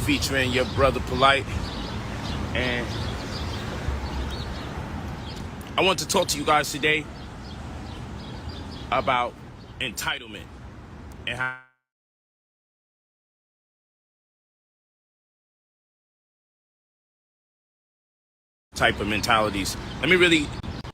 featuring your brother Polite. And I want to talk to you guys today about entitlement and how type of mentalities. Let me really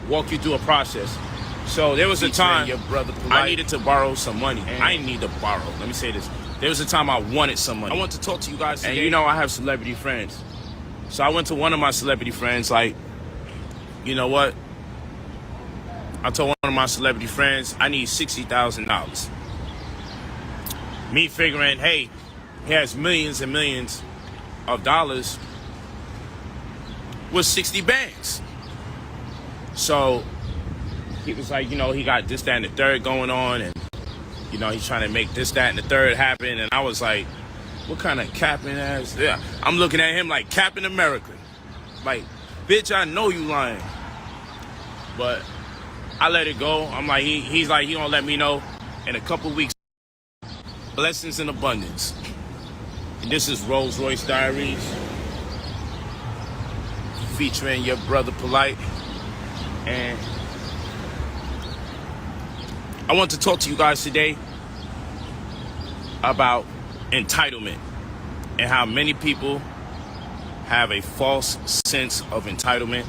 walk you through a process. So there was a time your brother Polite, I needed to borrow some money. I didn't need to borrow. Let me say this. There was a time I wanted some money. I want to talk to you guys today. And you know I have celebrity friends. So I went to one of my celebrity friends like, you know what? I told one of my celebrity friends, I need $60,000. Me figuring, hey, he has millions and millions of dollars with 60 bands. So he was like, you know, he got this, that, and the third going on. And, you know, he's trying to make this, that, and the third happen. And I was like, what kind of capping ass? Yeah, I'm looking at him like Captain America. Like, bitch, I know you lying. But I let it go. I'm like, he's like, he gonna let me know in a couple weeks. Blessings in abundance. And this is Rolls Royce Diaries featuring your brother Polite. And I want to talk to you guys today about entitlement and how many people have a false sense of entitlement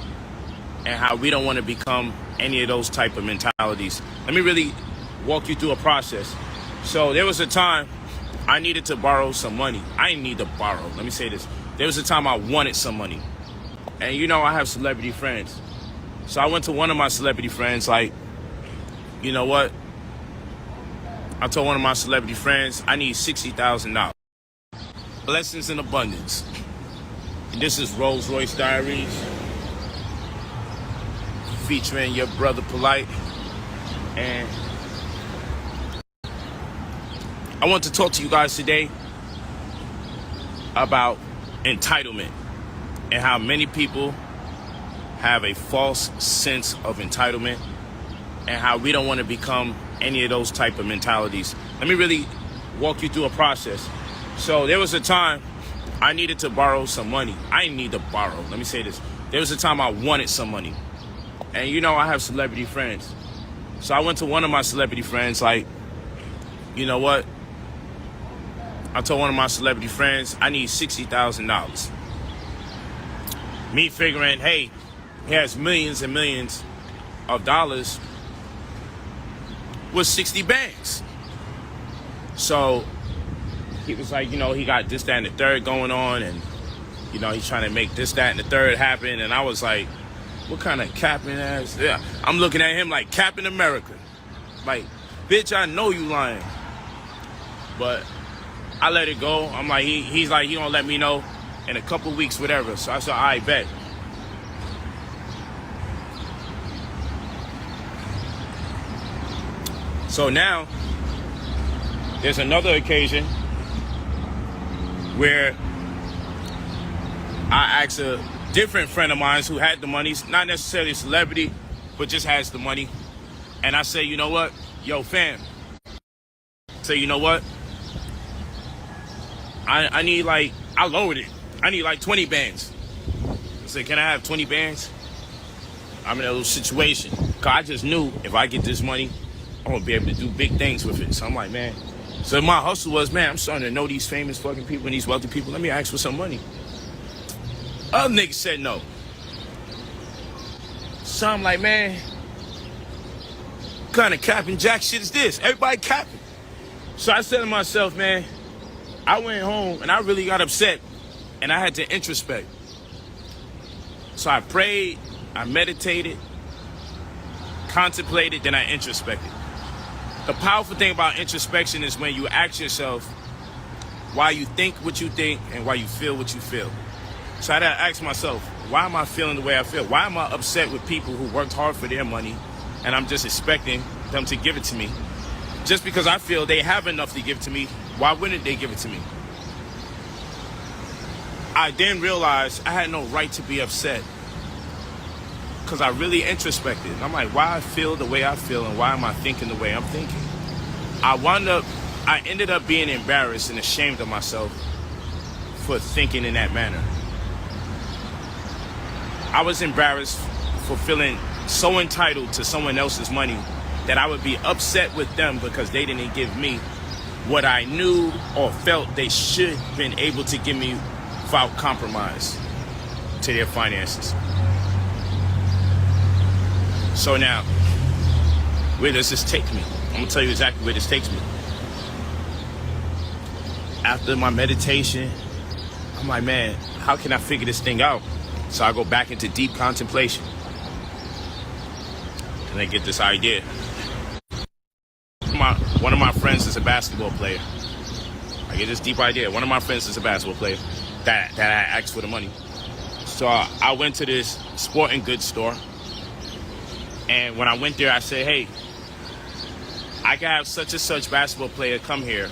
and how we don't want to become any of those type of mentalities. Let me really walk you through a process. So there was a time I needed to borrow some money. I didn't need to borrow. Let me say this. There was a time I wanted some money. And you know I have celebrity friends. So I went to one of my celebrity friends like, you know what? I told one of my celebrity friends, I need $60,000. Blessings in abundance. And this is Rolls Royce Diaries featuring your brother Polite. And I want to talk to you guys today about entitlement and how many people have a false sense of entitlement and how we don't want to become any of those type of mentalities. Let me really walk you through a process. So there was a time I needed to borrow some money. I didn't need to borrow. Let me say this. There was a time I wanted some money. And you know I have celebrity friends. So I went to one of my celebrity friends like, you know what? I told one of my celebrity friends, I need $60,000. Me figuring, hey, he has millions and millions of dollars with 60 bands. So he was like, you know, he got this, that, and the third going on. And, you know, he's trying to make this, that, and the third happen. And I was like, what kind of capping ass? Yeah, I'm looking at him like Captain America. Like, bitch, I know you lying. But I let it go. I'm like, he's like, he gonna let me know in a couple weeks, whatever. So I said, I bet. So now, there's another occasion where I asked a different friend of mine who had the money, not necessarily a celebrity, but just has the money. And I say, you know what? Yo, fam. Say, you know what? I need like, I lowered it. I need like 20 bands. I said, can I have 20 bands? I'm in a little situation. Cause I just knew if I get this money, I'm gonna be able to do big things with it. So I'm like, man. So my hustle was, man, I'm starting to know these famous fucking people and these wealthy people. Let me ask for some money. Other niggas said no. So I'm like, man, what kind of capping jack shit is this? Everybody capping. So I said to myself, man, I went home and I really got upset and I had to introspect. So I prayed, I meditated, contemplated, then I introspected. The powerful thing about introspection is when you ask yourself why you think what you think and why you feel what you feel. So I had to ask myself, why am I feeling the way I feel? Why am I upset with people who worked hard for their money and I'm just expecting them to give it to me? Just because I feel they have enough to give to me, why wouldn't they give it to me? I then realized I had no right to be upset because I really introspected. I'm like, why I feel the way I feel and why am I thinking the way I'm thinking? I ended up being embarrassed and ashamed of myself for thinking in that manner. I was embarrassed for feeling so entitled to someone else's money that I would be upset with them because they didn't give me what I knew or felt they should have been able to give me without compromise to their finances. So now, where does this take me? I'm gonna tell you exactly where this takes me. After my meditation, I'm like, man, how can I figure this thing out? So I go back into deep contemplation. And I get this idea. One of my friends is a basketball player. I get this deep idea. One of my friends is a basketball player that I asked for the money. So I went to this sporting goods store. And when I went there, I said, hey, I can have such and such basketball player come here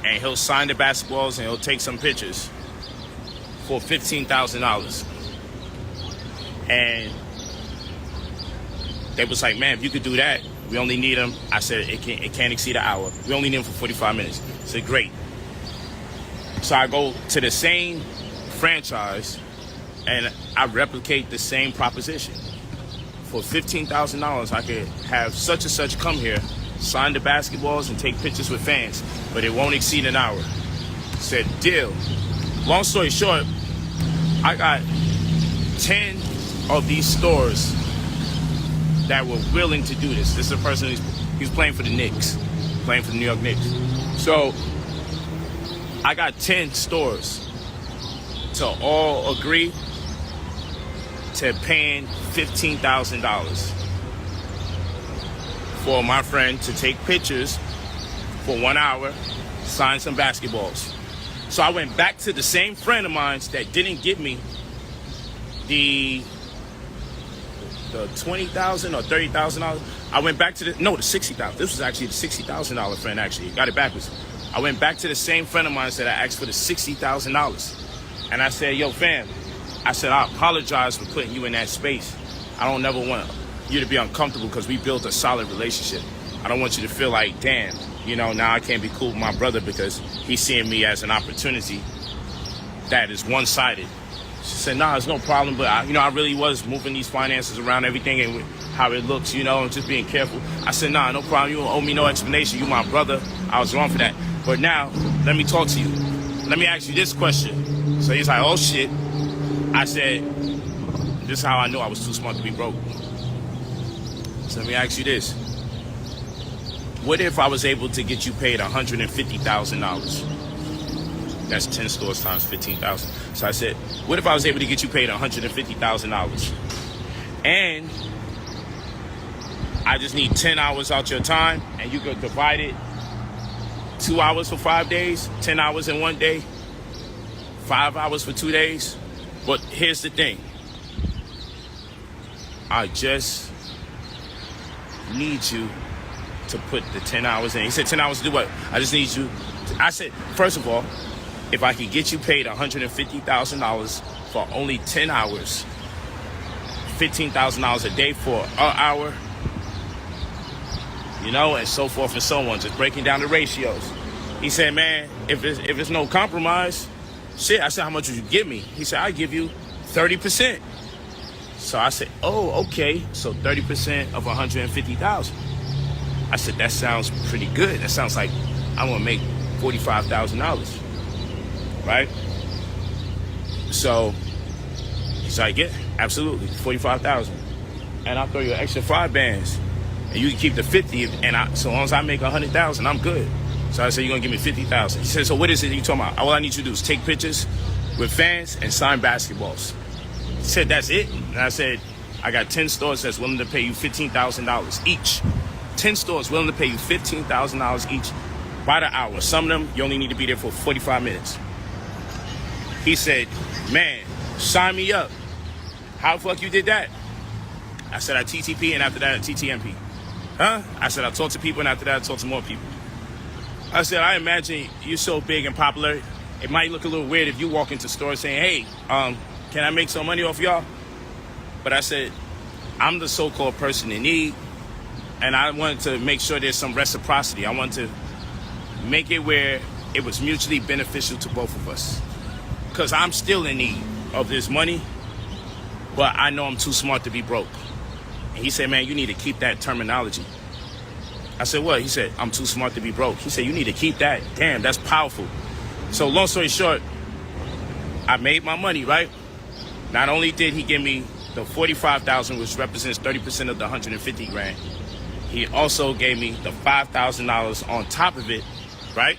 and he'll sign the basketballs and he'll take some pictures for $15,000. And they was like, man, if you could do that, we only need them. I said, it can't exceed an hour. We only need them for 45 minutes. I said, great. So I go to the same franchise and I replicate the same proposition. For $15,000, I could have such and such come here, sign the basketballs and take pictures with fans, but it won't exceed an hour. Said, deal. Long story short, I got 10 of these stores that were willing to do this. This is a person he's playing for the Knicks, playing for the New York Knicks. So I got 10 stores to all agree to paying $15,000 for my friend to take pictures for 1 hour, sign some basketballs. So I went back to the same friend of mine that didn't give me the $20,000 or $30,000. I went back to the $60,000. This was actually the $60,000 friend. Actually, got it backwards. I went back to the same friend of mine that I asked for the $60,000, and I said, "Yo, fam," I said, "I apologize for putting you in that space. I don't never want you to be uncomfortable because we built a solid relationship. I don't want you to feel like, damn, now I can't be cool with my brother because he's seeing me as an opportunity that is one-sided." She said, "Nah, it's no problem, but I really was moving these finances around, everything and how it looks, and just being careful." I said, "Nah, no problem. You don't owe me no explanation. You my brother. I was wrong for that. But now, let me talk to you. Let me ask you this question." So he's like, "Oh shit." I said, "This is how I know I was too smart to be broke. So let me ask you this. What if I was able to get you paid $150,000? That's 10 stores times 15,000. So I said, what if I was able to get you paid $150,000? And I just need 10 hours out your time, and you could divide it 2 hours for 5 days, 10 hours in 1 day, 5 hours for 2 days. But here's the thing. I just need you to put the 10 hours in." He said, 10 hours to do what? I just need you. I said, first of all, if I could get you paid $150,000 for only 10 hours, $15,000 a day for an hour, and so forth and so on, just breaking down the ratios. He said, "Man, if it's no compromise, shit." I said, "How much would you give me?" He said, "I give you 30%. So I said, "Oh, okay. So 30% of 150,000. I said, "That sounds pretty good. That sounds like I'm gonna make $45,000, right?" So he's like, "Yeah, absolutely, 45,000, and I'll throw you an extra 5 bands, and you can keep the 50. And so long as I make 100,000, I'm good." So I said, "You're gonna give me 50,000." He said, "So what is it you talking about?" "All I need you to do is take pictures with fans and sign basketballs." He said, "That's it?" And I said, "I got 10 stores that's willing to pay you $15,000 each. 10 stores willing to pay you $15,000 each by the hour. Some of them, you only need to be there for 45 minutes. He said, "Man, sign me up." "How the fuck you did that?" I said, "I TTP, and after that, I TTMP. "Huh?" I said, "I talk to people, and after that, I talk to more people." I said, "I imagine you're so big and popular, it might look a little weird if you walk into stores saying, 'Hey, can I make some money off y'all?' But I said, I'm the so-called person in need, and I wanted to make sure there's some reciprocity. I wanted to make it where it was mutually beneficial to both of us." because I'm still in need of this money, but I know I'm too smart to be broke. And he said, man, you need to keep that terminology. I said, what? He said, I'm too smart to be broke. He said, you need to keep that. Damn, that's powerful. So long story short, I made my money, right? Not only did he give me the $45,000, which represents 30% of the 150 grand, he also gave me the $5,000 on top of it, right?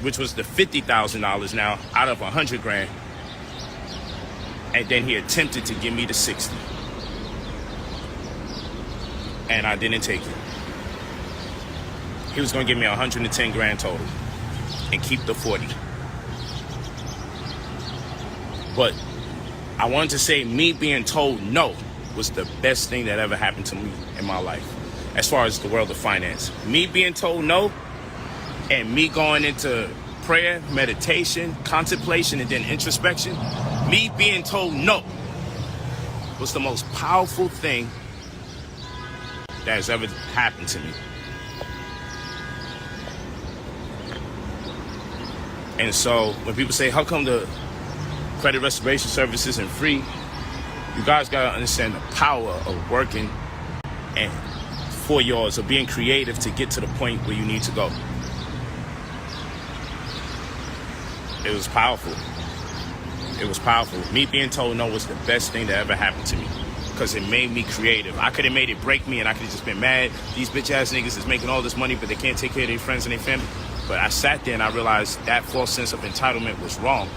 Which was the $50,000 now out of 100 grand. And then he attempted to give me the 60. And I didn't take it. He was going to give me 110 grand total and keep the 40. But I wanted to say me being told no was the best thing that ever happened to me in my life as far as the world of finance. Me being told no and me going into prayer, meditation, contemplation, and then introspection, me being told no was the most powerful thing that has ever happened to me. And so when people say, how come the credit restoration service isn't free? You guys got to understand the power of working and for yours, of being creative to get to the point where you need to go. It was powerful. It was powerful. Me being told no was the best thing that ever happened to me because it made me creative. I could have made it break me and I could have just been mad. These bitch ass niggas is making all this money, but they can't take care of their friends and their family. But I sat there and I realized that false sense of entitlement was wrong.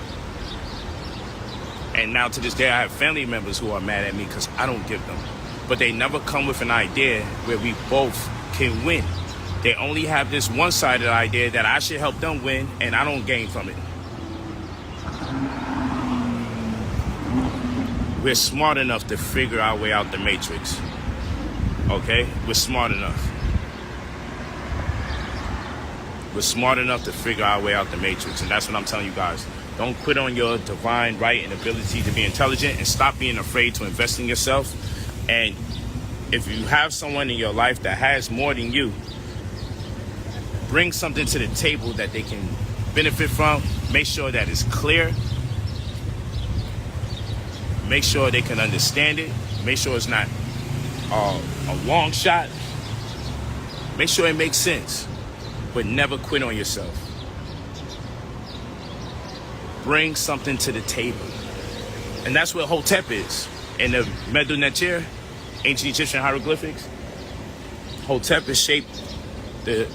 And now to this day, I have family members who are mad at me because I don't give them. But they never come with an idea where we both can win. They only have this one-sided idea that I should help them win and I don't gain from it. We're smart enough to figure our way out the matrix. Okay? We're smart enough. We're smart enough to figure our way out the matrix. And that's what I'm telling you guys. Don't quit on your divine right and ability to be intelligent, and stop being afraid to invest in yourself. And if you have someone in your life that has more than you, bring something to the table that they can benefit from. Make sure that it's clear. Make sure they can understand it. Make sure it's not a long shot. Make sure it makes sense. But never quit on yourself. Bring something to the table. And that's what Hotep is. In the Medu Neter, ancient Egyptian hieroglyphics, Hotep is shaped, the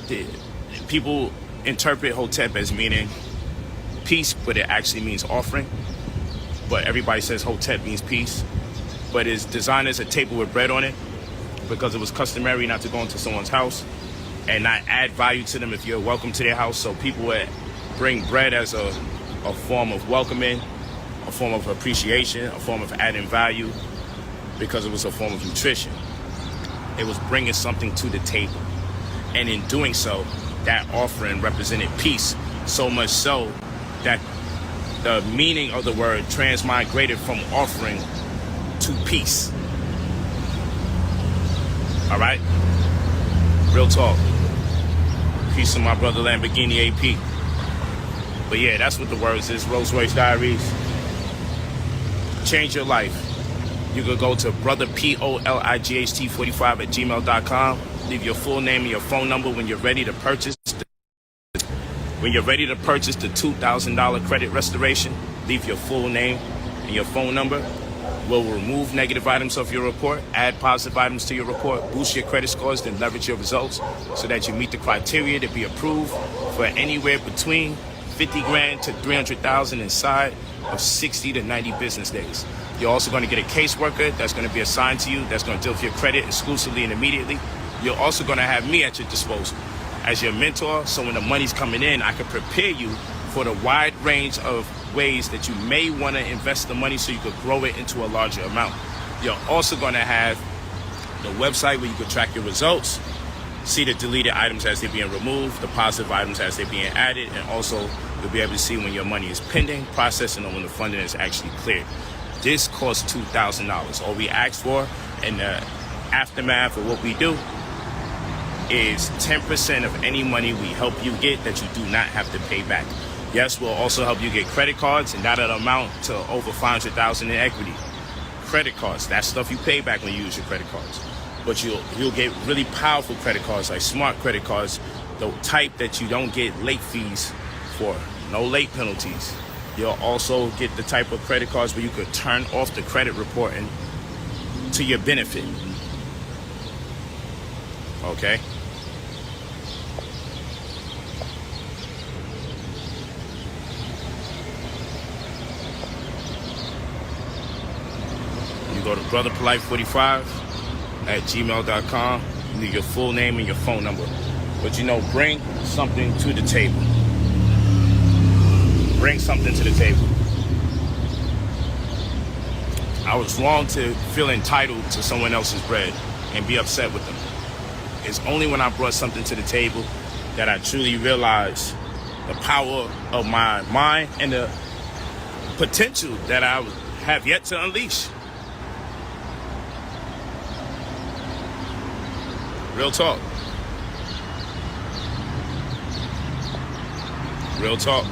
people interpret Hotep as meaning peace, but it actually means offering. But everybody says Hotep means peace. But it's designed as a table with bread on it because it was customary not to go into someone's house and not add value to them if you're welcome to their house. So people would bring bread as a form of welcoming, a form of appreciation, a form of adding value, because it was a form of nutrition. It was bringing something to the table. And in doing so, that offering represented peace, so much so that the meaning of the word transmigrated from offering to peace. All right? Real talk. Peace to my brother Lamborghini AP. But yeah, that's what the words is. Rolls Royce Diaries. Change your life. You can go to brotherpolight45@gmail.com. Leave your full name and your phone number when you're ready to purchase. When you're ready to purchase the $2,000 credit restoration, leave your full name and your phone number. We'll remove negative items off your report, add positive items to your report, boost your credit scores, then leverage your results so that you meet the criteria to be approved for anywhere between 50 grand to 300,000 inside of 60 to 90 business days. You're also going to get a caseworker that's going to be assigned to you, that's going to deal with your credit exclusively and immediately. You're also going to have me at your disposal as your mentor, so when the money's coming in, I can prepare you for the wide range of ways that you may want to invest the money so you could grow it into a larger amount. You're also going to have the website where you can track your results, see the deleted items as they're being removed, the positive items as they're being added, and also you'll be able to see when your money is pending, processing, or when the funding is actually cleared. This costs $2,000. All we ask for in the aftermath of what we do is 10% of any money we help you get that you do not have to pay back. Yes, we'll also help you get credit cards, and that'll amount to over $500,000 in equity. Credit cards, that's stuff you pay back when you use your credit cards. But you'll get really powerful credit cards, like smart credit cards, the type that you don't get late fees for, no late penalties. You'll also get the type of credit cards where you could turn off the credit reporting to your benefit. Okay? You go to brotherpolite45@gmail.com. You leave your full name and your phone number. But bring something to the table. Bring something to the table. I was wrong to feel entitled to someone else's bread and be upset with them. It's only when I brought something to the table that I truly realized the power of my mind and the potential that I have yet to unleash. Real talk. Real talk.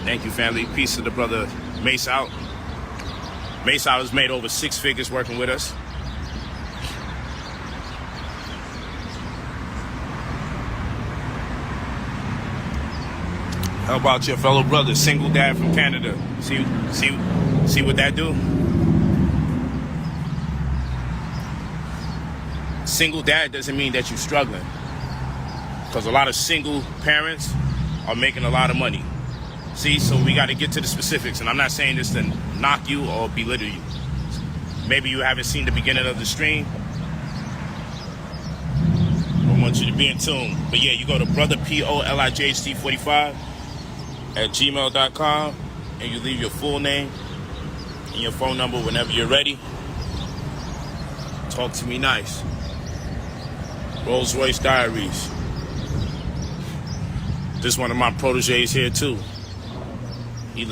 Thank you, family. Peace to the brother Mace out. Mace out has made over 6 figures working with us. How about your fellow brother, single dad from Canada? See what that do? Single dad doesn't mean that you're struggling, because a lot of single parents are making a lot of money. See, so we got to get to the specifics, and I'm not saying this to knock you or belittle you. Maybe you haven't seen the beginning of the stream. I want you to be in tune. But yeah, you go to brotherpolijht45@gmail.com, and you leave your full name and your phone number whenever you're ready. Talk to me nice. Rolls Royce Diaries. This one of my proteges here too. He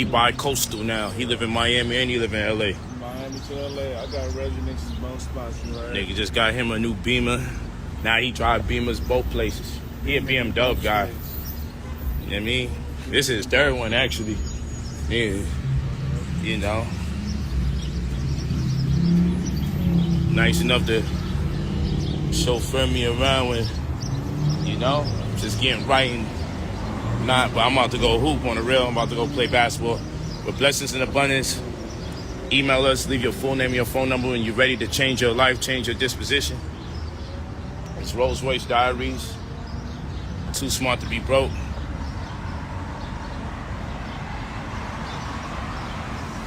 bi-coastal now. He live in Miami and he live in LA. Miami to LA. I got residences both spots, right? Nigga just got him a new Beamer. Now he drive Beamers both places. He a BMW guy. You know what I mean? This is his third one actually. Yeah. Nice enough to chauffeur me around when, just getting right and not, but I'm about to go hoop on the real. I'm about to go play basketball. With blessings and abundance, email us, leave your full name and your phone number when you're ready to change your life, change your disposition. It's Rolls Royce Diaries. Too smart to be broke.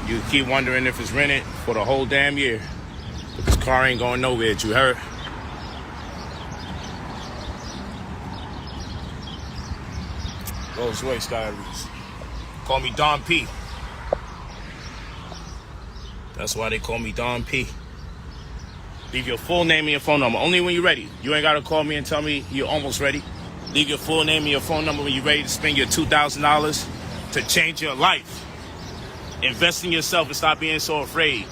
You keep wondering if it's rented for the whole damn year. But this car ain't going nowhere, you heard? Rolls Royce Diaries. Call me Don P. That's why they call me Don P. Leave your full name and your phone number. Only when you're ready. You ain't got to call me and tell me you're almost ready. Leave your full name and your phone number when you're ready to spend your $2,000 to change your life. Invest in yourself and stop being so afraid.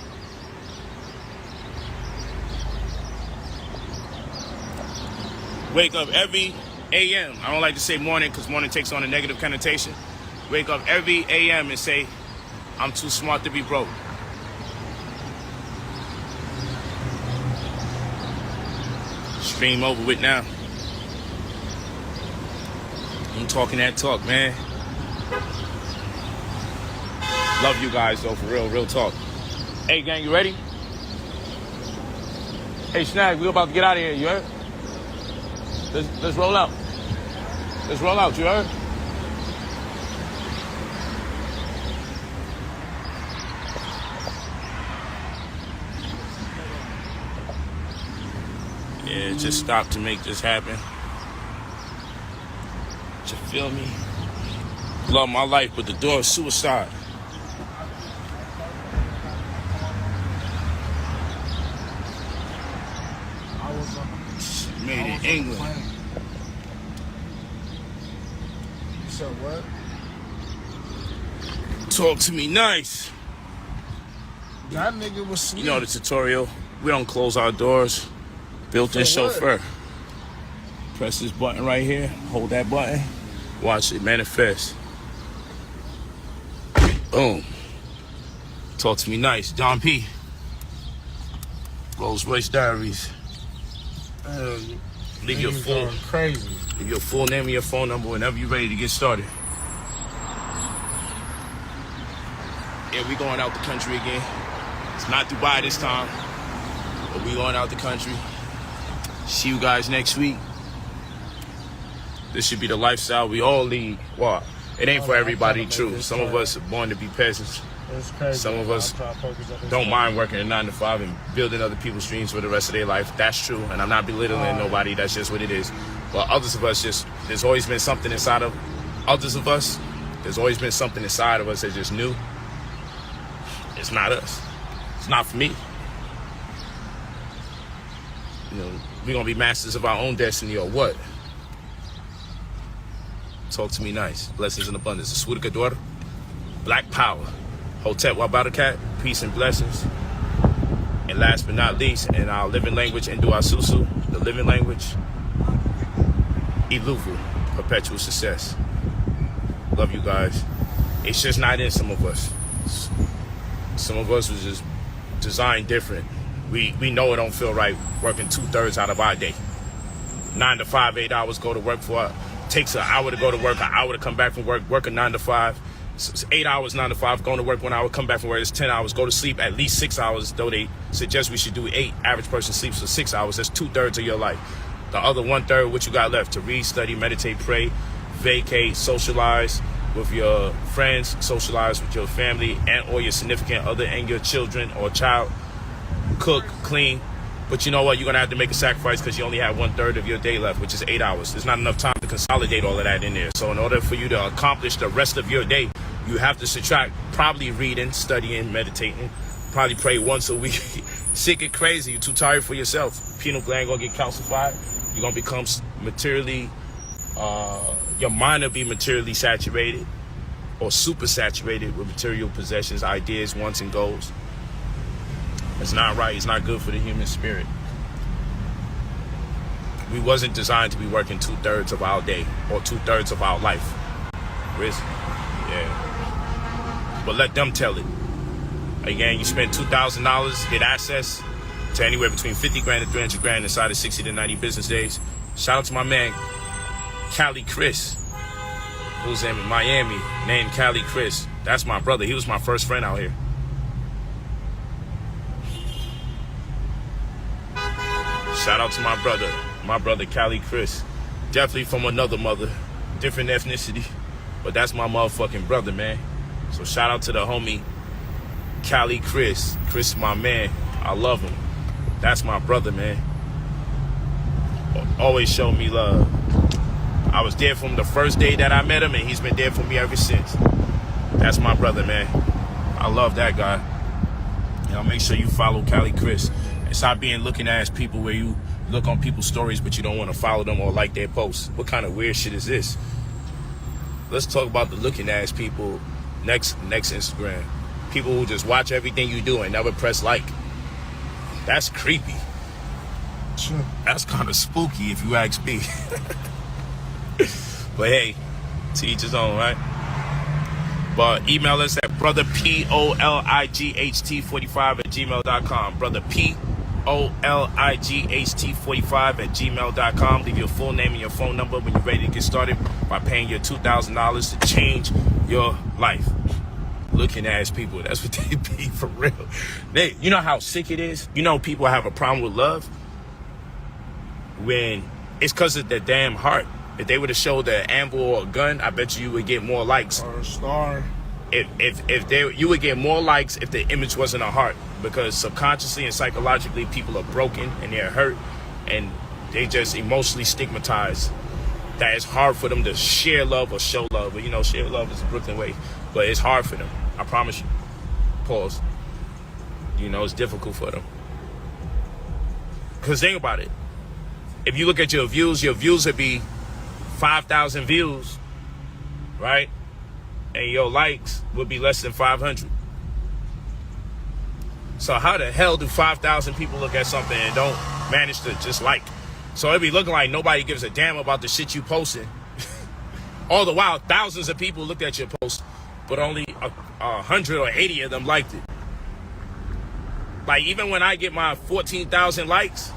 Wake up every a.m. I don't like to say morning because morning takes on a negative connotation. Wake up every a.m. and say, I'm too smart to be broke. Stream over with now. I'm talking that talk, man. Love you guys though, for real talk. Hey gang, you ready? Hey Snag, we about to get out of here, you heard? Let's roll out. Let's roll out, you heard? Yeah, just stop to make this happen. You feel me? Love my life, but the door is suicide. Made in England. So what? Talk to me nice. That nigga was sweet. You know the tutorial. We don't close our doors. Built-in chauffeur. Press this button right here. Hold that button. Watch it manifest. Boom. Talk to me nice. John P. Rolls Royce Diaries. Leave your full crazy. Leave your full name and your phone number whenever you're ready to get started. Yeah, we going out the country again. It's not Dubai this time, but we going out the country. See you guys next week. This should be the lifestyle we all lead. Well, it ain't for everybody, true. Some of us are born to be peasants. It's crazy. Some of us don't mind working a 9 to 5 and building other people's dreams for the rest of their life. That's true, and I'm not belittling nobody. That's just what it is. But others of us there's always been something inside of others of us. There's always been something inside of us that just knew it's not us. It's not for me. You know, we're gonna be masters of our own destiny or what? Talk to me nice. Blessings and abundance. Aswuda Kador. Black Power. Hotep Wabarakat. Peace and blessings. And last but not least, in our living language, Nduasusu, the living language, Iluvu, perpetual success. Love you guys. It's just not in some of us. Some of us was just designed different. We know it don't feel right working 2/3 out of our day. 9 to 5, 8 hours, go to work for. Takes an hour to go to work, an hour to come back from work a 9 to 5. It's 8 hours, 9 to 5, going to work 1 hour, come back from work, it's 10 hours, go to sleep at least 6 hours, though they suggest we should do 8. Average person sleeps for 6 hours. That's 2/3 of your life. The other 1/3, what you got left? To read, study, meditate, pray, vacate, socialize with your friends, socialize with your family and or your significant other and your children or child, cook, clean. But you know what? You're going to have to make a sacrifice because you only have 1/3 of your day left, which is 8 hours. There's not enough time to consolidate all of that in there. So in order for you to accomplish the rest of your day, you have to subtract probably reading, studying, meditating, probably pray once a week. Shit get crazy. You're too tired for yourself. Pineal gland going to get calcified. You're going to become materially, your mind will be materially saturated or super saturated with material possessions, ideas, wants, and goals. It's not right. It's not good for the human spirit. We wasn't designed to be working 2/3 of our day or 2/3 of our life. Risk. Yeah. But let them tell it. Again, you spend $2,000, get access to anywhere between 50 grand and 300 grand inside of 60 to 90 business days. Shout out to my man, Cali Chris, who's in Miami, named Cali Chris. That's my brother. He was my first friend out here. Shout out to my brother Cali Chris. Definitely from another mother, different ethnicity, but that's my motherfucking brother, man. So shout out to the homie Cali Chris. Chris, my man. I love him. That's my brother, man. Always show me love. I was there for him the first day that I met him, and he's been there for me ever since. That's my brother, man. I love that guy. Y'all make sure you follow Cali Chris. And stop being looking ass people where you look on people's stories but you don't want to follow them or like their posts. What kind of weird shit is this? Let's talk about the looking ass people next Instagram. People who just watch everything you do and never press like. That's creepy. Sure. That's kind of spooky if you ask me. But hey, to each his own, right? But email us at brotherpolight45@gmail.com. Brother POLIGHT45@gmail.com. Leave your full name and your phone number when you're ready to get started by paying your $2,000 to change your life. Looking ass people, that's what they be for real. You know how sick it is? You know people have a problem with love when it's because of their damn heart. If they were to show the anvil or a gun, I bet you would get more likes. Or a star. You would get more likes if the image wasn't a heart, because subconsciously and psychologically people are broken and they're hurt and they just emotionally stigmatized. That it's hard for them to share love or show love. But you know, share love is the Brooklyn way, but it's hard for them. I promise you. Pause. You know, it's difficult for them. Because think about it. If you look at your views would be 5,000 views right? And your likes would be less than 500. So how the hell do 5,000 people look at something and don't manage to just like? So it be looking like nobody gives a damn about the shit you posting. All the while, thousands of people looked at your post, but only 100 or 80 of them liked it. Like, even when I get my 14,000 likes,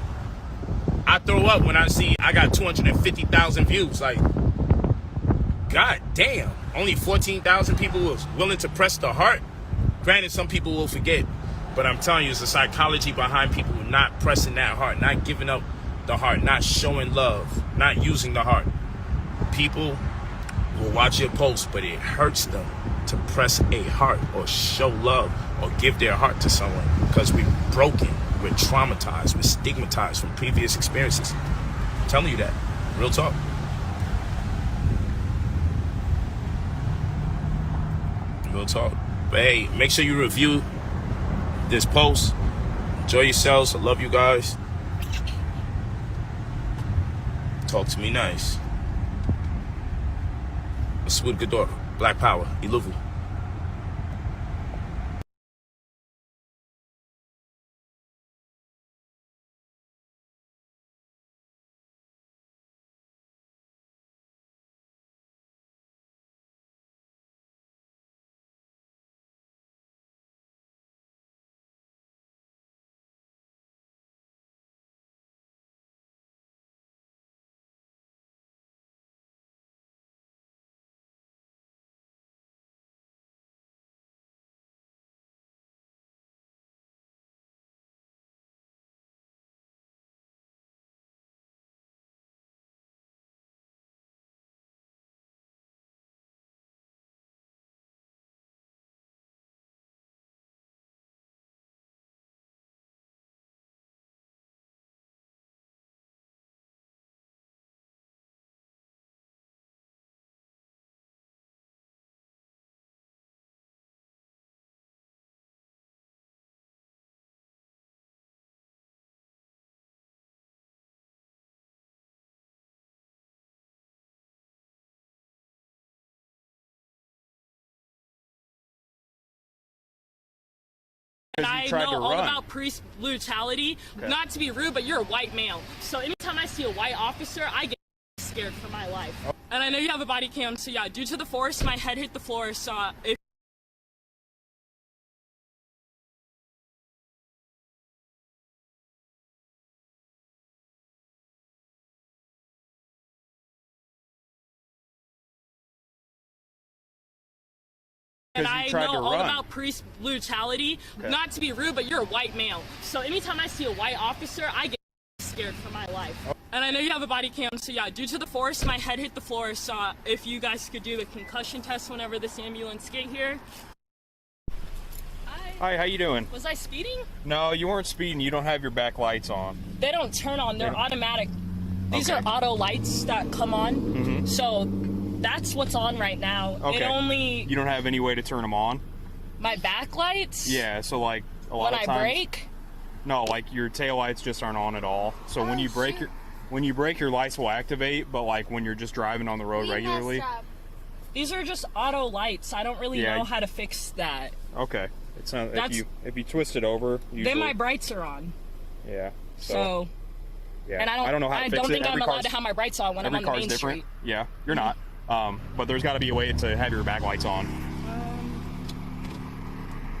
I throw up when I see I got 250,000 views. Like, god damn, only 14,000 people was willing to press the heart. Granted, some people will forget, but I'm telling you, it's the psychology behind people not pressing that heart, not giving up the heart, not showing love, not using the heart. People will watch your post, but it hurts them to press a heart or show love or give their heart to someone, because we're broken, we're traumatized, we're stigmatized from previous experiences. I'm telling you that. Real talk. Real talk. But hey, make sure you review this post. Enjoy yourselves. I love you guys. Talk to me nice. Sweet Gador, Black Power, Iluvu. And I know all about police brutality. Okay. Not to be rude, but you're a white male. So anytime I see a white officer, I get scared for my life. Oh. And I know you have a body cam, so yeah, due to the force, my head hit the floor, so if and I know all about police brutality. Okay. Not to be rude, but you're a white male. So anytime I see a white officer, I get scared for my life. Oh. And I know you have a body cam, so yeah, due to the force, my head hit the floor, so if you guys could do the concussion test whenever this ambulance get here. Hi, how you doing? Was I speeding? No, you weren't speeding. You don't have your back lights on. They don't turn on. They're automatic. These are auto lights that come on. Mm-hmm. So that's what's on right now. Okay. It only... You don't have any way to turn them on? My back lights? Yeah, so like a lot of times... When I brake? No, like your tail lights just aren't on at all. So when you brake your lights will activate, but like when you're just driving on the road regularly. These are just auto lights. I don't really know how to fix that. Okay. It's not, if you twist it over, usually, then my brights are on. Yeah. So yeah. And I don't know how to fix it. I don't think I'm allowed to have my brights on when I'm on the main street. Yeah, you're not. But there's got to be a way to have your backlights on.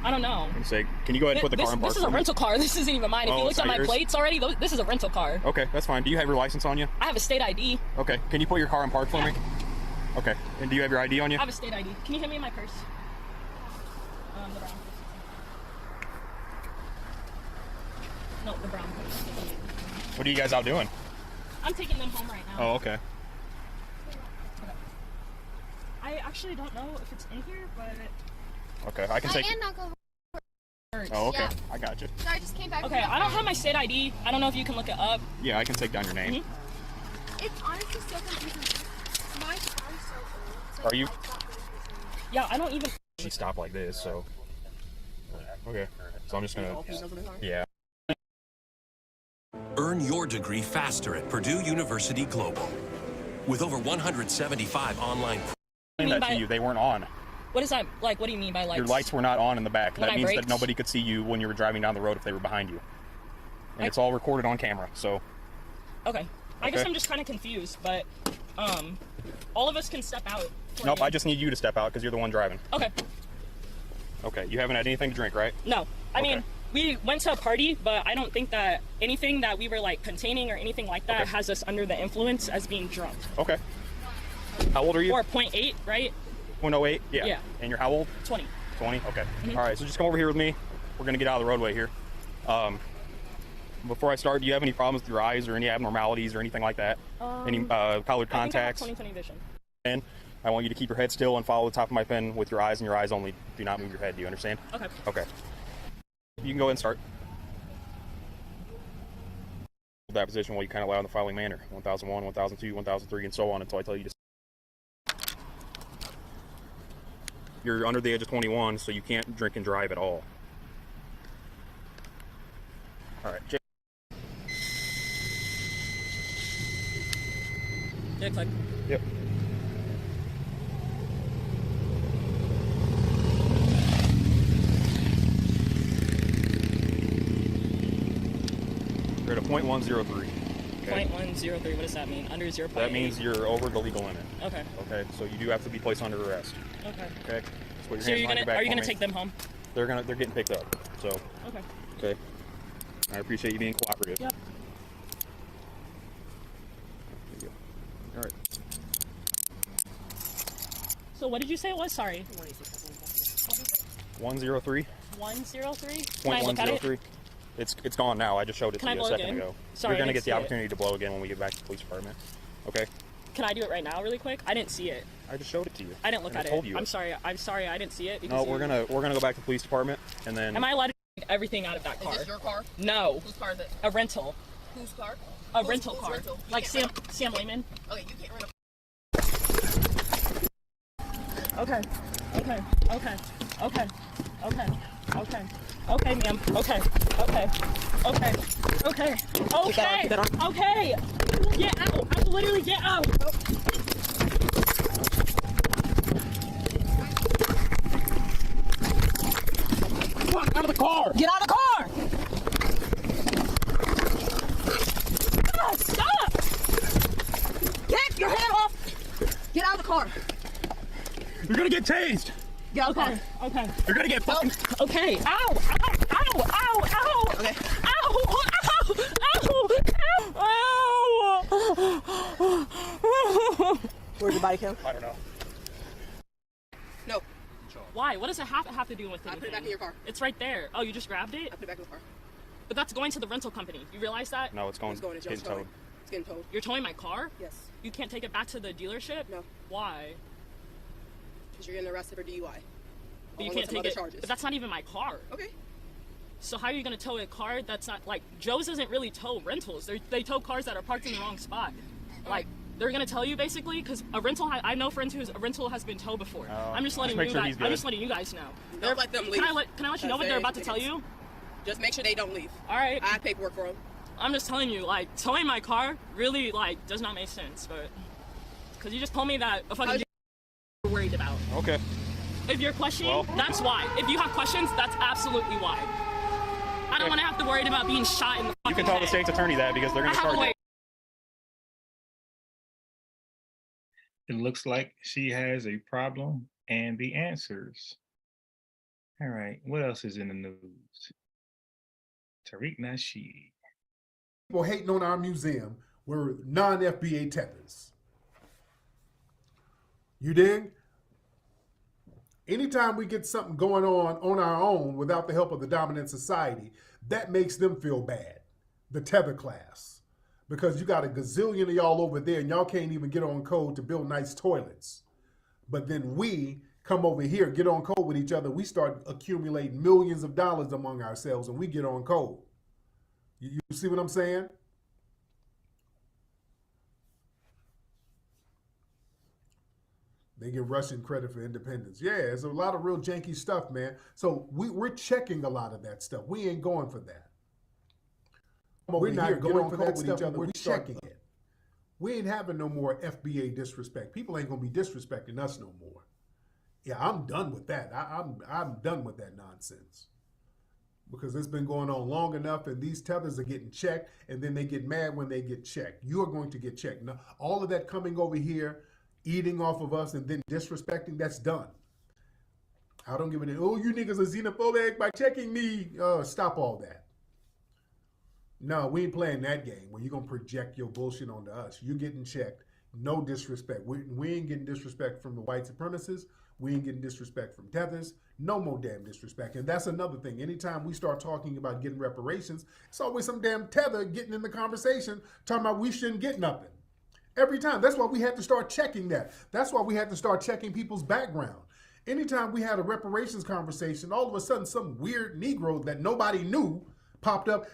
I don't know. Say, can you go ahead and put the car in park? This is a rental car. This isn't even mine. If you looked at my plates already, this is a rental car. Okay, that's fine. Do you have your license on you? I have a state ID. Okay. Can you put your car in park for me? Okay. And do you have your ID on you? I have a state ID. Can you hand me my purse? The brown purse. No, the brown purse. What are you guys out doing? I'm taking them home right now. Oh, okay. I actually don't know if it's in here, but... Okay, I can take... Oh, okay. Yeah. I got you. So I just came back. Okay, I don't have my state ID. I don't know if you can look it up. Yeah, I can take down your name. Mm-hmm. It's honestly so confusing. My car's so old. So are you? Yeah, I don't even... She stopped like this, so... Okay. So I'm just gonna... Yeah. Earn your degree faster at Purdue University Global. With over 175 online That to you, they weren't on. What is that? Like, what do you mean by lights? Your lights were not on in the back. When that I means braked? that nobody could see you when you were driving down the road if they were behind you. And it's all recorded on camera, so. Okay. I guess I'm just kind of confused, but all of us can step out. Nope, I just need you to step out because you're the one driving. Okay. Okay, you haven't had anything to drink, right? No. I mean, we went to a party, but I don't think that anything that we were like containing or anything like that has us under the influence as being drunk. Okay. How old are you? Or 0.8, right? 0.08? Yeah. Yeah. And you're how old? 20. 20? Okay. All right, so just come over here with me. We're going to get out of the roadway here. Before I start, do you have any problems with your eyes or any abnormalities or anything like that? Any colored contacts? I think I have 20/20 vision. And I want you to keep your head still and follow the top of my pen with your eyes and your eyes only. Do not move your head. Do you understand? Okay. Okay. You can go ahead and start. That position while you kind of lie in the following manner. 1001, 1002, 1003, and so on until I tell you to stop. You're under the age of 21, so you can't drink and drive at all. All right. Did it click? Yep. You're at a .103. Okay? 0.103, what does that mean? Under 0.8? That means you're over the legal limit. Okay. Okay, so you do have to be placed under arrest. Okay. Okay? Just put your So hands behind your back are you for gonna me. take them home? They're getting picked up. So. Okay. Okay. I appreciate you being cooperative. Yep. There you go. All right. So what did you say it was? Sorry. 103. 103? Can I look at it? .103. It's gone now. I just showed it Can to I you a blow second again? ago. Sorry, You're gonna I didn't get the see it. opportunity to blow again when we get back to the police department. Okay. Can I do it right now really quick? I didn't see it. I just showed it to you. I didn't look And at I told it. you. I'm sorry I didn't see it. No, Because we're gonna go back to the police department and then. Am I allowed to take everything out of that car? Is this your car? No. Whose car is it? A rental. Whose car? A rental whose car. rental? You Like can't Sam Lehman. Okay, you can't rent a Okay. Okay. Okay. Okay. Okay. Okay. Okay, ma'am. Okay. Okay. Okay. Okay. Okay. Okay. Get out. I literally get out. Fuck out of the car! Get out of the car. God, stop. Get your hand off! Get out of the car! You're gonna get tased! Get out of the car! Okay. You're gonna get fucking. Okay. Ow. Ow. Ow. Ow. Ow. Okay. Ow. Ow. Ow. Ow. Where's your body cam? I don't know. No. Why? What does it have to do with anything? I put it back in your car. It's right there. Oh, you just grabbed it? I put it back in the car. But that's going to the rental company. You realize that? No, it's going. It's going to getting jail. towed. It's getting towed. You're towing my car? Yes. You can't take it back to the dealership? No. Why? Because you're getting arrested for DUI. But you Along with can't some take other it. charges. But that's not even my car. Okay. So how are you gonna tow a car that's not like Joe's doesn't really tow rentals. They tow cars that are parked in the wrong spot. Like they're gonna tell you basically because a rental. I know friends whose a rental has been towed before. I'm just letting make you sure guys. he's I'm good. just letting you guys know. Don't let them leave. Can I let you know what they're about to tell you? Just make sure they don't leave. All right. I have paperwork for them. I'm just telling you, like towing my car really like does not make sense, but because you just told me that a fucking you're worried about. Okay. If you're questioning, Well- that's why. If you have questions, that's absolutely why. I don't want to have to worry about being shot in the fucking You can tell the head. state's attorney that because they're I gonna have a charge way. you. It looks like she has a problem and the answers. All right, what else is in the news? Tariq Nasheed. People hating on our museum were non-FBA tethers. You dig? Anytime we get something going on our own without the help of the dominant society, that makes them feel bad, the tether class. Because you got a gazillion of y'all over there and y'all can't even get on code to build nice toilets. But then we come over here, get on code with each other, we start accumulating millions of dollars among ourselves and we get on code. You see what I'm saying? They give Russian credit for independence. Yeah, it's a lot of real janky stuff, man. So we're checking a lot of that stuff. We ain't going for that. We're not going for that stuff. We're checking it. We ain't having no more FBA disrespect. People ain't gonna be disrespecting us no more. Yeah, I'm done with that. I'm done with that nonsense. Because it's been going on long enough, and these tethers are getting checked, and then they get mad when they get checked. You are going to get checked. Now, all of that coming over here, eating off of us, and then disrespecting, that's done. I don't give a damn. Oh, you niggas are xenophobic by checking me. Stop all that. No, we ain't playing that game where you're going to project your bullshit onto us. You're getting checked. No disrespect. We ain't getting disrespect from the white supremacists. We ain't getting disrespect from tethers. No more damn disrespect. And that's another thing. Anytime we start talking about getting reparations, it's always some damn tether getting in the conversation talking about we shouldn't get nothing. Every time. That's why we had to start checking that. That's why we had to start checking people's background. Anytime we had a reparations conversation, all of a sudden some weird Negro that nobody knew popped up.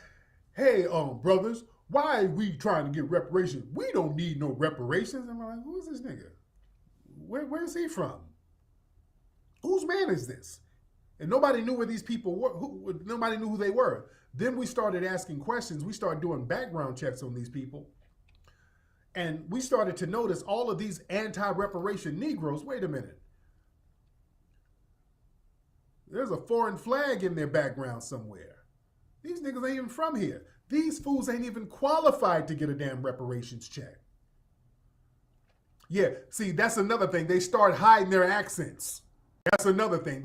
Hey, brothers, why are we trying to get reparations? We don't need no reparations. I'm like, who is this nigga? Where is he from? Whose man is this? And nobody knew where these people were. Nobody knew who they were. Then we started asking questions. We started doing background checks on these people. And we started to notice all of these anti-reparation Negroes. Wait a minute. There's a foreign flag in their background somewhere. These niggas ain't even from here. These fools ain't even qualified to get a damn reparations check. Yeah, see, that's another thing. They start hiding their accents. That's another thing.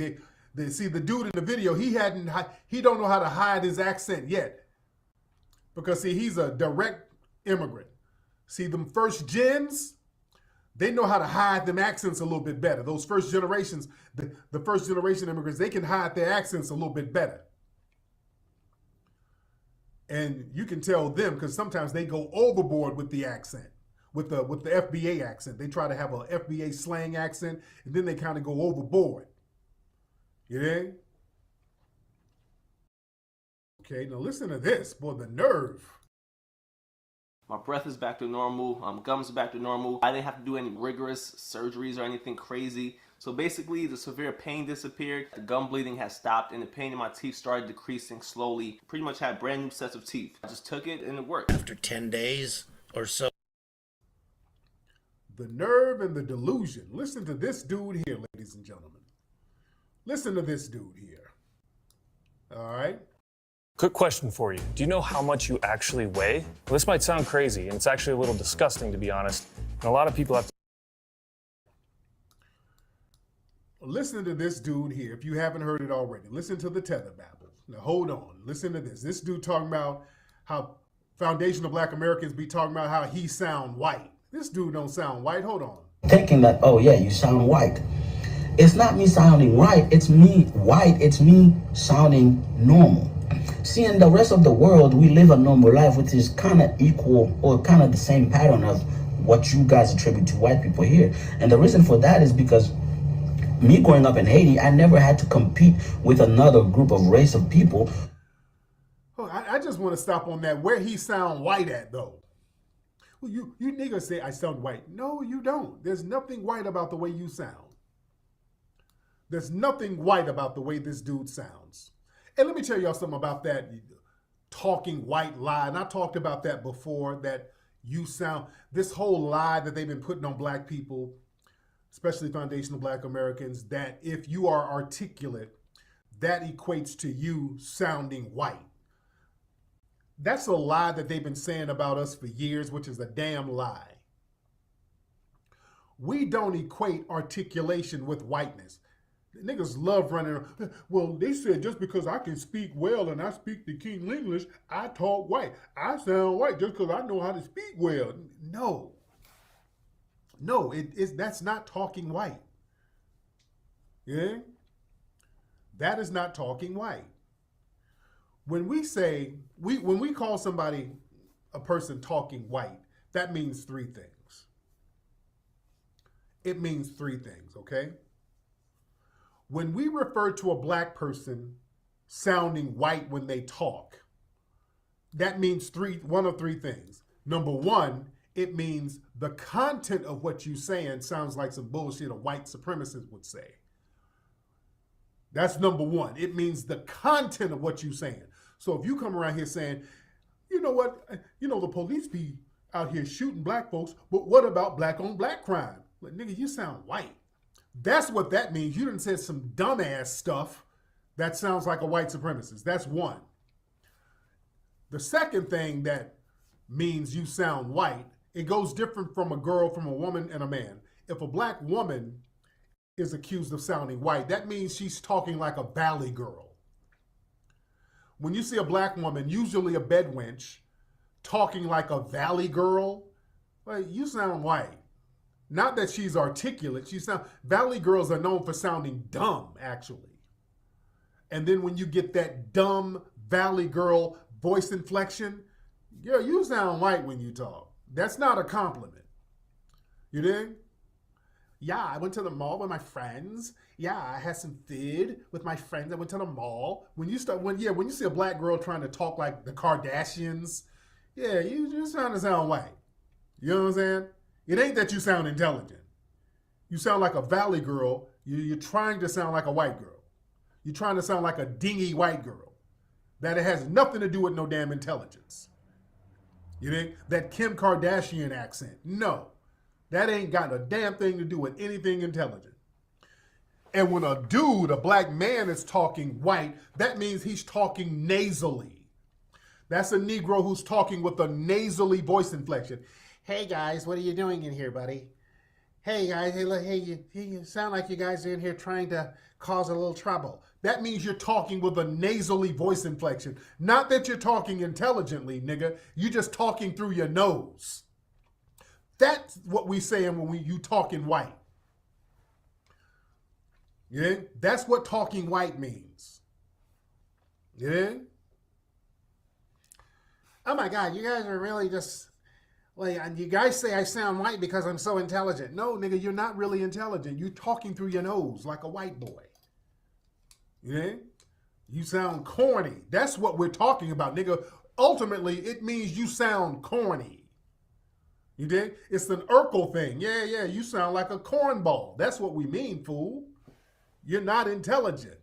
They see the dude in the video, he don't know how to hide his accent yet. Because see, he's a direct immigrant. See, them first gens, they know how to hide them accents a little bit better. Those first generations, the first generation immigrants, they can hide their accents a little bit better. And you can tell them because sometimes they go overboard with the accent, with the FBA accent. They try to have a FBA slang accent, and then they kind of go overboard. You know? Okay, now listen to this. Boy, the nerve. My breath is back to normal, gums are back to normal. I didn't have to do any rigorous surgeries or anything crazy. So basically, the severe pain disappeared, the gum bleeding has stopped, and the pain in my teeth started decreasing slowly. Pretty much had brand new sets of teeth. I just took it and it worked. After 10 days or so. The nerve and the delusion. Listen to this dude here, ladies and gentlemen. Listen to this dude here. All right? Quick question for you. Do you know how much you actually weigh? Well, this might sound crazy, and it's actually a little disgusting, to be honest. And a lot of people have to. Listen to this dude here, if you haven't heard it already. Listen to the tether babble. Now, hold on. Listen to this. This dude talking about how foundational Black Americans be talking about how he sound white. This dude don't sound white. Hold on. Thinking that, oh yeah, you sound white. It's not me sounding white. It's me white. It's me sounding normal. See, in the rest of the world, we live a normal life, which is kind of equal or kind of the same pattern of what you guys attribute to white people here. And the reason for that is because me growing up in Haiti, I never had to compete with another group of race of people. Oh, I just want to stop on that. Where he sound white at, though? Well, you niggas say I sound white. No, you don't. There's nothing white about the way you sound. There's nothing white about the way this dude sounds. And let me tell y'all something about that talking white lie. And I talked about that before, that you sound, this whole lie that they've been putting on Black people, especially foundational Black Americans, that if you are articulate, that equates to you sounding white. That's a lie that they've been saying about us for years, which is a damn lie. We don't equate articulation with whiteness. Niggas love running around. Well, they said just because I can speak well and I speak the King English, I talk white. I sound white just because I know how to speak well. No. No, that's not talking white. Yeah? That is not talking white. When we say, when we call somebody a person talking white, that means three things. It means three things, okay? When we refer to a Black person sounding white when they talk, that means one of three things. Number one, it means the content of what you're saying sounds like some bullshit a white supremacist would say. That's number one. It means the content of what you're saying. So if you come around here saying, you know what, the police be out here shooting black folks, but what about black on black crime? Like, nigga, you sound white. That's what that means. You done said some dumbass stuff that sounds like a white supremacist. That's one. The second thing that means you sound white, it goes different from a girl, from a woman, and a man. If a black woman is accused of sounding white, that means she's talking like a valley girl. When you see a black woman, usually a bedwench, talking like a valley girl, well, you sound white. Not that she's articulate. Valley girls are known for sounding dumb, actually. And then when you get that dumb valley girl voice inflection, yeah, you sound white when you talk. That's not a compliment. You dig? Yeah, I went to the mall with my friends. Yeah, I had some food with my friends. I went to the mall. When you see a black girl trying to talk like the Kardashians, yeah, you just sound white. You know what I'm saying? It ain't that you sound intelligent. You sound like a valley girl. You're trying to sound like a white girl. You're trying to sound like a dingy white girl. That it has nothing to do with no damn intelligence. You think? That Kim Kardashian accent. No. That ain't got a damn thing to do with anything intelligent. And when a dude, a black man, is talking white, that means he's talking nasally. That's a Negro who's talking with a nasally voice inflection. Hey guys, what are you doing in here, buddy? Hey guys, you sound like you guys are in here trying to cause a little trouble. That means you're talking with a nasally voice inflection. Not that you're talking intelligently, nigga. You're just talking through your nose. That's what we saying when you talking white. Yeah? That's what talking white means. Yeah? Oh my God, you guys are really just... Well, you guys say I sound white because I'm so intelligent. No, nigga, you're not really intelligent. You're talking through your nose like a white boy. Yeah? You sound corny. That's what we're talking about, nigga. Ultimately, it means you sound corny. You did? It's an Urkel thing. Yeah, you sound like a cornball. That's what we mean, fool. You're not intelligent.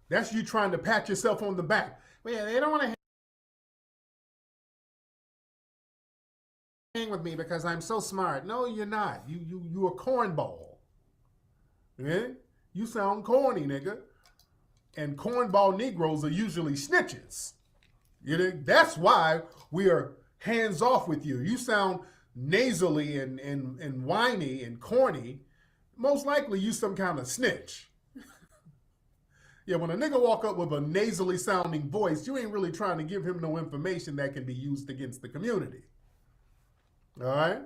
That's you trying to pat yourself on the back. Well, yeah, they don't want to hang with me because I'm so smart. No, you're not. You a cornball. Yeah? You sound corny, nigga. And cornball Negroes are usually snitches. You know? That's why we are hands off with you. You sound nasally and whiny and corny. Most likely you some kind of snitch. Yeah, when a nigga walk up with a nasally sounding voice, you ain't really trying to give him no information that can be used against the community. All right?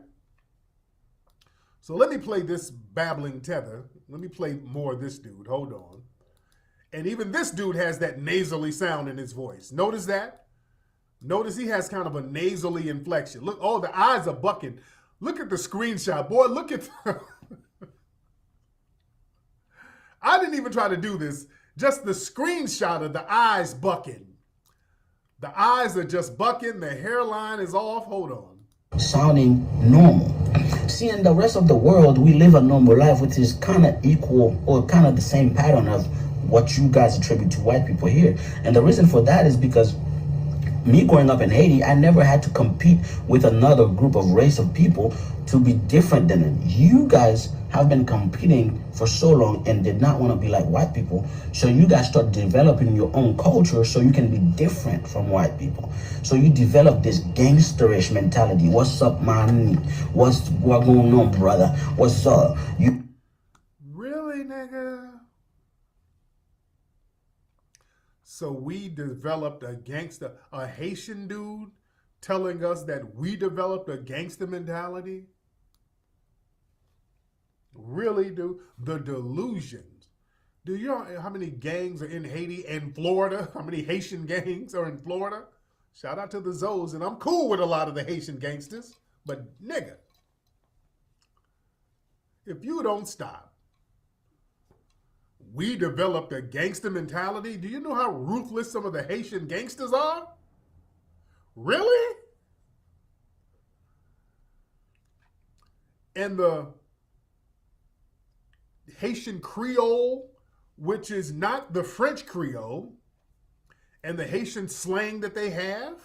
So let me play this babbling tether. Let me play more of this dude. Hold on. And even this dude has that nasally sound in his voice. Notice that? Notice he has kind of a nasally inflection. Look, oh, the eyes are bucking. Look at the screenshot. Boy, look at... I didn't even try to do this. Just the screenshot of the eyes bucking. The eyes are just bucking. The hairline is off. Hold on. Sounding normal. See, in the rest of the world, we live a normal life, which is kind of equal or kind of the same pattern of what you guys attribute to white people here. And the reason for that is because me growing up in Haiti, I never had to compete with another group of race of people to be different than them. You guys have been competing for so long and did not want to be like white people. So you guys start developing your own culture so you can be different from white people. So you develop this gangsterish mentality. What's up, man? What going on, brother? What's up? You really, nigga? So we developed a Haitian dude telling us that we developed a gangster mentality? Really, dude? The delusions. Do you know how many gangs are in Haiti and Florida? How many Haitian gangs are in Florida? Shout out to the Zoes, and I'm cool with a lot of the Haitian gangsters, but nigga, if you don't stop, we developed a gangster mentality. Do you know how ruthless some of the Haitian gangsters are? Really? And the Haitian Creole, which is not the French Creole, and the Haitian slang that they have?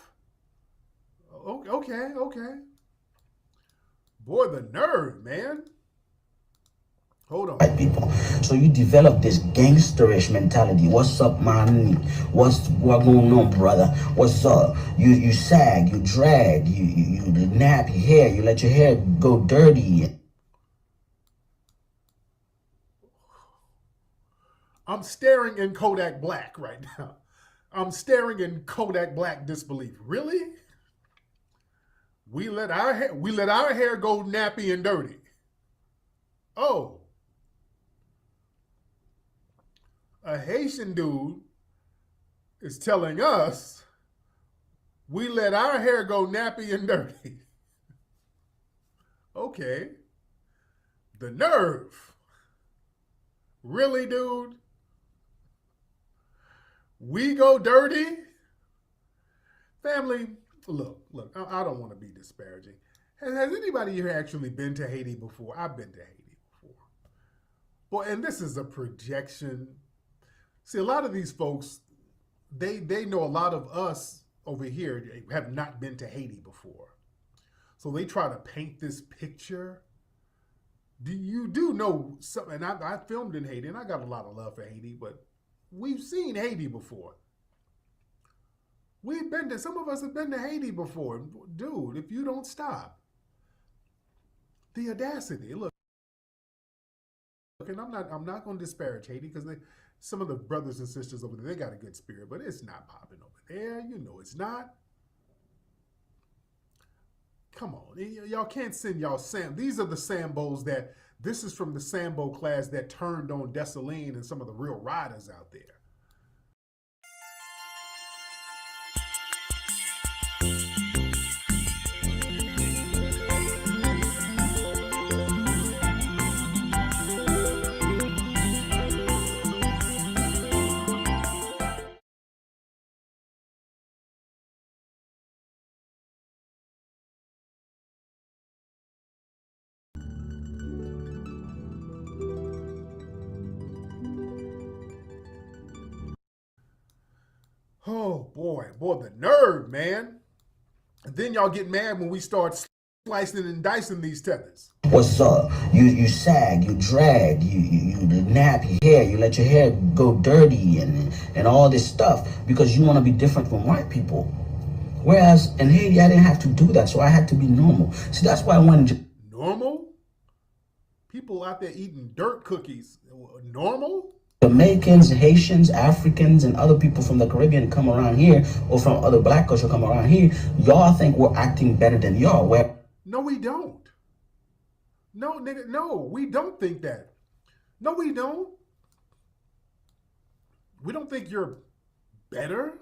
Okay. Boy, the nerve, man. Hold on. White people. So you develop this gangsterish mentality. What's up, man? What going on, brother? What's up? You sag, you drag, you nap your hair, you let your hair go dirty. I'm staring in Kodak Black right now. I'm staring in Kodak Black disbelief. Really? We let our hair go nappy and dirty. Oh. A Haitian dude is telling us we let our hair go nappy and dirty. Okay. The nerve. Really, dude? We go dirty? Family, look, I don't want to be disparaging. Has anybody here actually been to Haiti before? I've been to Haiti before. Boy, and this is a projection. See, a lot of these folks, they know a lot of us over here have not been to Haiti before. So they try to paint this picture. You do know something, and I filmed in Haiti, and I got a lot of love for Haiti, but we've seen Haiti before. Some of us have been to Haiti before. Dude, if you don't stop. The audacity. Look, and I'm not going to disparage Haiti because some of the brothers and sisters over there, they got a good spirit, but it's not popping over there. You know it's not. Come on. Y'all can't send y'all These are the Sambos this is from the Sambo class that turned on Dessalines and some of the real riders out there. Oh, boy, the nerve, man. And then y'all get mad when we start slicing and dicing these tethers. What's up? You sag, you drag, you nap your hair, you let your hair go dirty and all this stuff because you want to be different from white people. Whereas in Haiti, I didn't have to do that, so I had to be normal. See, that's why I wanted Normal? People out there eating dirt cookies. Normal? Jamaicans, Haitians, Africans, and other people from the Caribbean come around here, or from other black culture come around here, y'all think we're acting better than y'all. No, we don't. No, nigga, no, we don't think that. No, we don't. We don't think you're better.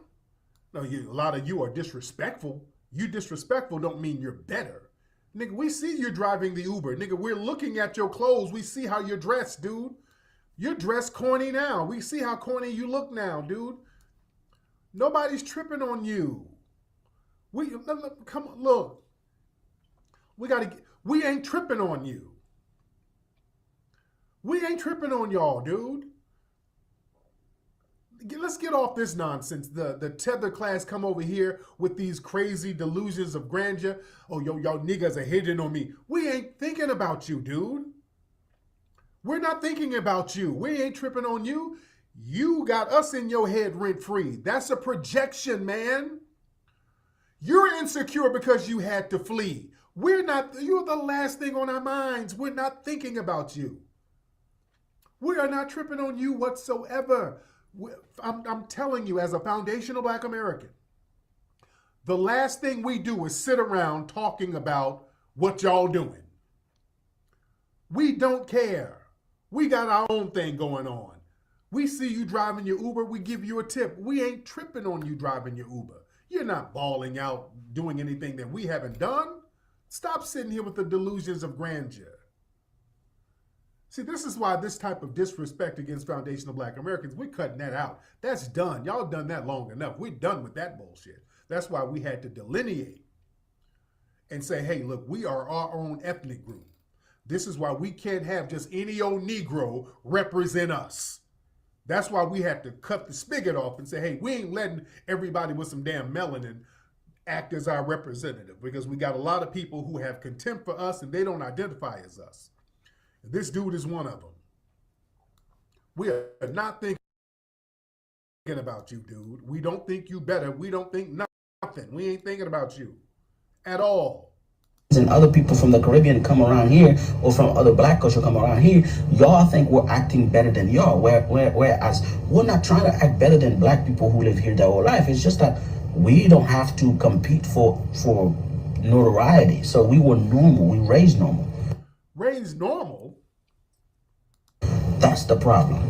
No, a lot of you are disrespectful. You disrespectful don't mean you're better. Nigga, we see you driving the Uber. Nigga, we're looking at your clothes. We see how you're dressed, dude. You're dressed corny now. We see how corny you look now, dude. Nobody's tripping on you. Come on, look. We ain't tripping on you. We ain't tripping on y'all, dude. Let's get off this nonsense. The tether class come over here with these crazy delusions of grandeur. Oh, y'all niggas are hitting on me. We ain't thinking about you, dude. We're not thinking about you. We ain't tripping on you. You got us in your head rent-free. That's a projection, man. You're insecure because you had to flee. You're the last thing on our minds. We're not thinking about you. We are not tripping on you whatsoever. I'm telling you, as a foundational Black American, the last thing we do is sit around talking about what y'all doing. We don't care. We got our own thing going on. We see you driving your Uber, we give you a tip. We ain't tripping on you driving your Uber. You're not bawling out doing anything that we haven't done. Stop sitting here with the delusions of grandeur. See, this is why this type of disrespect against foundational Black Americans, we're cutting that out. That's done. Y'all done that long enough. We're done with that bullshit. That's why we had to delineate and say, hey, look, we are our own ethnic group. This is why we can't have just any old Negro represent us. That's why we had to cut the spigot off and say, hey, we ain't letting everybody with some damn melanin act as our representative, because we got a lot of people who have contempt for us and they don't identify as us. This dude is one of them. We are not thinking about you, dude. We don't think you better. We don't think nothing. We ain't thinking about you at all. And other people from the Caribbean come around here, or from other black culture come around here, y'all think we're acting better than y'all, whereas we're not trying to act better than black people who live here their whole life. It's just that we don't have to compete for notoriety. So we were normal. We raised normal. Raised normal? That's the problem.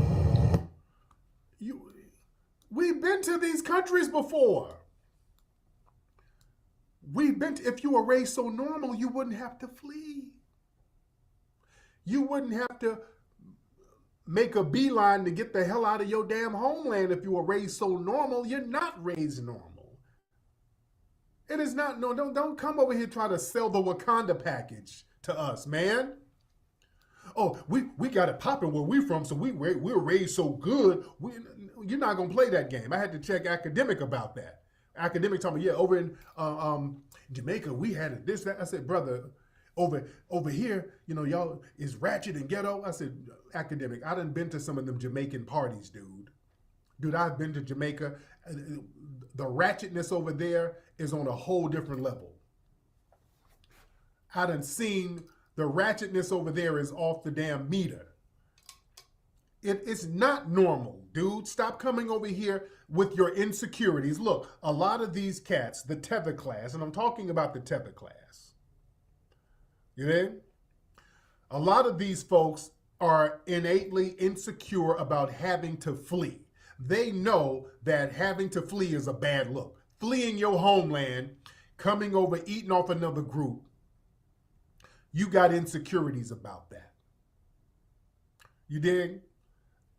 We've been to these countries before. If you were raised so normal, you wouldn't have to flee. You wouldn't have to make a beeline to get the hell out of your damn homeland if you were raised so normal. You're not raised normal. It is not, no, don't come over here try to sell the Wakanda package to us, man. Oh, we got it popping where we from, so we're raised so good. You're not gonna play that game. I had to check Academic about that. Academic told me, yeah, over in Jamaica, we had it this, that. I said, brother, over here, y'all is ratchet and ghetto. I said, Academic, I done been to some of them Jamaican parties, dude. Dude, I've been to Jamaica. The ratchetness over there is on a whole different level. I done seen the ratchetness over there is off the damn meter. It's not normal, dude. Stop coming over here with your insecurities. Look, a lot of these cats, the tether class, and I'm talking about the tether class. You know? A lot of these folks are innately insecure about having to flee. They know that having to flee is a bad look. Fleeing your homeland, coming over, eating off another group, you got insecurities about that. You dig?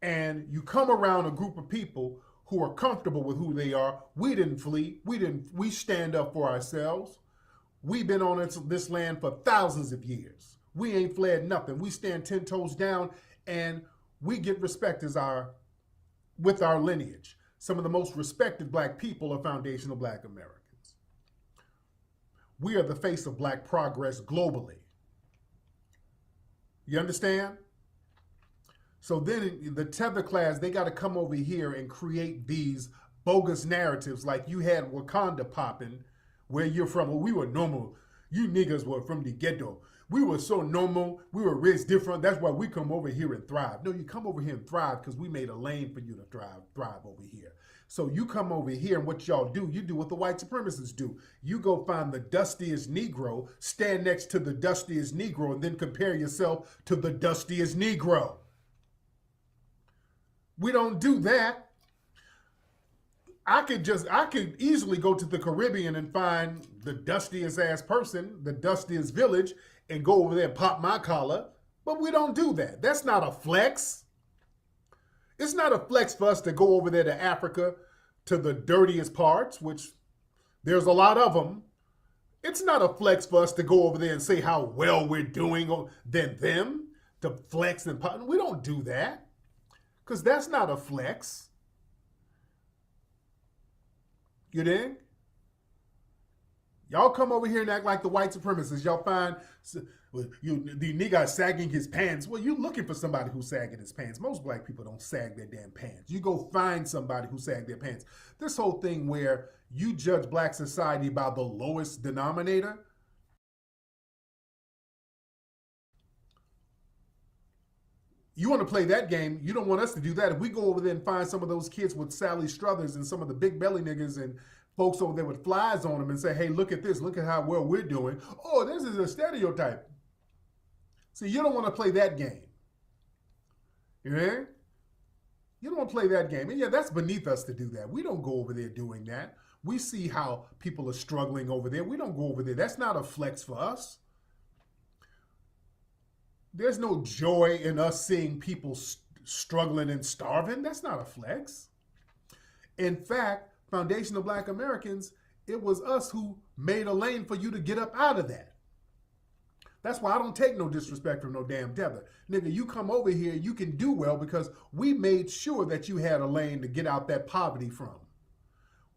And you come around a group of people who are comfortable with who they are. We didn't flee. We stand up for ourselves. We've been on this land for thousands of years. We ain't fled nothing. We stand 10 toes down and we get respect with our lineage. Some of the most respected black people are foundational black Americans. We are the face of black progress globally. You understand? So then the tether class, they got to come over here and create these bogus narratives like you had Wakanda popping where you're from. Well, we were normal. You niggas were from the ghetto. We were so normal. We were raised different. That's why we come over here and thrive. No, you come over here and thrive because we made a lane for you to thrive over here. So you come over here and what y'all do, you do what the white supremacists do. You go find the dustiest Negro, stand next to the dustiest Negro, and then compare yourself to the dustiest Negro. We don't do that. I could easily go to the Caribbean and find the dustiest ass person, the dustiest village, and go over there and pop my collar. But we don't do that. That's not a flex. It's not a flex for us to go over there to Africa, to the dirtiest parts, which there's a lot of them. It's not a flex for us to go over there and say how well we're doing than them, to flex and pop. We don't do that, because that's not a flex. You dig? Y'all come over here and act like the white supremacists. Y'all find the nigga sagging his pants. Well, you looking for somebody who's sagging his pants. Most black people don't sag their damn pants. You go find somebody who sag their pants. This whole thing where you judge black society by the lowest denominator. You want to play that game. You don't want us to do that. If we go over there and find some of those kids with Sally Struthers and some of the big belly niggas and folks over there with flies on them and say, hey, look at this. Look at how well we're doing. Oh, this is a stereotype. See, you don't want to play that game. Yeah? You don't want to play that game. And yeah, that's beneath us to do that. We don't go over there doing that. We see how people are struggling over there. We don't go over there. That's not a flex for us. There's no joy in us seeing people struggling and starving. That's not a flex. In fact, foundational black Americans, it was us who made a lane for you to get up out of that. That's why I don't take no disrespect from no damn tether. Nigga, you come over here, you can do well because we made sure that you had a lane to get out that poverty from.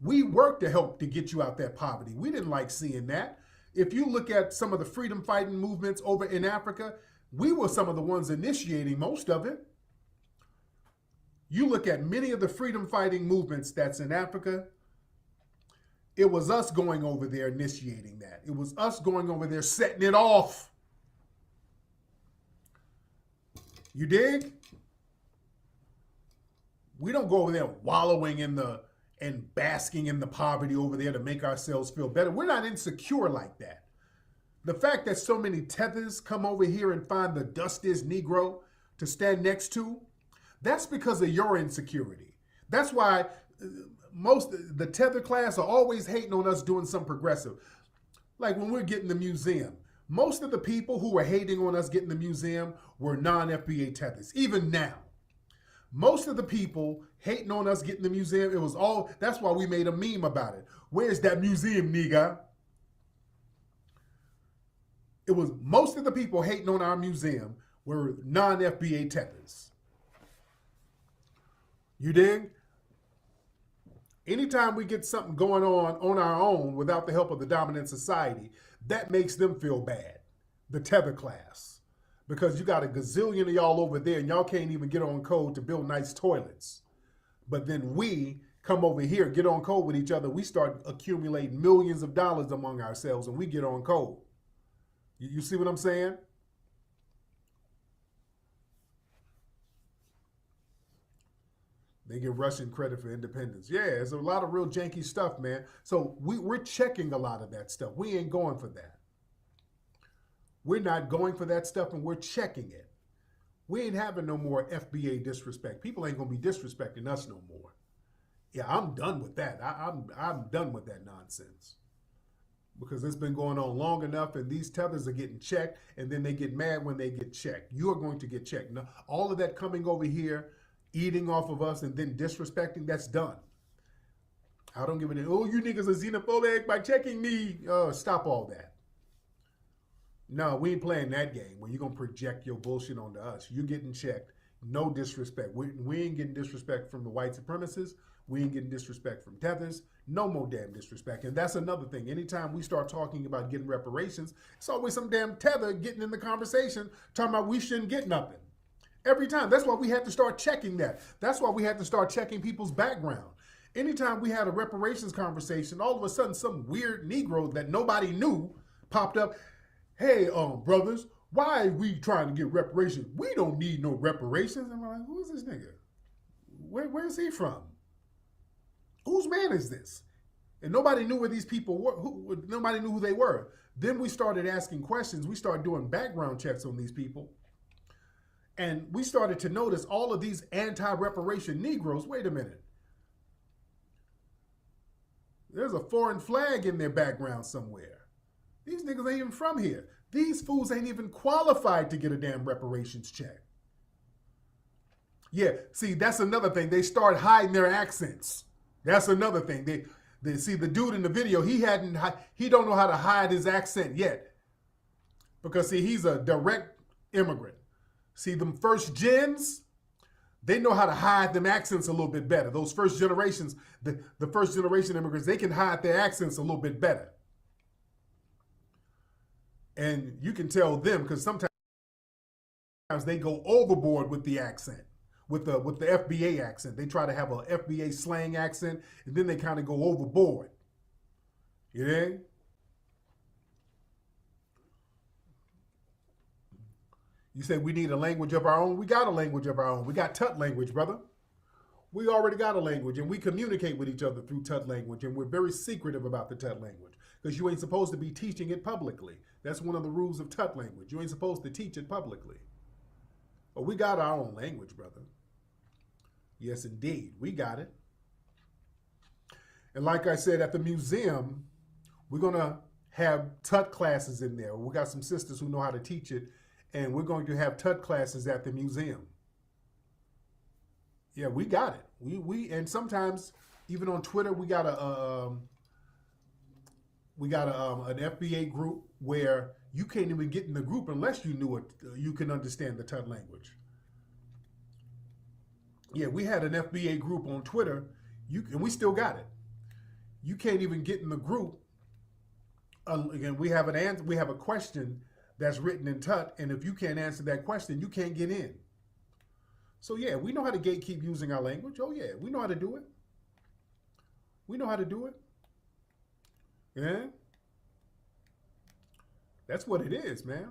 We worked to help to get you out that poverty. We didn't like seeing that. If you look at some of the freedom fighting movements over in Africa, we were some of the ones initiating most of it. You look at many of the freedom fighting movements that's in Africa, it was us going over there initiating that. It was us going over there setting it off. You dig? We don't go over there wallowing in the and basking in the poverty over there to make ourselves feel better. We're not insecure like that. The fact that so many tethers come over here and find the dustiest Negro to stand next to, that's because of your insecurity. That's why most the tether class are always hating on us doing some progressive. Like when we're getting the museum, most of the people who were hating on us getting the museum were non-FBA tethers, even now. Most of the people hating on us getting the museum, it was all, that's why we made a meme about it. Where's that museum, nigga? It was most of the people hating on our museum were non-FBA tethers. You dig? Anytime we get something going on our own without the help of the dominant society, that makes them feel bad, the tether class. Because you got a gazillion of y'all over there and y'all can't even get on code to build nice toilets. But then we come over here, get on code with each other. We start accumulating millions of dollars among ourselves and we get on code. You see what I'm saying? They give Russian credit for independence. Yeah, there's a lot of real janky stuff, man. So we're checking a lot of that stuff. We ain't going for that. We're not going for that stuff and we're checking it. We ain't having no more FBA disrespect. People ain't gonna be disrespecting us no more. Yeah, I'm done with that. I'm done with that nonsense. Because it's been going on long enough and these tethers are getting checked and then they get mad when they get checked. You are going to get checked. Now, all of that coming over here, eating off of us and then disrespecting, that's done. I don't give a damn. Oh, you niggas are xenophobic by checking me. Stop all that. No, we ain't playing that game where you're going to project your bullshit onto us. You're getting checked. No disrespect. We ain't getting disrespect from the white supremacists. We ain't getting disrespect from tethers. No more damn disrespect. And that's another thing. Anytime we start talking about getting reparations, it's always some damn tether getting in the conversation talking about we shouldn't get nothing. Every time. That's why we had to start checking that. That's why we had to start checking people's background. Anytime we had a reparations conversation, all of a sudden some weird Negro that nobody knew popped up. Hey, brothers, why are we trying to get reparations? We don't need no reparations. And I'm like, who is this nigga? Where's he from? Whose man is this? And nobody knew where these people were. Nobody knew who they were. Then we started asking questions. We started doing background checks on these people. And we started to notice all of these anti-reparation Negroes. Wait a minute. There's a foreign flag in their background somewhere. These niggas ain't even from here. These fools ain't even qualified to get a damn reparations check. Yeah, see, that's another thing. They start hiding their accents. That's another thing. They see the dude in the video, he don't know how to hide his accent yet. Because see, he's a direct immigrant. See, them first gens, they know how to hide them accents a little bit better. Those first generations, the first generation immigrants, they can hide their accents a little bit better. And you can tell them because sometimes they go overboard with the accent, with the FBA accent. They try to have a FBA slang accent, and then they kind of go overboard. You know? You say we need a language of our own. We got a language of our own. We got Tut language, brother. We already got a language, and we communicate with each other through Tut language, and we're very secretive about the Tut language because you ain't supposed to be teaching it publicly. That's one of the rules of Tut language. You ain't supposed to teach it publicly. But we got our own language, brother. Yes, indeed. We got it. And like I said, at the museum, we're going to have Tut classes in there. We got some sisters who know how to teach it, and we're going to have Tut classes at the museum. Yeah, we got it. And sometimes even on Twitter, we got an FBA group where you can't even get in the group unless you knew it. You can understand the Tut language. Yeah, we had an FBA group on Twitter, and we still got it. you can't even get in the group. Again, we have a question that's written in Tut, and if you can't answer that question, you can't get in. So yeah, we know how to gatekeep using our language. Oh yeah, we know how to do it. We know how to do it. Yeah. That's what it is, man.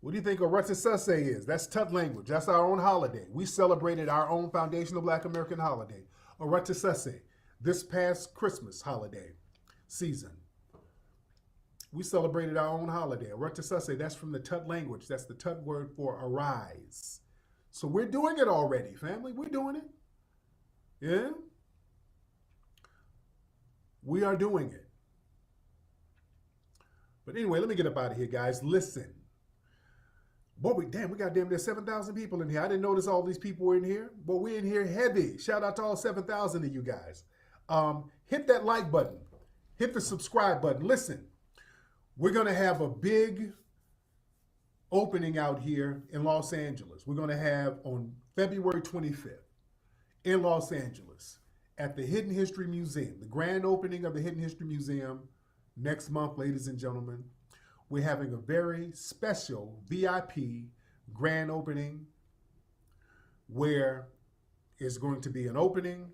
What do you think S.O.S is? That's Tut language. That's our own holiday. We celebrated our own foundational Black American holiday, S.O.S, this past Christmas holiday season. We celebrated our own holiday, S.O.S. That's from the Tut language. That's the Tut word for arise. So we're doing it already, family. We're doing it. Yeah? We are doing it. But anyway, let me get up out of here, guys. Listen. Boy, we got damn near 7,000 people in here. I didn't notice all these people were in here. But we're in here heavy. Shout out to all 7,000 of you guys. Hit that like button. Hit the subscribe button. Listen, we're going to have a big opening out here in Los Angeles. We're going to have on February 25th in Los Angeles at the Hidden History Museum, the grand opening of the Hidden History Museum next month, ladies and gentlemen. We're having a very special VIP grand opening where it's going to be an opening,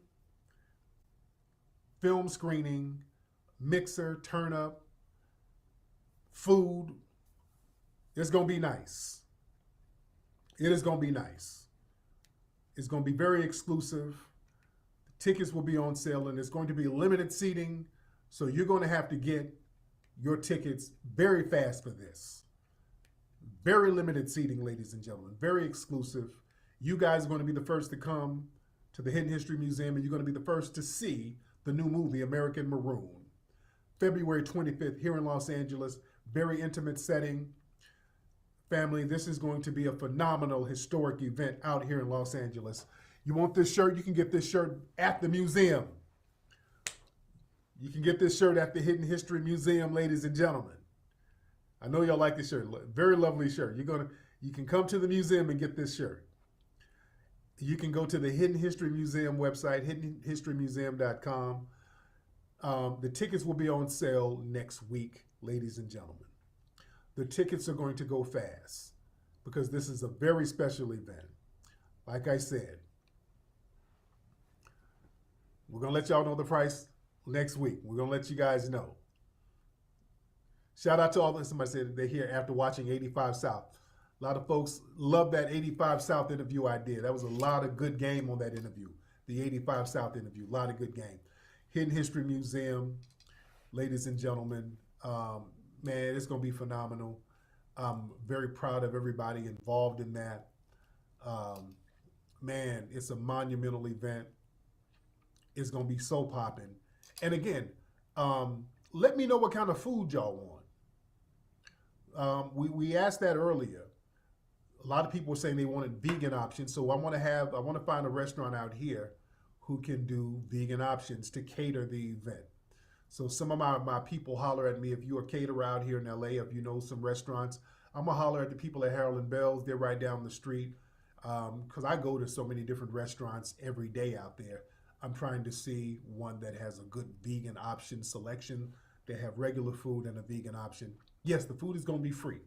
film screening, mixer, turn up, food. It's going to be nice. It is going to be nice. It's going to be very exclusive. Tickets will be on sale, and it's going to be limited seating, so you're going to have to get your tickets very fast for this. Very limited seating, ladies and gentlemen. Very exclusive. You guys are going to be the first to come to the Hidden History Museum, and you're going to be the first to see the new movie, American Maroon. February 25th here in Los Angeles. Very intimate setting. Family, this is going to be a phenomenal historic event out here in Los Angeles. You want this shirt? You can get this shirt at the museum. You can get this shirt at the Hidden History Museum, ladies and gentlemen. I know y'all like this shirt. Very lovely shirt. You can come to the museum and get this shirt. You can go to the Hidden History Museum website, hiddenhistorymuseum.com. The tickets will be on sale next week, ladies and gentlemen. The tickets are going to go fast because this is a very special event. Like I said, we're going to let y'all know the price next week. We're going to let you guys know. Shout out to all the, somebody said they're here after watching 85 South. A lot of folks love that 85 South interview I did. That was a lot of good game on that interview. The 85 South interview, a lot of good game. Hidden History Museum, ladies and gentlemen, man, it's going to be phenomenal. I'm very proud of everybody involved in that. Man, it's a monumental event. It's going to be so popping. And again, let me know what kind of food y'all want. We asked that earlier. A lot of people were saying they wanted vegan options. So I want to find a restaurant out here who can do vegan options to cater the event. So some of my people holler at me if you're a caterer out here in LA, if you know some restaurants. I'm going to holler at the people at Harold and Bell's. They're right down the street because I go to so many different restaurants every day out there. I'm trying to see one that has a good vegan option selection. They have regular food and a vegan option. Yes, the food is going to be free.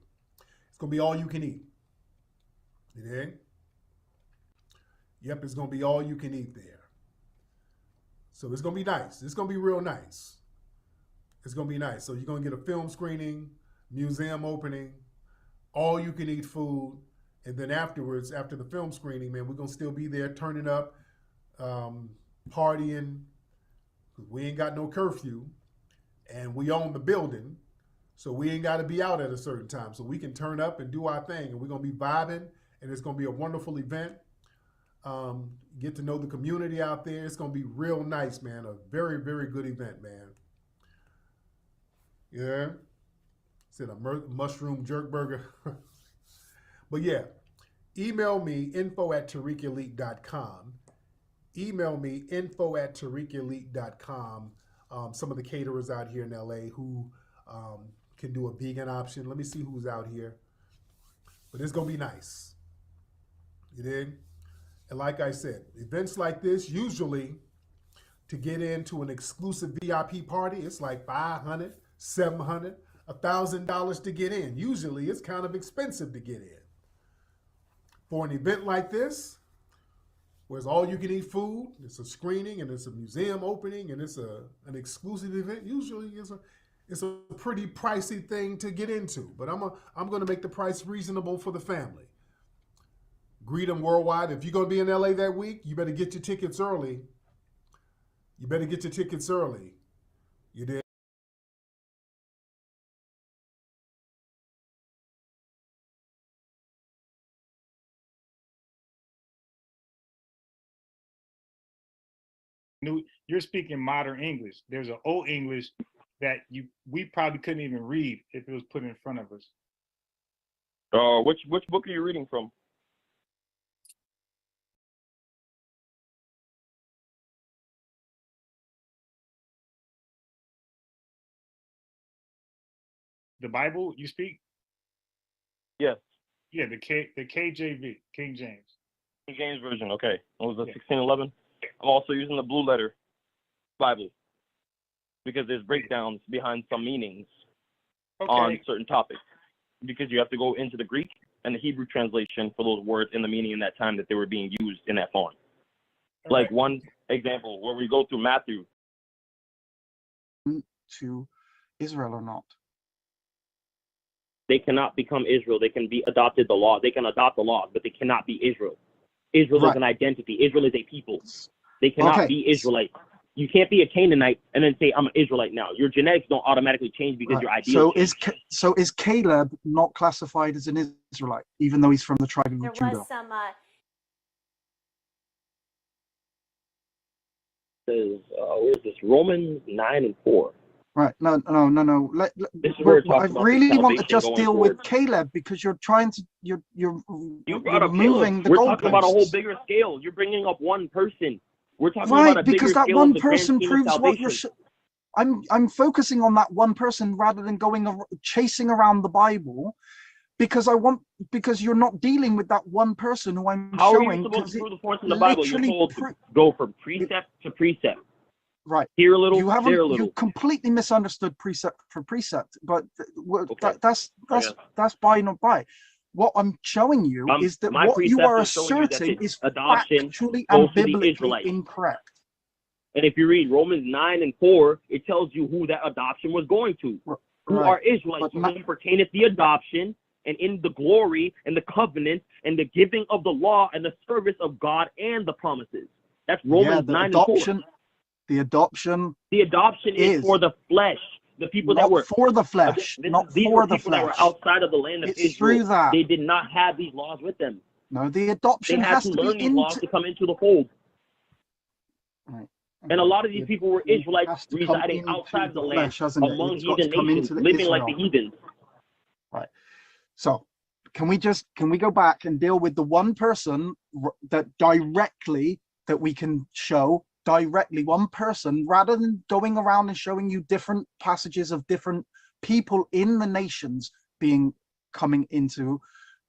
It's going to be all you can eat. You dig? Yep, it's going to be all you can eat there. So it's going to be nice. It's going to be real nice. It's going to be nice. So you're going to get a film screening, museum opening, all you can eat food. And then afterwards, after the film screening, man, we're going to still be there turning up, partying. We ain't got no curfew and we own the building. So we ain't got to be out at a certain time. So we can turn up and do our thing. And we're going to be vibing. And it's going to be a wonderful event. Get to know the community out there. It's going to be real nice, man. A very, very good event, man. Yeah. Said a mushroom jerk burger. But yeah, email me info@tariqelite.com. Email me info@tariqelite.com. Some of the caterers out here in LA who can do a vegan option. Let me see who's out here. But it's going to be nice. You dig? And like I said, events like this, usually to get into an exclusive VIP party, it's like $500, $700, $1,000 to get in. Usually it's kind of expensive to get in. For an event like this, where it's all you can eat food, it's a screening and it's a museum opening and it's an exclusive event, usually it's a pretty pricey thing to get into. But I'm gonna make the price reasonable for the family. Greet them worldwide. If you're gonna be in LA that week, you better get your tickets early. You did. You're speaking modern English. There's an old English that we probably couldn't even read if it was put in front of us. Which book are you reading from? The Bible you speak? Yes. Yeah, the KJV, King James. King James Version, okay. What was that, 1611? I'm also using the Blue Letter Bible because there's breakdowns behind some meanings on certain topics. Because you have to go into the Greek and the Hebrew translation for those words and the meaning in that time that they were being used in that form. Like one example where we go through Matthew. To Israel or not? They cannot become Israel. They can be adopted the law. They can adopt the law, but they cannot be Israel. Israel is an identity. Israel is a people. They cannot be Israelite. You can't be a Canaanite and then say, I'm an Israelite now. Your genetics don't automatically change because your ideas change. So is Caleb not classified as an Israelite, even though he's from the tribe of Judah? There was some... where is this? Romans 9 and 4. Right. No. This is where it talks I about really want to just going deal forward. with Caleb because you're trying to you're brought up moving Caleb. the We're goalposts. talking about a whole bigger scale. You're bringing up one person. We're talking Right, about a because bigger that scale one of the grand person scheme of proves what you're. salvation. I'm focusing on that one person rather than chasing around the Bible, because you're not dealing with that one person who I'm How showing. are you supposed to prove the points in the Bible? You're told to go from precept to precept. Right. Here a little, there a little. You completely misunderstood precept for precept, but that's by not by. What I'm showing you is that what you are asserting is factually and biblically incorrect. And if you read Romans 9 and 4, it tells you who that adoption was going to. Who are Israelites, to whom pertaineth the adoption, and in the glory and the covenant and the giving of the law and the service of God and the promises. That's Romans 9 and 4. The adoption is for the flesh. The people that were for the flesh, these were people that were outside of the land of Israel. They did not have these laws with them. No, the adoption they had has to to learn be these laws to come into the fold. Right. And a lot of these people were Israelites residing outside the land, among heathen nations, living like the heathens. Right. So, can we go back and deal with the one person that we can show directly, one person, rather than going around and showing you different passages of different people in the nations coming into,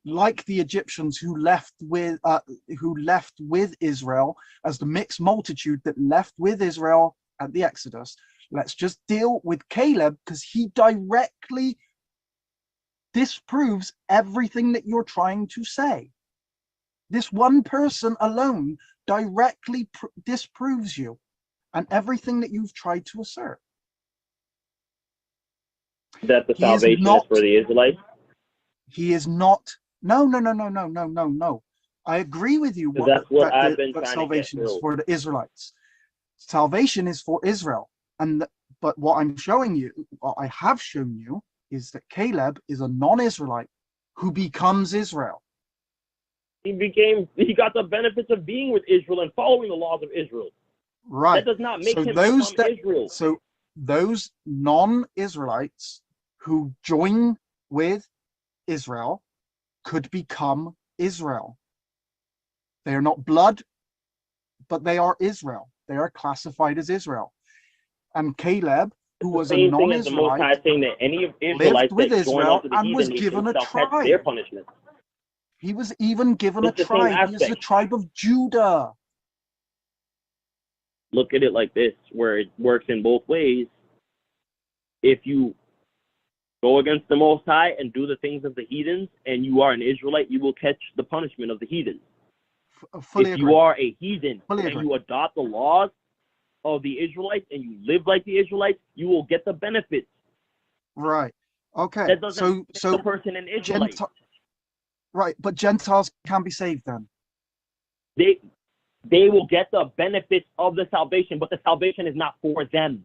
like the Egyptians who left with Israel as the mixed multitude that left with Israel at the Exodus. Let's just deal with Caleb because he directly disproves everything that you're trying to say. This one person alone directly disproves you and everything that you've tried to assert. That the salvation is for the Israelites? He is not. No. I agree with you. That salvation is for the Israelites. Salvation is for Israel. But what I'm showing you, what I have shown you, is that Caleb is a non-Israelite who becomes Israel. He got the benefits of being with Israel and following the laws of Israel. Right. That does not make him become Israel. So those non-Israelites who join with Israel could become Israel. They are not blood, but they are Israel. They are classified as Israel. And Caleb, who was a non-Israelite, lived with Israel and was given a tribe. Their punishment. He was even given a tribe. He is the tribe of Judah. look at it like this, where it works in both ways. If you go against the Most High and do the things of the heathens, and you are an Israelite, you will catch the punishment of the heathens. Fully If agree. you are a heathen Fully and agree. you adopt the laws of the Israelites and you live like the Israelites, you will get the benefits. Right. Okay. That doesn't make So the person an Israelite. Right, but Gentiles can be saved then. They will get the benefits of the salvation, but the salvation is not for them.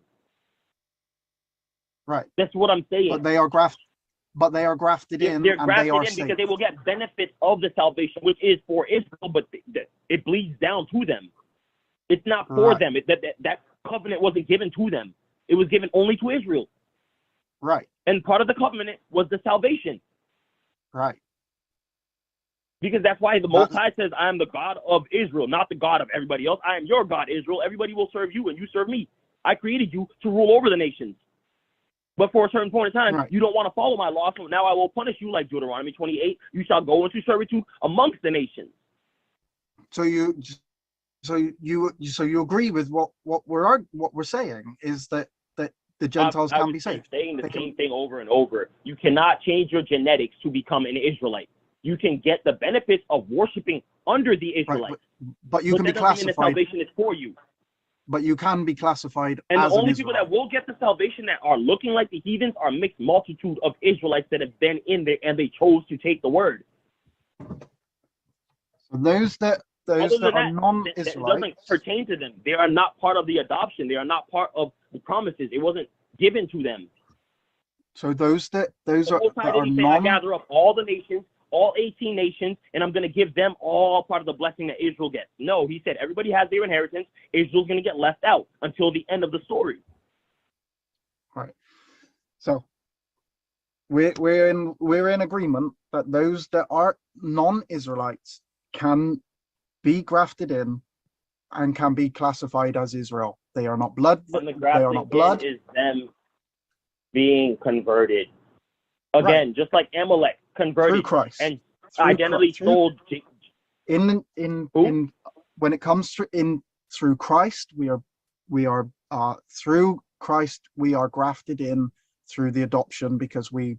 Right. That's what I'm saying. But they are grafted in, They're and grafted they are in saved. because they will get benefits of the salvation, which is for Israel, but it bleeds down to them. It's not for Right. them. That covenant wasn't given to them. It was given only to Israel. Right. And part of the covenant was the salvation. Right. Because that's why the Most High says, I am the God of Israel, not the God of everybody else. I am your God, Israel. Everybody will serve you, and you serve me. I created you to rule over the nations. But for a certain point in time, you don't want to follow my law, so now I will punish you, like Deuteronomy 28. You shall go into servitude amongst the nations. So you agree with what we're saying is that the Gentiles can be saved. Saying the same thing over and over. You cannot change your genetics to become an Israelite. You can get the benefits of worshiping under the Israelites. Right, but you can be that doesn't mean the classified. salvation is for you. But you can be classified And as the only an people Israelite. that will get the salvation that are looking like the heathens are mixed multitude of Israelites that have been in there and they chose to take the word. So those that are It non-Israelites, doesn't pertain to them. They are not part of the adoption. They are not part of the promises. It wasn't given to them. so those The Most High didn't say, I gather up all the nations, all 18 nations, and I'm going to give them all part of the blessing that Israel gets. No, he said everybody has their inheritance. Israel's going to get left out until the end of the story. right. So we're in agreement that those that are non-Israelites can be grafted in and can be classified as Israel. They are not blood. And the They are not blood. is them being converted. Again, just like Amalek converted Through Christ. and Through identity Christ. sold. In when it comes through Christ, we are through Christ we are grafted in through the adoption, because we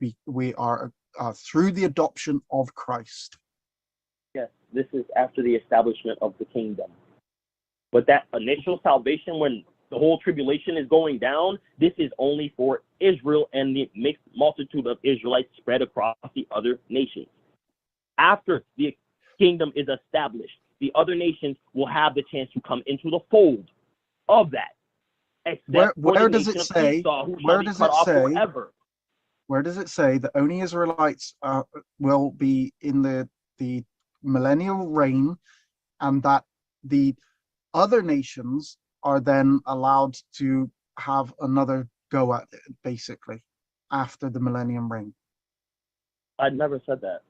are through the adoption of Christ. Yes, this is after the establishment of the kingdom. But that initial salvation, when the whole tribulation is going down, this is only for Israel and the mixed multitude of Israelites spread across the other nations. After the kingdom is established, the other nations will have the chance to come into the fold of that. Where does it say? Where does it say that only Israelites will be in the millennial reign, and that the other nations are then allowed to have another go at it, basically, after the millennium reign? I never said that.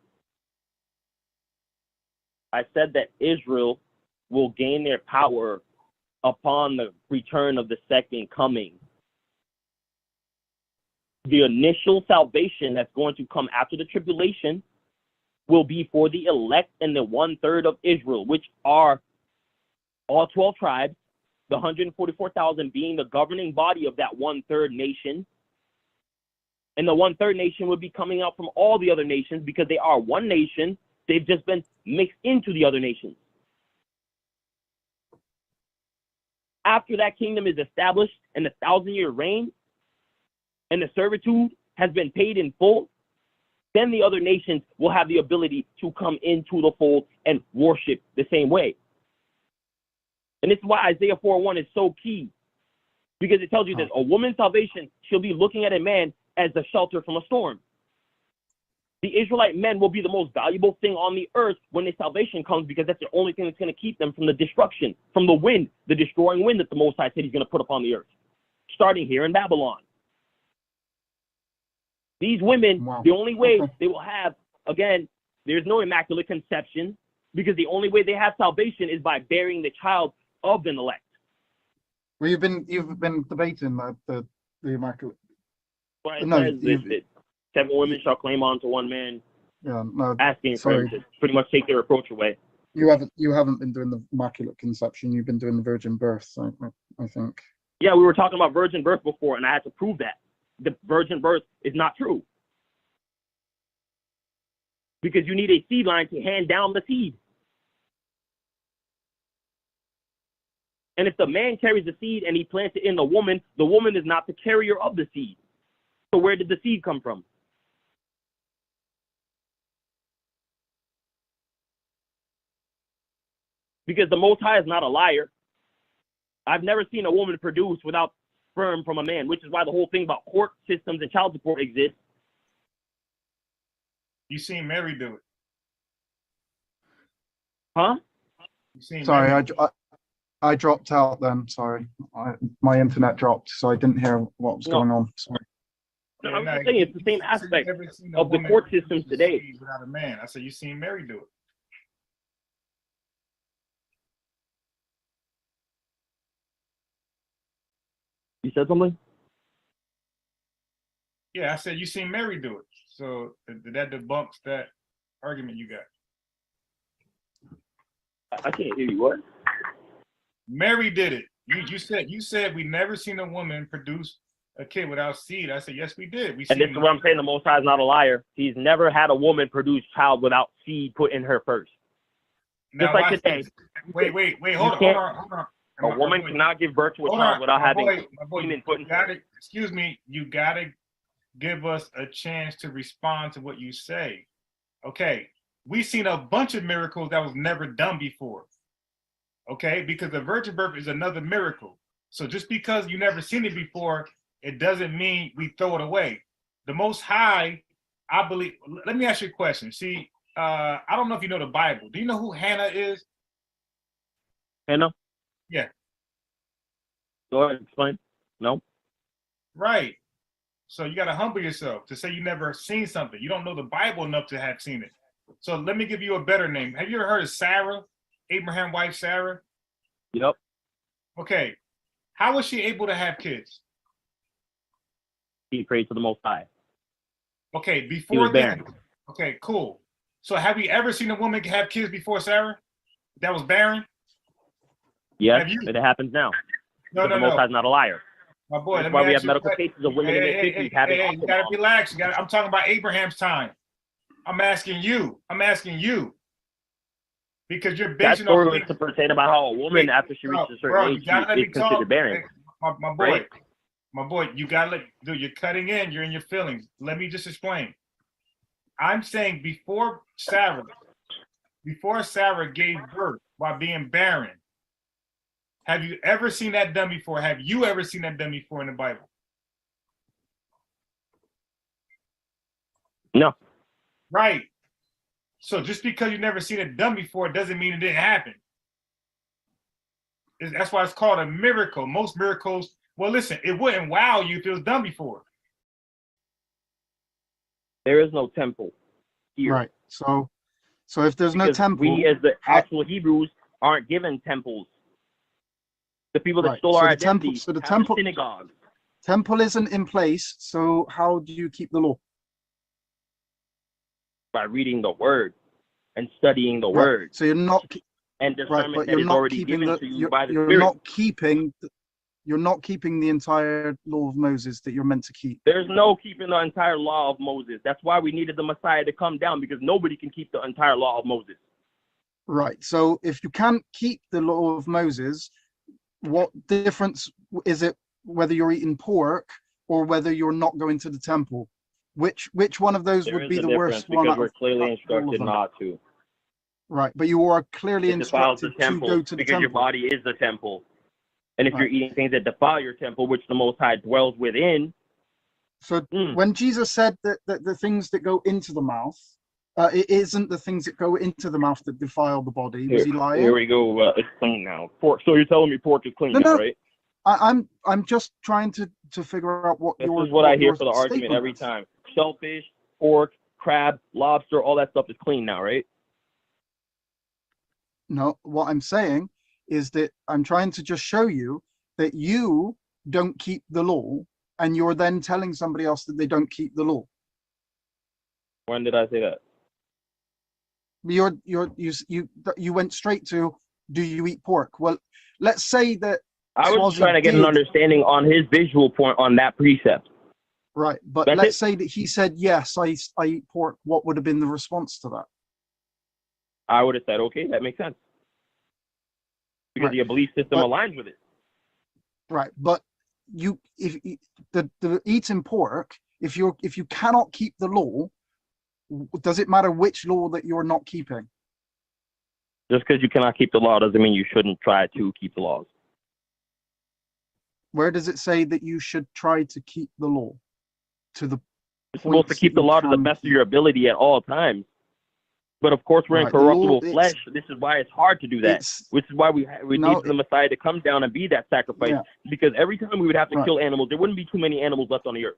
I said that Israel will gain their power upon the return of the second coming. The initial salvation that's going to come after the tribulation will be for the elect and the 1/3 of Israel, which are all 12 tribes, the 144,000 being the governing body of that 1/3 nation. And the 1/3 nation would be coming out from all the other nations because they are one nation. They've just been mixed into the other nations. After that kingdom is established and the 1,000-year reign and the servitude has been paid in full, then the other nations will have the ability to come into the fold and worship the same way. And this is why Isaiah 4:1 is so key, because it tells you that a woman's salvation, she'll be looking at a man as the shelter from a storm. The Israelite men will be the most valuable thing on the earth when the salvation comes, because that's the only thing that's going to keep them from the destruction, from the wind, the destroying wind that the Most High said he's going to put upon the earth, starting here in Babylon. These women, the only way they will have, again, there's no immaculate conception, because the only way they have salvation is by bearing the child of the elect. Well, you've been debating the immaculate. Well, it says that 7 women shall claim on to one man, Yeah, no, asking for him to pretty much take their reproach away. You haven't been doing the Immaculate Conception. You've been doing the virgin birth. I think. Yeah, we were talking about virgin birth before, and I had to prove that the virgin birth is not true because you need a seed line to hand down the seed. And if the man carries the seed and he plants it in the woman is not the carrier of the seed. So where did the seed come from? Because the Most High is not a liar. I've never seen a woman produce without sperm from a man, which is why the whole thing about court systems and child support exists. You seen Mary do it. Huh? Sorry, I dropped out then. Sorry, my internet dropped, so I didn't hear what was going on. Sorry. No, I'm just saying it's the same aspect of the court systems today. Without a man, I said you seen Mary do it. You said something? Yeah, I said you seen Mary do it. So that debunks that argument you got. I can't hear you. What? Mary did it. You said we never seen a woman produce a kid without seed. I said yes, we did. And this is what I'm saying. The Most High is not a liar. He's never had a woman produce child without seed put in her first. Now, just like today. Wait. Hold on. A woman cannot give birth to a child without having semen put in her. Excuse me. You gotta give us a chance to respond to what you say. Okay. We've seen a bunch of miracles that was never done before. Okay, because the virgin birth is another miracle. So just because you never seen it before, it doesn't mean we throw it away. The Most High, I believe. Let me ask you a question. See, I don't know if you know the Bible. Do you know who Hannah is? Hannah? Yeah. Go ahead, explain. No. Right. So you got to humble yourself to say you never seen something. You don't know the Bible enough to have seen it. So let me give you a better name. Have you ever heard of Sarah? Abraham's wife, Sarah? Yep. Okay. How was she able to have kids? He prayed to the Most High. Okay, before then. Okay, cool. So have you ever seen a woman have kids before Sarah that was barren? Yes, it happens now. No. The Most High is not a liar. My boy, that's why we have medical cases of women in their 50s having you gotta relax. I'm talking about Abraham's time. I'm asking you. Because you're basing that story was to pertain about how a woman, after she reaches a certain age, is considered barren. My boy, right? My boy, you gotta you're cutting in. You're in your feelings. Let me just explain. I'm saying before Sarah gave birth while being barren, have you ever seen that done before? Have you ever seen that done before in the Bible? No. Right. So just because you've never seen it done before doesn't mean it didn't happen. That's why it's called a miracle. Most miracles, well, listen, it wouldn't wow you if it was done before. There is no temple here. Right. So if there's no temple, we as the actual Hebrews aren't given temples. The people that stole our identity have a synagogue. Temple isn't in place, so how do you keep the law? By reading the word and studying the word. So you're not and discernment that is already given to you by the Spirit. You're not keeping the entire law of Moses that you're meant to keep. There's no keeping the entire law of Moses. That's why we needed the Messiah to come down, because nobody can keep the entire law of Moses. Right. So if you can't keep the law of Moses, what difference is it whether you're eating pork or whether you're not going to the temple? Which one of those would be the worst one? Because we're clearly instructed not to. Right, but you are clearly instructed to go to the temple. Because your body is the temple. And if you're eating things that defile your temple, which the Most High dwells within. So when Jesus said that the things that go into the mouth, it isn't the things that go into the mouth that defile the body. Was he lying? Here we go. It's clean now. Pork. So you're telling me pork is clean now, right? I'm just trying to figure out what this is what I hear for the argument every time. Shellfish, pork, crab, lobster, all that stuff is clean now, right? No, what I'm saying is that I'm trying to just show you that you don't keep the law, and you're then telling somebody else that they don't keep the law. When did I say that? You went straight to, do you eat pork? Well, let's say that I was just Swazi trying to get an did, understanding on his visual point on that precept. right? But That's let's it. say that he said, yes, I eat pork. What would have been the response to that? I would have said, okay, that makes sense. Because Right. your belief system aligns with it. Right, but if the eating pork, if you cannot keep the law, does it matter which law that you're not keeping? Just because you cannot keep the law doesn't mean you shouldn't try to keep the laws. Where does it say that you should try to keep the law? To the You're supposed to keep the law to the best of your ability at all times. But of course, we're in corruptible flesh. This is why it's hard to do that. Which is why we need the Messiah to come down and be that sacrifice. Yeah. Because every time we would have to kill animals, there wouldn't be too many animals left on the earth.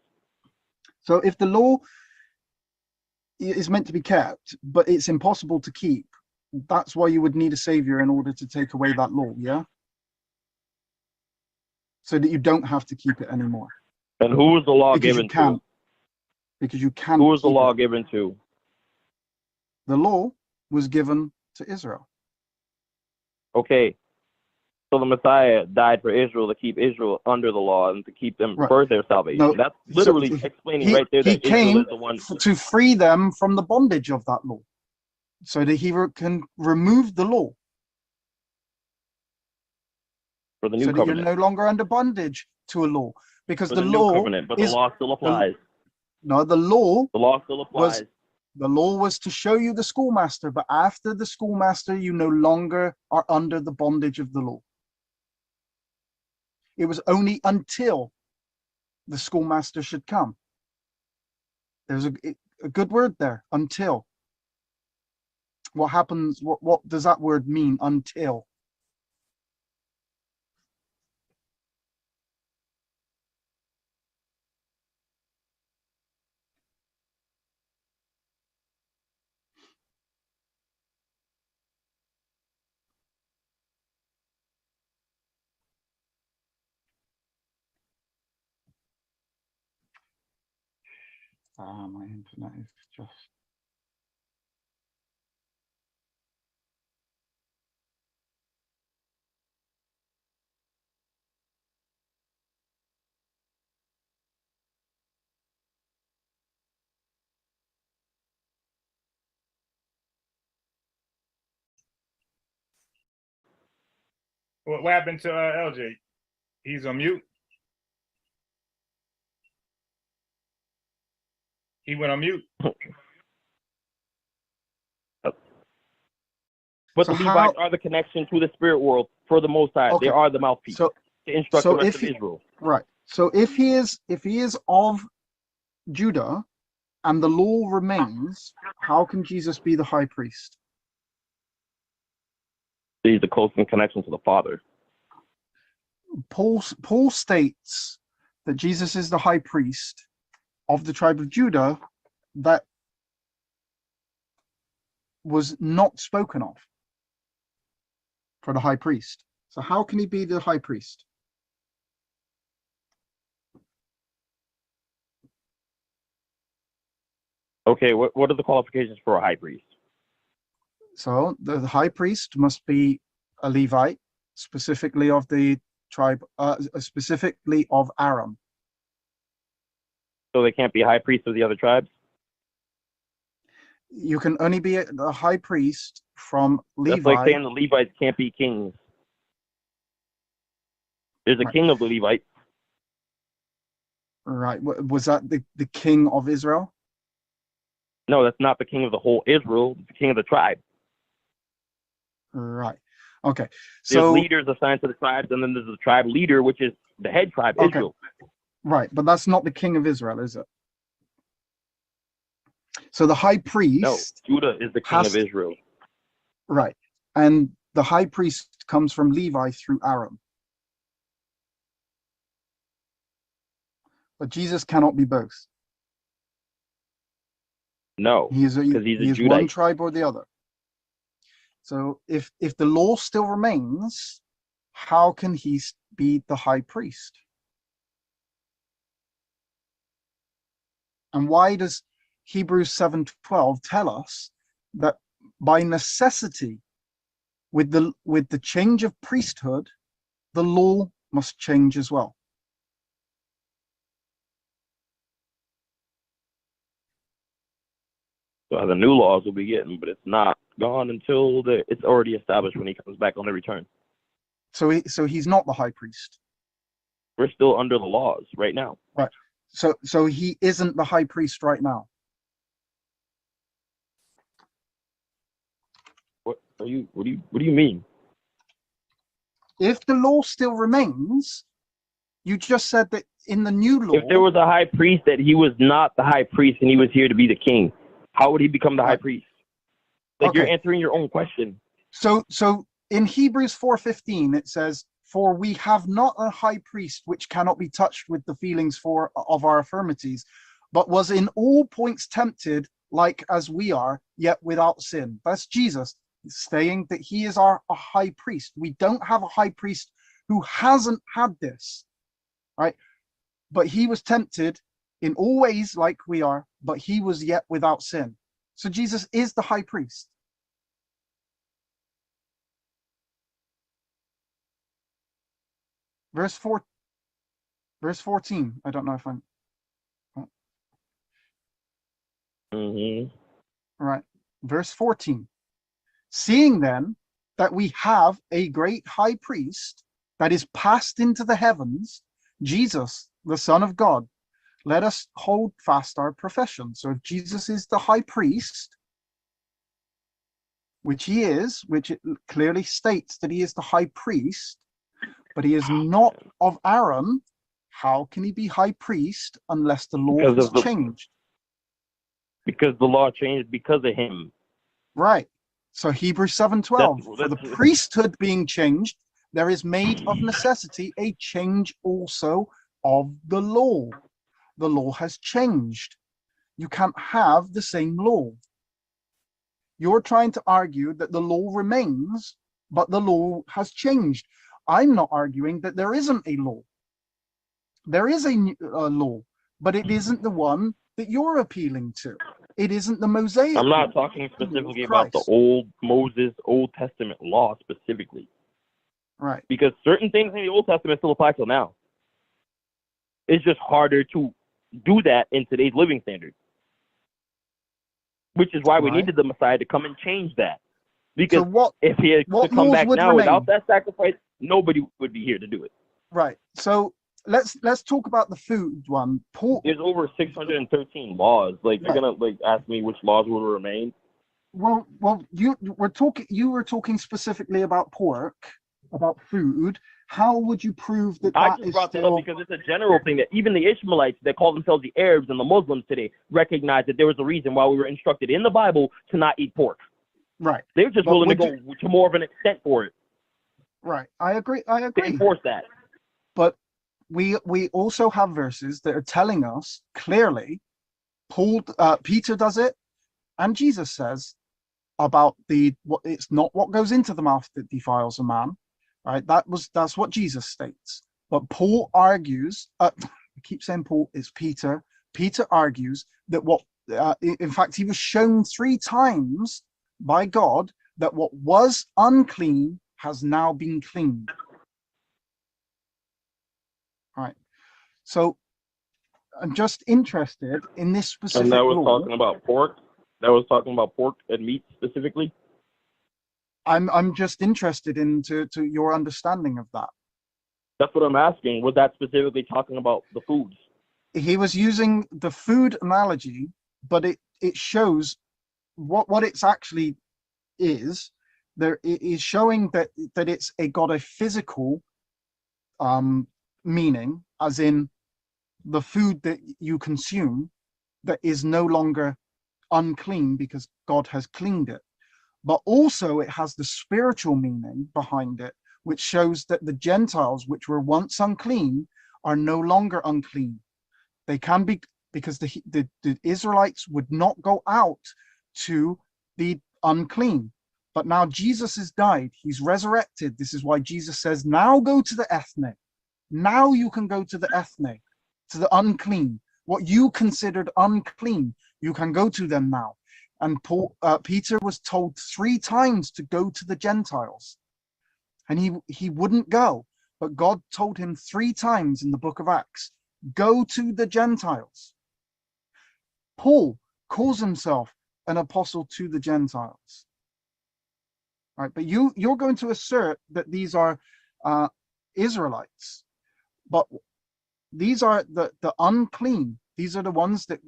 So if the law is meant to be kept, but it's impossible to keep, that's why you would need a savior in order to take away that law, yeah? So that you don't have to keep it anymore. And who was the law given to? Because you can. Who was the law given to? The law was given to Israel. Okay. So the Messiah died for Israel to keep Israel under the law and to keep them for their salvation. No, that's literally explaining right there that Israel is the one. To free them from the bondage of that law. So that he can remove the law. For the new so covenant. That you're no longer under bondage to a law. Because for the law new covenant, but the law still applies. The law still applies. The law was to show you the schoolmaster, but after the schoolmaster, you no longer are under the bondage of the law. It was only until the schoolmaster should come. There's a good word there, until. What happens, what does that word mean, until? My internet is just... What happened to LJ? He's on mute. He went on mute. But the Levites are the connection to the spirit world for the Most High. Okay. They are the mouthpiece to instruct the rest of Israel. Right. So if he is of Judah and the law remains, how can Jesus be the high priest? He's the closest connection to the Father. Paul states that Jesus is the high priest of the tribe of Judah that was not spoken of for the high priest. So how can he be the high priest? Okay, what are the qualifications for a high priest? So the high priest must be a Levite, specifically of the tribe, specifically of Aram. So they can't be high priests of the other tribes? You can only be a high priest from Levi. That's like saying the Levites can't be kings. There's a king of the Levites. Right. Was that the king of Israel? No, that's not the king of the whole Israel. It's the king of the tribe. Right. Okay. There's leaders assigned to the tribes, and then there's the tribe leader, which is the head tribe, Israel. Right, but that's not the king of Israel, is it? So the high priest... No, Judah is the king of Israel. Right. And the high priest comes from Levi through Aaron. But Jesus cannot be both. No, because he's a one tribe or the other. So if the law still remains, how can he be the high priest? And why does Hebrews 7:12 tell us that by necessity, with the change of priesthood, the law must change as well. So the new laws will be getting, but it's not gone until it's already established when he comes back on the return. So he's not the high priest. We're still under the laws right now. Right. So he isn't the high priest right now. What do you mean? If the law still remains, you just said that in the new law. If there was a high priest that he was not the high priest and he was here to be the king, how would he become the high priest? Like, okay. You're answering your own question. So in Hebrews 4:15 it says, "For we have not a high priest which cannot be touched with the feelings of our infirmities, but was in all points tempted like as we are, yet without sin." That's Jesus saying that he is a high priest. We don't have a high priest who hasn't had this, right? But he was tempted in all ways like we are, but he was yet without sin. So Jesus is the high priest. Verse 14. I don't know if I'm... Right. Verse 14. "Seeing then that we have a great high priest that is passed into the heavens, Jesus, the Son of God, let us hold fast our profession." So if Jesus is the high priest, which he is, which it clearly states that he is the high priest, but he is not of Aaron, how can he be high priest unless the law has changed? Because the law changed because of him. Right. So Hebrews 7:12, for the priesthood being changed, there is made of necessity a change also of the law. The law has changed. You can't have the same law. You're trying to argue that the law remains, but the law has changed. I'm not arguing that there isn't a law. There is a law, but it isn't the one that you're appealing to. It isn't the Mosaic. I'm not talking specifically about the Old Testament law specifically. Right. Because certain things in the Old Testament still apply till now. It's just harder to do that in today's living standard. Which is why we needed the Messiah to come and change that. Because if he had to come back now without that sacrifice, nobody would be here to do it. Right. So let's talk about the food one. There's over 613 laws. Like, you're gonna ask me which laws will remain? Well, you were talking specifically about pork, about food. How would you prove that I just brought that up because it's a general thing that even the Ishmaelites that call themselves the Arabs and the Muslims today recognize that there was a reason why we were instructed in the Bible to not eat pork. Right. They're just willing to go to more of an extent for it. Right. I agree. They enforce that. But we also have verses that are telling us clearly, Peter does it, and Jesus says about it's not what goes into the mouth that defiles a man, right? That's what Jesus states. But Paul argues. I keep saying Paul, it's Peter. Peter argues that in fact, he was shown 3 times by God that what was unclean has now been cleaned. Right. So I'm just interested in this specific And that was law. talking about pork? That was talking about pork and meat specifically? I'm just interested into your understanding of that. That's what I'm asking. Was that specifically talking about the foods? He was using the food analogy, but it shows what it's actually is. There it is showing that it's got a physical meaning, as in the food that you consume that is no longer unclean because God has cleaned it. But also it has the spiritual meaning behind it, which shows that the Gentiles, which were once unclean, are no longer unclean. They can be, because the Israelites would not go out to the unclean. But now Jesus has died. He's resurrected. This is why Jesus says, now go to the ethne. Now you can go to the ethne, to the unclean. What you considered unclean, you can go to them now. And Peter was told 3 times to go to the Gentiles, and he wouldn't go. But God told him 3 times in the book of Acts, go to the Gentiles. Paul calls himself an apostle to the Gentiles. Right, but you're going to assert that these are Israelites, but these are the unclean. These are the ones that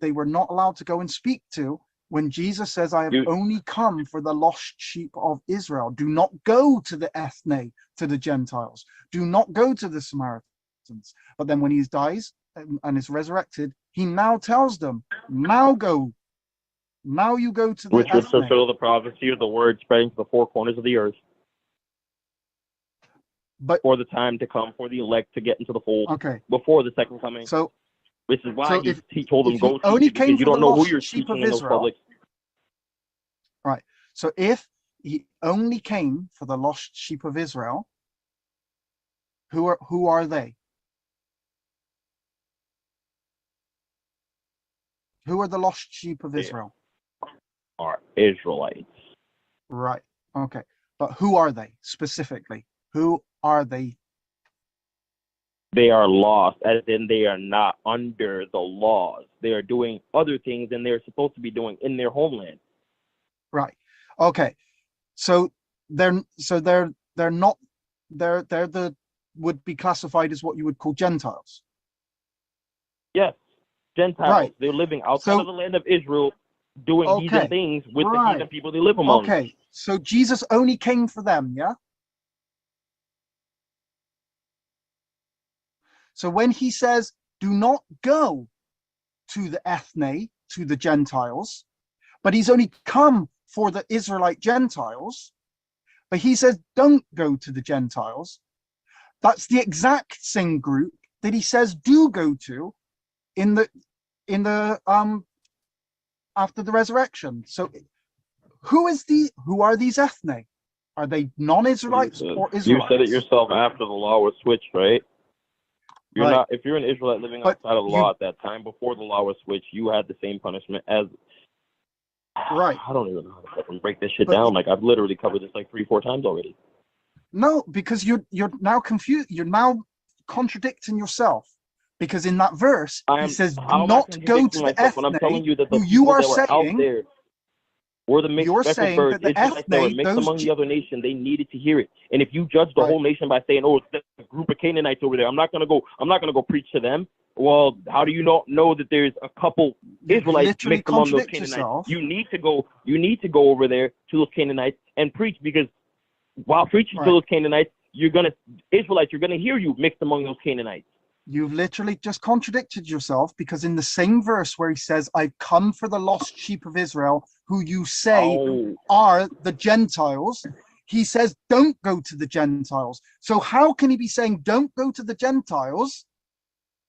they were not allowed to go and speak to when Jesus says, I have only come for the lost sheep of Israel. Do not go to the ethne, to the Gentiles. Do not go to the Samaritans. But then when he dies and is resurrected, he now tells them, now go. Now you go to the which would ethne. fulfill the prophecy of the word spreading to the 4 corners of the earth. But for the time to come for the elect to get into the fold. Okay. Before the second coming. So this is why he told them if go only teach, because you don't know who you're sheep teaching of in those Israel, publics. right? So if he only came for the lost sheep of Israel, who are they? Who are the lost sheep of Israel? Are Israelites. Right. Okay. But who are they specifically? Who are they? They are lost, as in they are not under the laws. They are doing other things than they're supposed to be doing in their homeland. Right. Okay. So they're not the would be classified as what you would call Gentiles. Yes, Gentiles. Right. They're living outside of the land of Israel, doing heathen things with the heathen people they live among. Okay. So Jesus only came for them, yeah? So when he says, do not go to the ethne, to the Gentiles, but he's only come for the Israelite Gentiles, but he says, don't go to the Gentiles. That's the exact same group that he says do go to in the after the resurrection. So who are these ethne? Are they non-Israelites or Israelites? You said it yourself after the law was switched, right? You're Right. not. If you're an Israelite living outside of the law at that time, before the law was switched, you had the same punishment as. Right. I don't even know how to fucking break this shit down. Like I've literally covered this like 3-4 times already. No, because you're now confused. You're now contradicting yourself. Because in that verse, he says, "Do not go to the ethne." When I'm telling you that the who people you are that were out saying, there were the mixed you're speckled saying birds, that the Israelites that were ethne, mixed those among the other nation, they needed to hear it. And if you judge the whole nation by saying, "Oh, it's a group of Canaanites over there," I'm not gonna go preach to them. Well, how do you not know that there's a couple Israelites mixed among those Canaanites? Yourself. You need to go over there to those Canaanites and preach, because while preaching to those Canaanites, you're gonna hear you mixed among those Canaanites. You've literally just contradicted yourself, because in the same verse where he says, "I've come for the lost sheep of Israel," who you say are the Gentiles, he says, "Don't go to the Gentiles." So how can he be saying, "Don't go to the Gentiles"?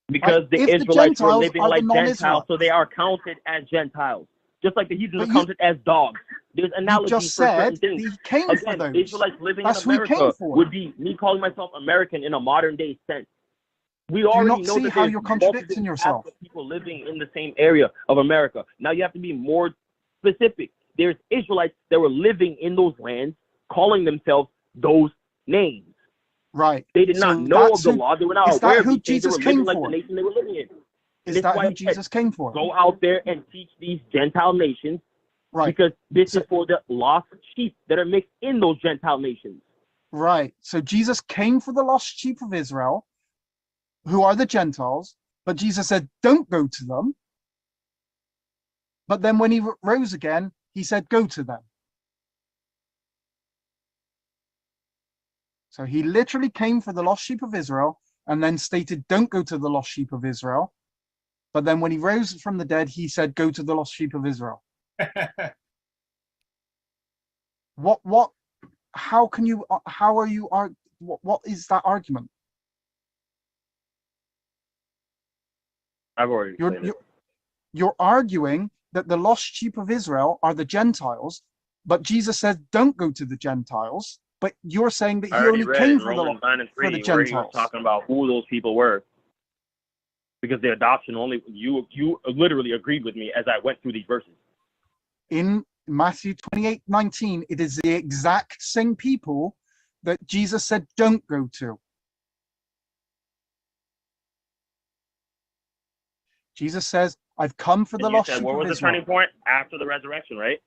Because the Israelites were living like Gentiles, so they are counted as Gentiles. Just like the heathens are counted as dogs. There's analogies for certain things. He came for those. Israelites living That's in America would be me calling myself American in a modern day sense. We already know that how there's you're contradicting yourself. People living in the same area of America. Now you have to be more specific. There's Israelites that were living in those lands, calling themselves those names. Right. They did not know of the law. They were not aware of these things. They were living like the nation they were living in. Is that who Jesus came for? Go out there and teach these Gentile nations, because this is for the lost sheep that are mixed in those Gentile nations. Right. So Jesus came for the lost sheep of Israel, who are the Gentiles, but Jesus said, "Don't go to them." But then when he rose again, he said, "Go to them." So he literally came for the lost sheep of Israel and then stated, "Don't go to the lost sheep of Israel." But then when he rose from the dead, he said, "Go to the lost sheep of Israel." How is that argument? I've already you're arguing that the lost sheep of Israel are the Gentiles, but Jesus said, "Don't go to the Gentiles." But you're saying that he only came for the Gentiles. Where he was talking about who those people were. Because the adoption only, you literally agreed with me as I went through these verses. in Matthew 28:19, it is the exact same people that Jesus said don't go to. Jesus says, I've come for the lost sheep of Israel. What was the turning point? After the resurrection, right?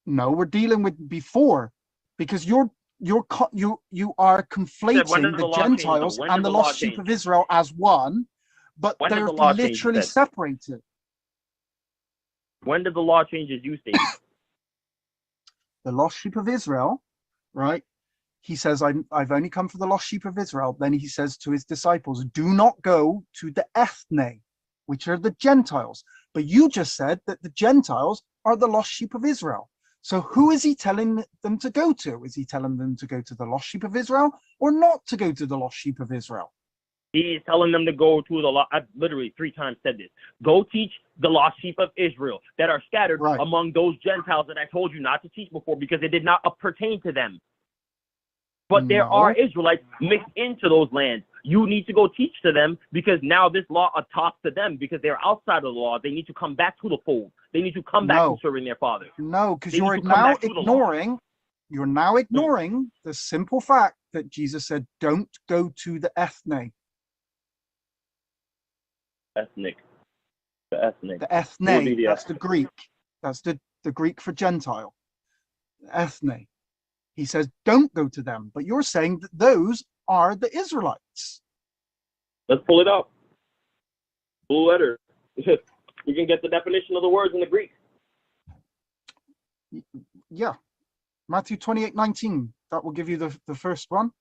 No, we're dealing with before, because you are conflating the Gentiles and the lost sheep of Israel as one, but they're literally separated. When did the law change as you stated? The lost sheep of Israel, right? He says, I've only come for the lost sheep of Israel. Then he says to his disciples, do not go to the ethne, which are the Gentiles. But you just said that the Gentiles are the lost sheep of Israel. So who is he telling them to go to? Is he telling them to go to the lost sheep of Israel or not to go to the lost sheep of Israel? He's telling them to go to the law. I've literally 3 times said this. Go teach the lost sheep of Israel that are scattered among those Gentiles that I told you not to teach before because it did not pertain to them. But there are Israelites mixed into those lands. You need to go teach to them because now this law talks to them because they're outside of the law. They need to come back to the fold. They need to come back to serving their father. No, because you're now ignoring the simple fact that Jesus said, don't go to the ethne. Ethnic. The ethnic. The ethne, that's the Greek. That's the Greek for Gentile. Ethne. He says, don't go to them. But you're saying that those are the Israelites. Let's pull it up. Blue letter. You can get the definition of the words in the Greek. Yeah. Matthew 28:19. That will give you the first one.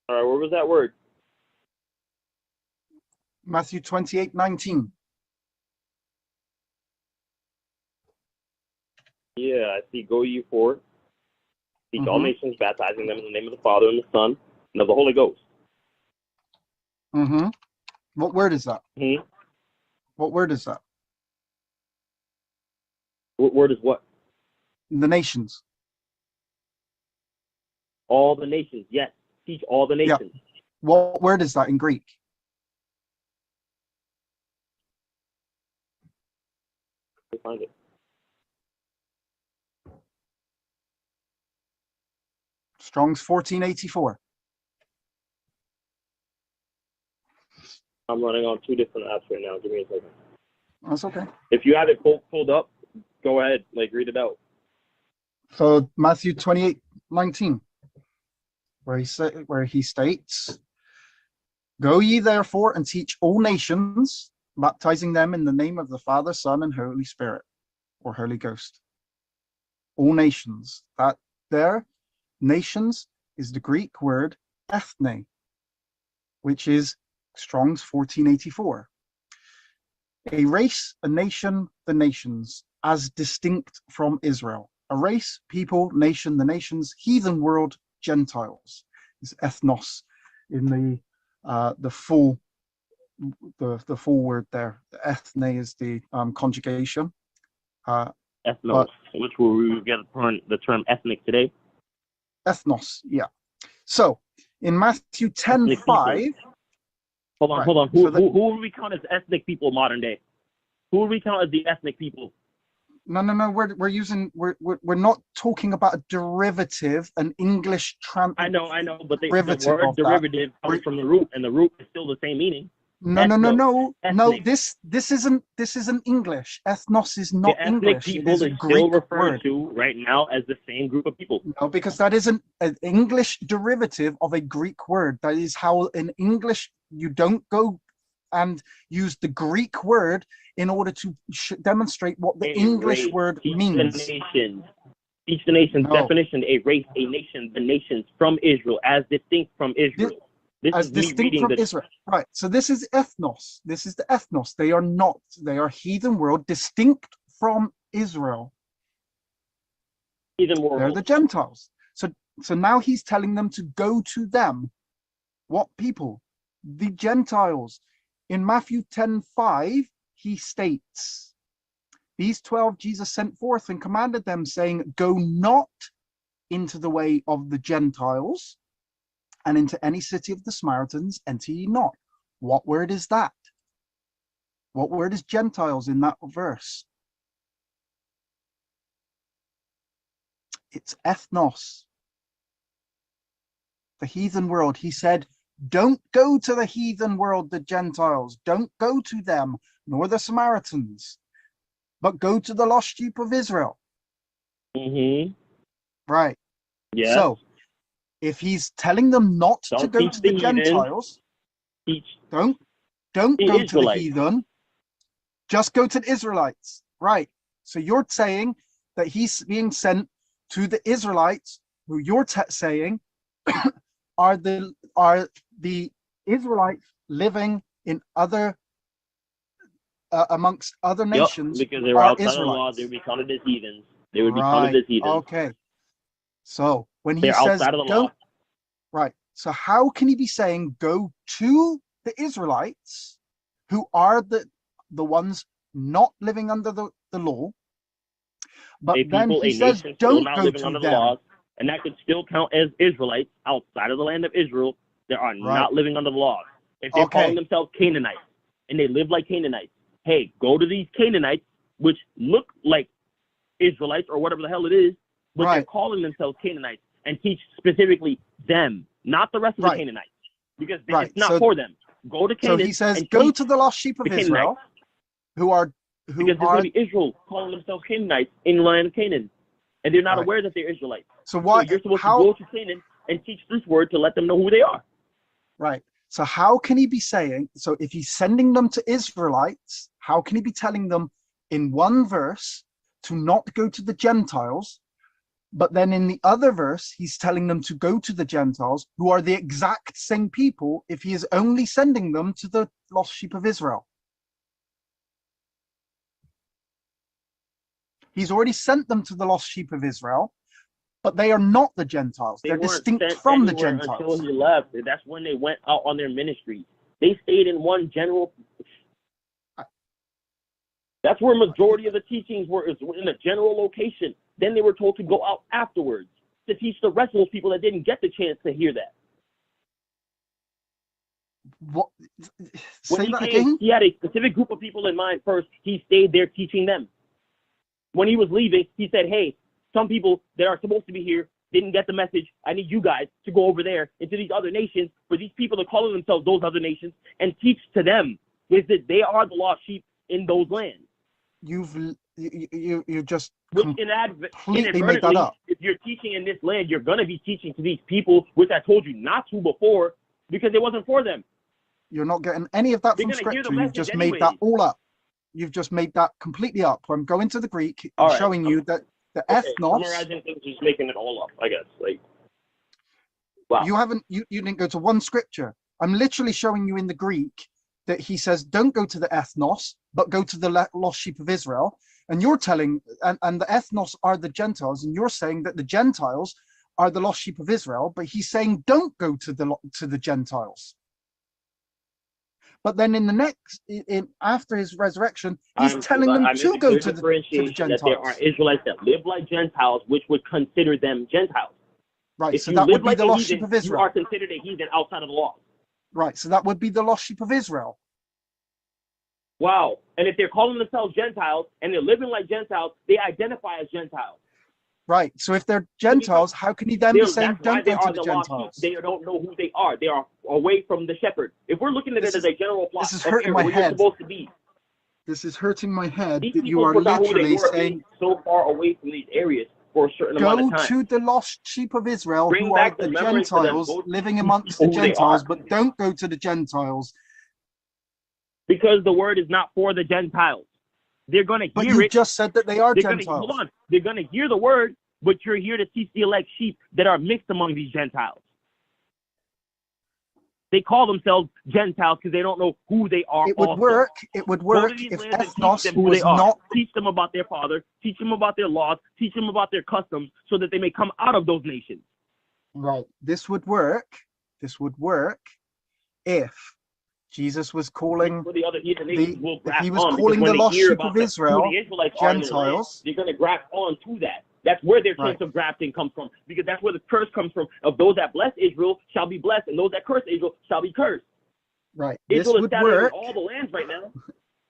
All right, where was that word? Matthew 28:19. Yeah, I see. Go ye forth, teach all nations, baptizing them in the name of the Father and the Son and of the Holy Ghost. What word is that? What word is that? What word is what? The nations. All the nations. Yes. Teach all the nations. Yeah. What word is that in Greek? Find it. Strong's 1484. I'm running on 2 different apps right now. Give me a second. That's okay. If you have it pulled up, go ahead. Read it out. So Matthew 28:19, where he states, "Go ye therefore and teach all nations, baptizing them in the name of the Father, Son, and Holy Spirit," or Holy Ghost. All nations. That there, nations, is the Greek word ethne, which is Strong's 1484. A race, a nation, the nations, as distinct from Israel. A race, people, nation, the nations, heathen world, Gentiles. Is ethnos in the full word there. The ethne is the conjugation. Ethnos, which will we get the term ethnic today? Ethnos, yeah. So in Matthew 10:5. Hold on. Who would we count as ethnic people modern day? Who would we count as the ethnic people? No. We're not talking about a derivative, an English I know, but the word derivative comes from the root, and the root is still the same meaning. No. This isn't English. Ethnos is not English. Ethnic people is still referred to right now as the same group of people. No, because that isn't an English derivative of a Greek word. That is how in English you don't go and use the Greek word in order to demonstrate what the English word means. Teach Teach the nations. No. Definition: a race, a nation, the nations from Israel, as distinct from Israel. This as is me distinct reading from the Israel. Right. So this is ethnos. This is the ethnos. They are not. They are heathen world, distinct from Israel. heathen world. They're the Gentiles. So now he's telling them to go to them. What people? The Gentiles. In Matthew 10:5, he states, "These 12 Jesus sent forth and commanded them, saying, Go not into the way of the Gentiles, and into any city of the Samaritans enter ye not." What word is that? What word is Gentiles in that verse? It's ethnos, the heathen world. He said, don't go to the heathen world, the Gentiles. Don't go to them, nor the Samaritans, but go to the lost sheep of Israel. Mm-hmm. Right. Yeah. So, if he's telling them not to Don't go teach to the heathen. Gentiles, Teach don't the go to the Israelites. heathen, just go to the Israelites. Right. So you're saying that he's being sent to the Israelites, who you're saying are the Israelites living in other amongst other nations. Because they were are outside of the law, they would be counted as heathens. They would be counted as heathens. Okay. So when he They're says outside of the go, law. right. So how can he be saying go to the Israelites, who are the ones not living under the law, but A then people, he a says nation still don't not go living to under the them. laws, and that could still count as Israelites outside of the land of Israel that are not living under the laws. If they're calling themselves Canaanites and they live like Canaanites, hey, go to these Canaanites, which look like Israelites or whatever the hell it is, but they're calling themselves Canaanites, and teach specifically them, not the rest of the Canaanites, because it's not for them. Go to Canaan. So he says, and go teach to the lost sheep of the Israel, Canaanites. because there's going to be Israel calling themselves Canaanites in the land of Canaan, and they're not aware that they're Israelites. So what? So you're supposed to go to Canaan and teach this word to let them know who they are. Right. So how can he be saying? So if he's sending them to Israelites, how can he be telling them in one verse to not go to the Gentiles, but then in the other verse he's telling them to go to the Gentiles, who are the exact same people, if he is only sending them to the lost sheep of Israel? He's already sent them to the lost sheep of Israel, but they are not the Gentiles. They're distinct from the Gentiles. Until he left. That's when they went out on their ministry. They stayed in one general. That's where majority of the teachings were, is in a general location. Then they were told to go out afterwards to teach the rest of those people that didn't get the chance to hear that. What? When Say that again? He had a specific group of people in mind first. He stayed there teaching them. When he was leaving, he said, hey, some people that are supposed to be here didn't get the message. I need you guys to go over there into these other nations, where these people are calling themselves those other nations, and teach to them, is that they are the lost sheep in those lands. You just completely made that up. If you're teaching in this land, you're going to be teaching to these people, which I told you not to before, because it wasn't for them. You're not getting any of that from scripture. You've just made that all up. You've just made that completely up. I'm going to the Greek and showing you that the ethnos. Summarizing things, just making it all up, I guess. Like, wow. You didn't go to one scripture. I'm literally showing you in the Greek that he says, don't go to the ethnos, but go to the lost sheep of Israel. And you're telling, and the ethnos are the Gentiles, and you're saying that the Gentiles are the lost sheep of Israel, but he's saying, don't go to the Gentiles. But then in the next, after his resurrection, he's telling them to go to the Gentiles. That there are Israelites that live like Gentiles, which would consider them Gentiles. Right, if so that would be the lost sheep of Israel. You are considered a heathen outside of the law. Right, so that would be the lost sheep of Israel. Wow. And if they're calling themselves Gentiles and they're living like Gentiles, they identify as Gentiles. Right. So if they're Gentiles, how can he then be saying don't go to the Gentiles? They don't know who they are. They are away from the shepherd. If we're looking at it as a general plot, this is hurting my head. Supposed to be. This is hurting my head These that you are literally saying so far away from these areas for a certain amount of time. Go to the lost sheep of Israel, who are the Gentiles living amongst the Gentiles, but don't go to the Gentiles. Because the word is not for the Gentiles. They're going to hear it. But you just said that they are Gentiles. Hold on. They're going to hear the word, but you're here to teach the elect sheep that are mixed among these Gentiles. They call themselves Gentiles because they don't know who they are. It would work. It would work if ethnos was not. Teach them about their father. Teach them about their laws. Teach them about their customs, so that they may come out of those nations. Right. This would work. This would work if Jesus was calling For the other heathen nations will if grasp he was on, calling because the when they lost hear sheep about of who Israel the Israelites are in their land, Gentiles. they're going to grasp on to that. That's where their chance Right. of grafting comes from, because that's where the curse comes from. Of those that bless Israel shall be blessed, and those that curse Israel shall be cursed. Right. This Israel is would scattered in work. all the lands right now.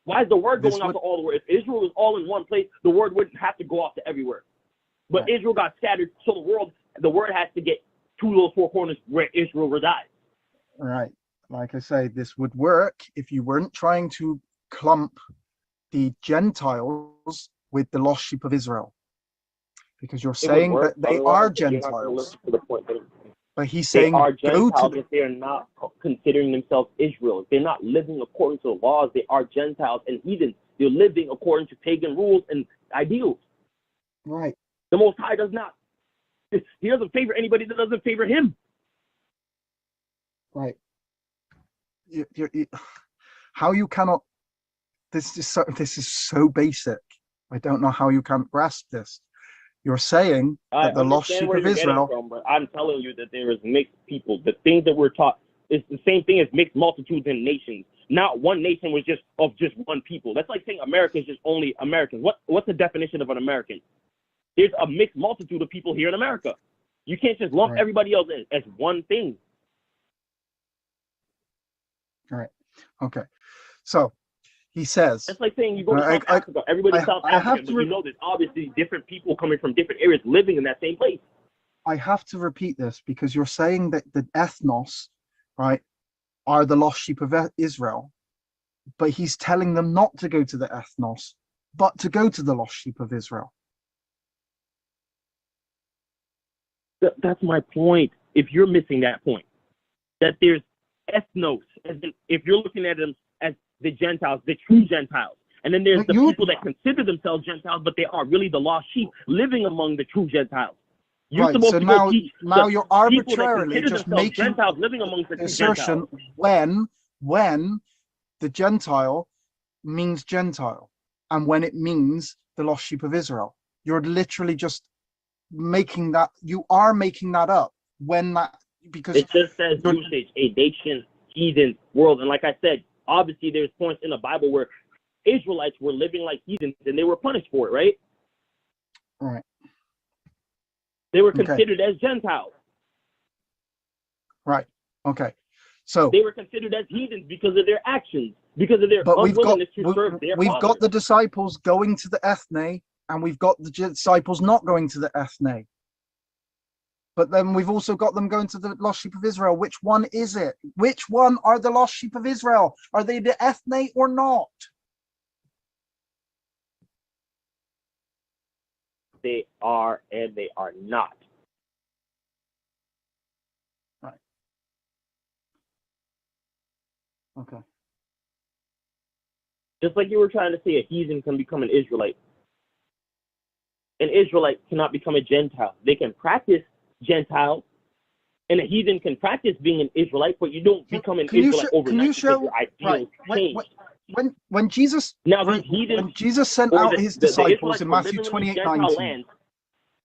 Why is the word This going out would- to all the world? If Israel was all in one place, the word wouldn't have to go out to everywhere. But Right. Israel got scattered, so the word has to get to those four corners where Israel resides. Right. Like I say, this would work if you weren't trying to clump the Gentiles with the lost sheep of Israel. Because you're It would saying work, that they otherwise are you're not gonna Gentiles. listen to the point that But he's they saying are go to Gentiles the, if they're not considering themselves Israel. If they're not living according to the laws, they are Gentiles and heathens. They're living according to pagan rules and ideals. right. The Most High does not. He doesn't favor anybody that doesn't favor him. Right. How you cannot this is so basic. I don't know how you can't grasp this. You're saying I that the lost understand sheep where of you're Israel. getting from, but I'm telling you that there is mixed people. The things that we're taught is the same thing as mixed multitudes in nations. Not one nation was just one people. That's like saying America is just only Americans. What's the definition of an American? There's a mixed multitude of people here in America. You can't just lump Right. everybody else in as one thing. All right. Okay. So he says It's like saying you go to I- South Africa. Everybody's South I have African, to but you know there's obviously different people coming from different areas living in that same place. I have to repeat this because you're saying that the ethnos, right, are the lost sheep of Israel, but he's telling them not to go to the ethnos, but to go to the lost sheep of Israel. That's my point. If you're missing that point, that there's ethnos, as in, if you're looking at them as the Gentiles, the true Gentiles, and then there's But the you- people that consider themselves Gentiles, but they are really the lost sheep living among the true Gentiles. You're Right. supposed So to go now, teach now the you're people that arbitrarily consider just themselves making Gentiles living amongst the the true assertion Gentiles. when the Gentile means Gentile, and when it means the lost sheep of Israel. You're literally just making that. You are making that up when that because It just says usage, a nation, heathen, world. And like I said, obviously there's points in the Bible where Israelites were living like heathens and they were punished for it, right? Right. They were Okay. considered as Gentiles. Right. Okay. So They were considered as heathens because of their actions, because of their but unwillingness to serve their we've father. got the disciples going to the ethne, and we've got the disciples not going to the ethne. But then we've also got them going to the lost sheep of Israel. Which one is it? Which one are the lost sheep of Israel? Are they the ethne or not? They are and they are not. Right. Okay. Just like you were trying to say a heathen can become an Israelite. An Israelite cannot become a Gentile. They can practice Gentile, and a heathen can practice being an Israelite, but you don't become an Israelite overnight because your ideals change. When Jesus Now, these heathens, when Jesus sent or out the his disciples Israelites in were Matthew living in these 28:19. Gentile lands,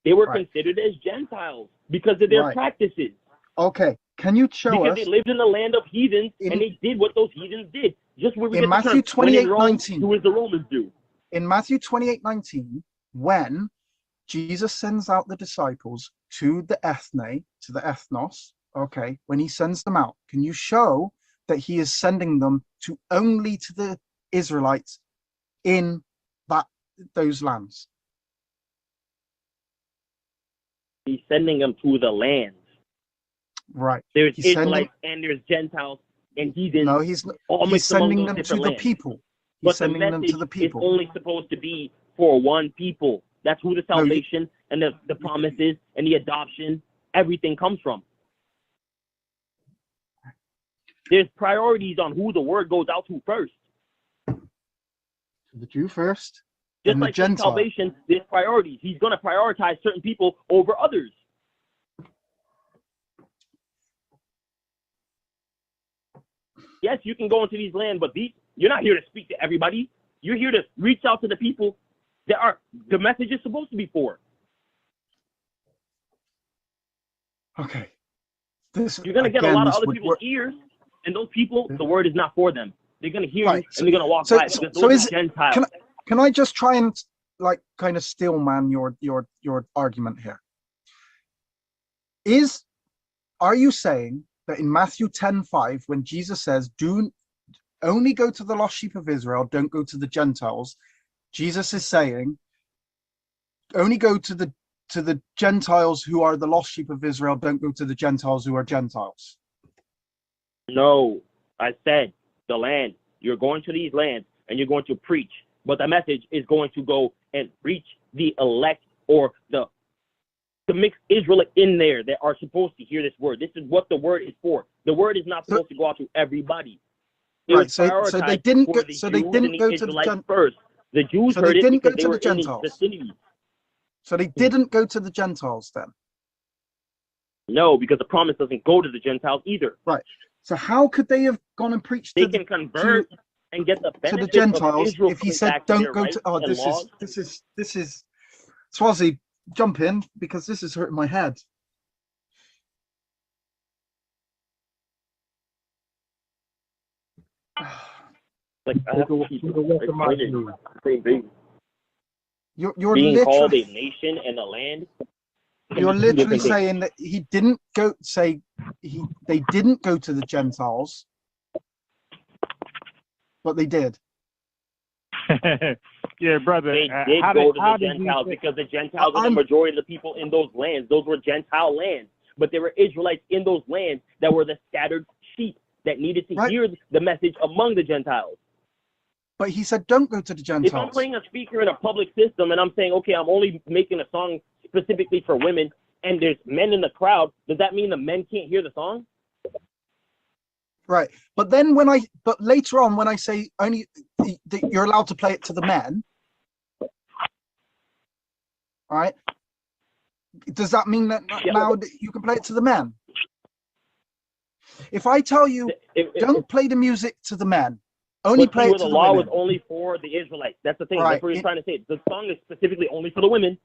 they were Right. considered as Gentiles because of their Right. practices. Okay, can you show Because us they lived in the land of heathens and they did what those heathens did. Just where we in get the Matthew term, when in Rome, 28:19? do as the Romans do. In Matthew 28:19, when Jesus sends out the disciples to the ethne, to the ethnos, okay, when he sends them out, can you show that he is sending them to only to the Israelites in those lands? He's sending them to the lands. Right. There's He's sending- Israelites and there's Gentiles and heathens. No, he's all mixed among sending those them to different the lands. people. He's But the sending them message to the is people. only supposed to be for one people. That's who the salvation and the promises and the adoption, everything comes from. There's priorities on who the word goes out to first. The Jew first. Just like in salvation, there's priorities. He's going to prioritize certain people over others. Yes, you can go into these lands, but you're not here to speak to everybody. You're here to reach out to the people that the message is supposed to be for. Okay. You're going to get a lot of other people's ears, and those people, the word is not for them. They're going to hear you, and they're going to walk by because those are Gentiles. Can I just try and kind of steel man your argument here? Are you saying that in Matthew 10:5, when Jesus says, "Do only go to the lost sheep of Israel, don't go to the Gentiles," Jesus is saying, "Only go to the Gentiles who are the lost sheep of Israel, don't go to the Gentiles who are Gentiles"? No, I said the land. You're going to these lands and you're going to preach, but the message is going to go and reach the elect or the mixed Israelite in there that are supposed to hear this word. This is what the word is for. The word is not supposed to go out to everybody. Right. So they didn't go. So they didn't go to the Gentiles first. The Jews heard it because they were in the vicinity. So they didn't go to the Gentiles then? No, because the promise doesn't go to the Gentiles either. Right. So how could they have gone and preached? They can convert and get the benefit to the Gentiles of Israel if he said, "Don't go to." Oh, this is Swazi, jump in because this is hurting my head. Like I have to keep You're being literally called a nation and a land. You're literally saying that he didn't go. They didn't go to the Gentiles, but they did. Yeah, brother. They did go to the Gentiles because the Gentiles are the majority of the people in those lands. Those were Gentile lands, but there were Israelites in those lands that were the scattered sheep that needed to hear the message among the Gentiles. But he said, "Don't go to the Gentiles." If I'm playing a speaker in a public system and I'm saying, okay, I'm only making a song specifically for women, and there's men in the crowd, does that mean the men can't hear the song? Right. But then but later on, when I say only you're allowed to play it to the men, all right? Does that mean that now you can play it to the men? If I tell you, don't play the music to the men, only play it to the law women. was only for the Israelites. That's the thing. Right. That's what he's trying to say. The song is specifically only for the women.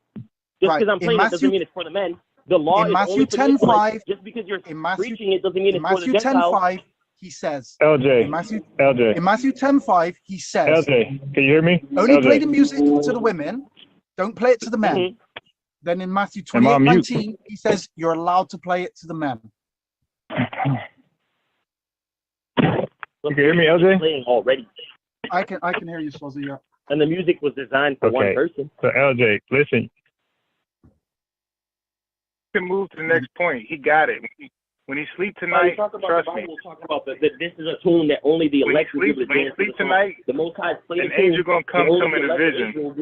Just because I'm playing it doesn't mean it's for the men. The law is only for the Israelites. Just because you're preaching it doesn't mean it's for the Gentiles. Matthew 10:5, he says. LJ. In Matthew LJ. In Matthew 10:5, he says. LJ, can you hear me? Only LJ. play the music to the women. Don't play it to the men. Then in Matthew 28:19, he says you're allowed to play it to the men. You can hear me, LJ? Playing already. I can hear you, Swazi. Yeah. And the music was designed for one person. So LJ, listen. To move to the next point, he got it. When he sleep tonight, trust me. Talk about that this is a tune that only the elect will be able to dance to. Tonight, the Most High an angel gonna come to him in a vision,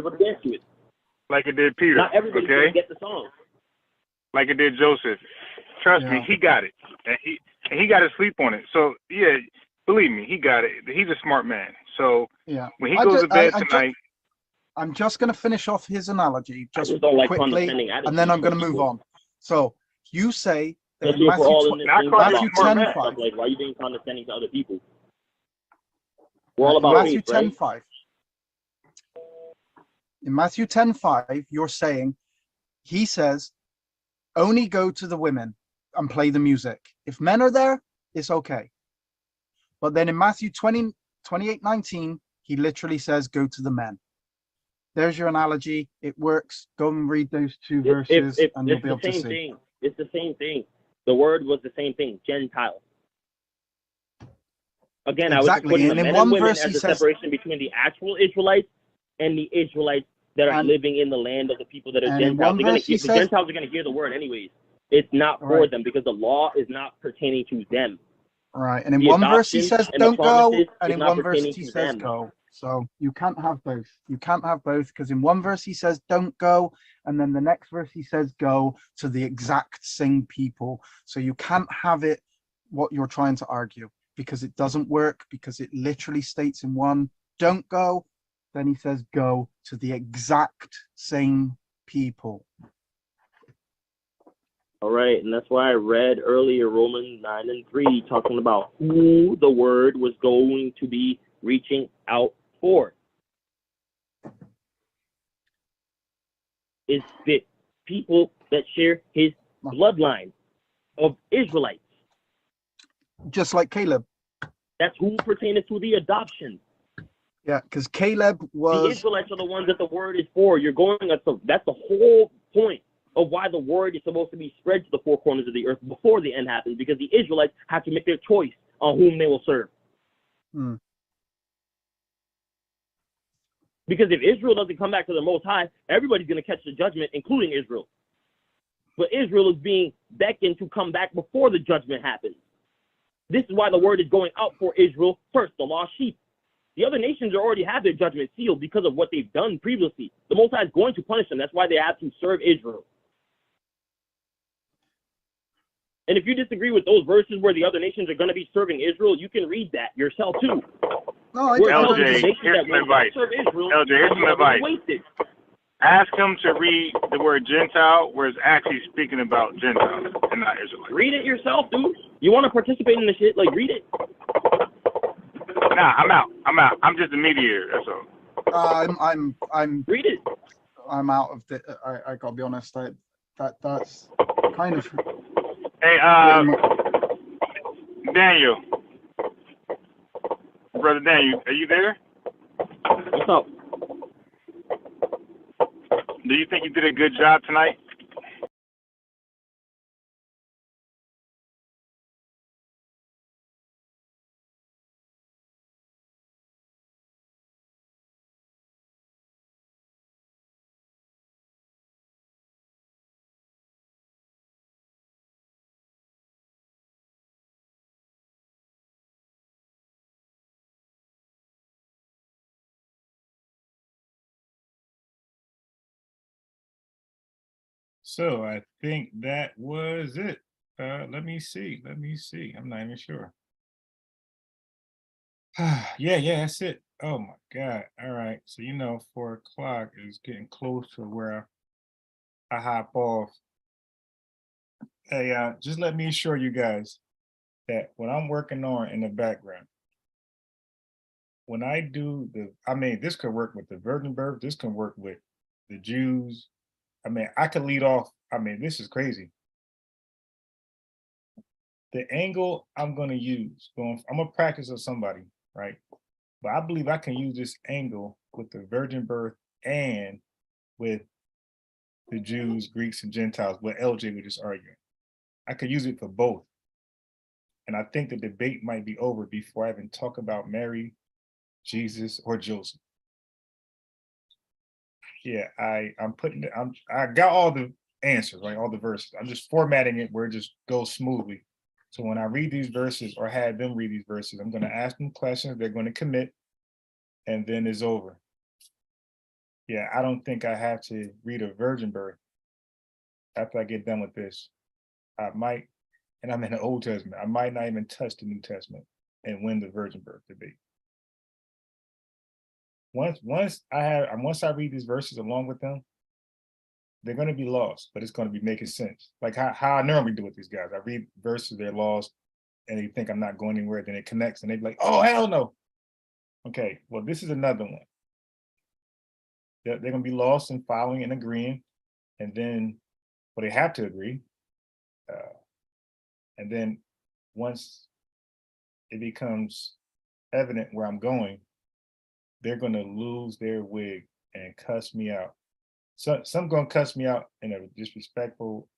like it did Peter. Not everybody can get the song. Like it did Joseph. Trust me, he got it, and he got to sleep on it. So yeah, believe me, he got it. He's a smart man. So when he goes to bed tonight. I'm just going to finish off his analogy just like quickly, and then I'm going to move on. So you say that in Matthew 10:5. Like, why are you being condescending to other people? We're all about Matthew faith, right? 10:5. In Matthew 10:5, you're saying, he says, only go to the women and play the music. If men are there, it's okay. But then in Matthew 28:19, he literally says, go to the men. There's your analogy. It works. Go and read those two verses, and you'll be able to see. It's the same thing. The word was the same thing. Gentile. Again, I was putting the men and women as the separation between the actual Israelites and the Israelites that are living in the land of the people that are Gentiles. The Gentiles are going to hear the word anyways. It's not for them because the law is not pertaining to them. Right. And in one verse he says don't go, and in one verse he says go. So you can't have both. You can't have both because in one verse he says don't go, and then the next verse he says go to the exact same people. So you can't have it what you're trying to argue because it doesn't work, because it literally states in one don't go, then he says, go to the exact same people. All right, and that's why I read earlier Romans 9:3, talking about who the word was going to be reaching out for. Is the people that share his bloodline of Israelites. Just like Caleb. That's who pertained to the adoption. Yeah, because Caleb was... The Israelites are the ones that the word is for. You're going, that's the whole point of why the word is supposed to be spread to the four corners of the earth before the end happens, because the Israelites have to make their choice on whom they will serve. Hmm. Because if Israel doesn't come back to the Most High, everybody's going to catch the judgment, including Israel. But Israel is being beckoned to come back before the judgment happens. This is why the word is going out for Israel first, the lost sheep. The other nations already have their judgment sealed because of what they've done previously. The Most High is going to punish them. That's why they have to serve Israel. And if you disagree with those verses where the other nations are going to be serving Israel, you can read that yourself too. No, LJ, here's some advice. LJ, here's some advice. Ask him to read the word Gentile, where it's actually speaking about Gentiles and not Israelites. Read it yourself, dude. You want to participate in the shit? Like, read it. Nah, I'm out. I'm just a mediator. That's all. I'm. Read it. I'm out of the. I gotta be honest. That's kind of. Hey, Daniel, brother Daniel, are you there? What's up? Do you think you did a good job tonight? So I think that was it. Let me see. I'm not even sure. yeah, that's it. Oh my God. All right. So 4 o'clock is getting close to where I hop off. Hey, just let me assure you guys that what I'm working on in the background, when I do this could work with the virgin birth, this can work with the Jews. I could lead off. This is crazy. The angle I'm going to use, I'm going to practice with somebody, right? But I believe I can use this angle with the virgin birth and with the Jews, Greeks, and Gentiles, what LJ was just arguing. I could use it for both. And I think the debate might be over before I even talk about Mary, Jesus, or Joseph. Yeah, I got all the answers, right? All the verses. I'm just formatting it where it just goes smoothly. So when I read these verses or have them read these verses, I'm going to ask them questions. They're going to commit, and then it's over. Yeah, I don't think I have to read a virgin birth after I get done with this. I might, and I'm in the Old Testament, I might not even touch the New Testament and win the virgin birth debate. Once I read these verses along with them, they're going to be lost, but it's going to be making sense. Like how I normally do with these guys. I read verses, they're lost, and they think I'm not going anywhere, then it connects, and they be like, oh, hell no. Okay, well, this is another one. They're going to be lost in following and agreeing, and then, well, they have to agree. And then once it becomes evident where I'm going, they're going to lose their wig and cuss me out. So some going to cuss me out in a disrespectful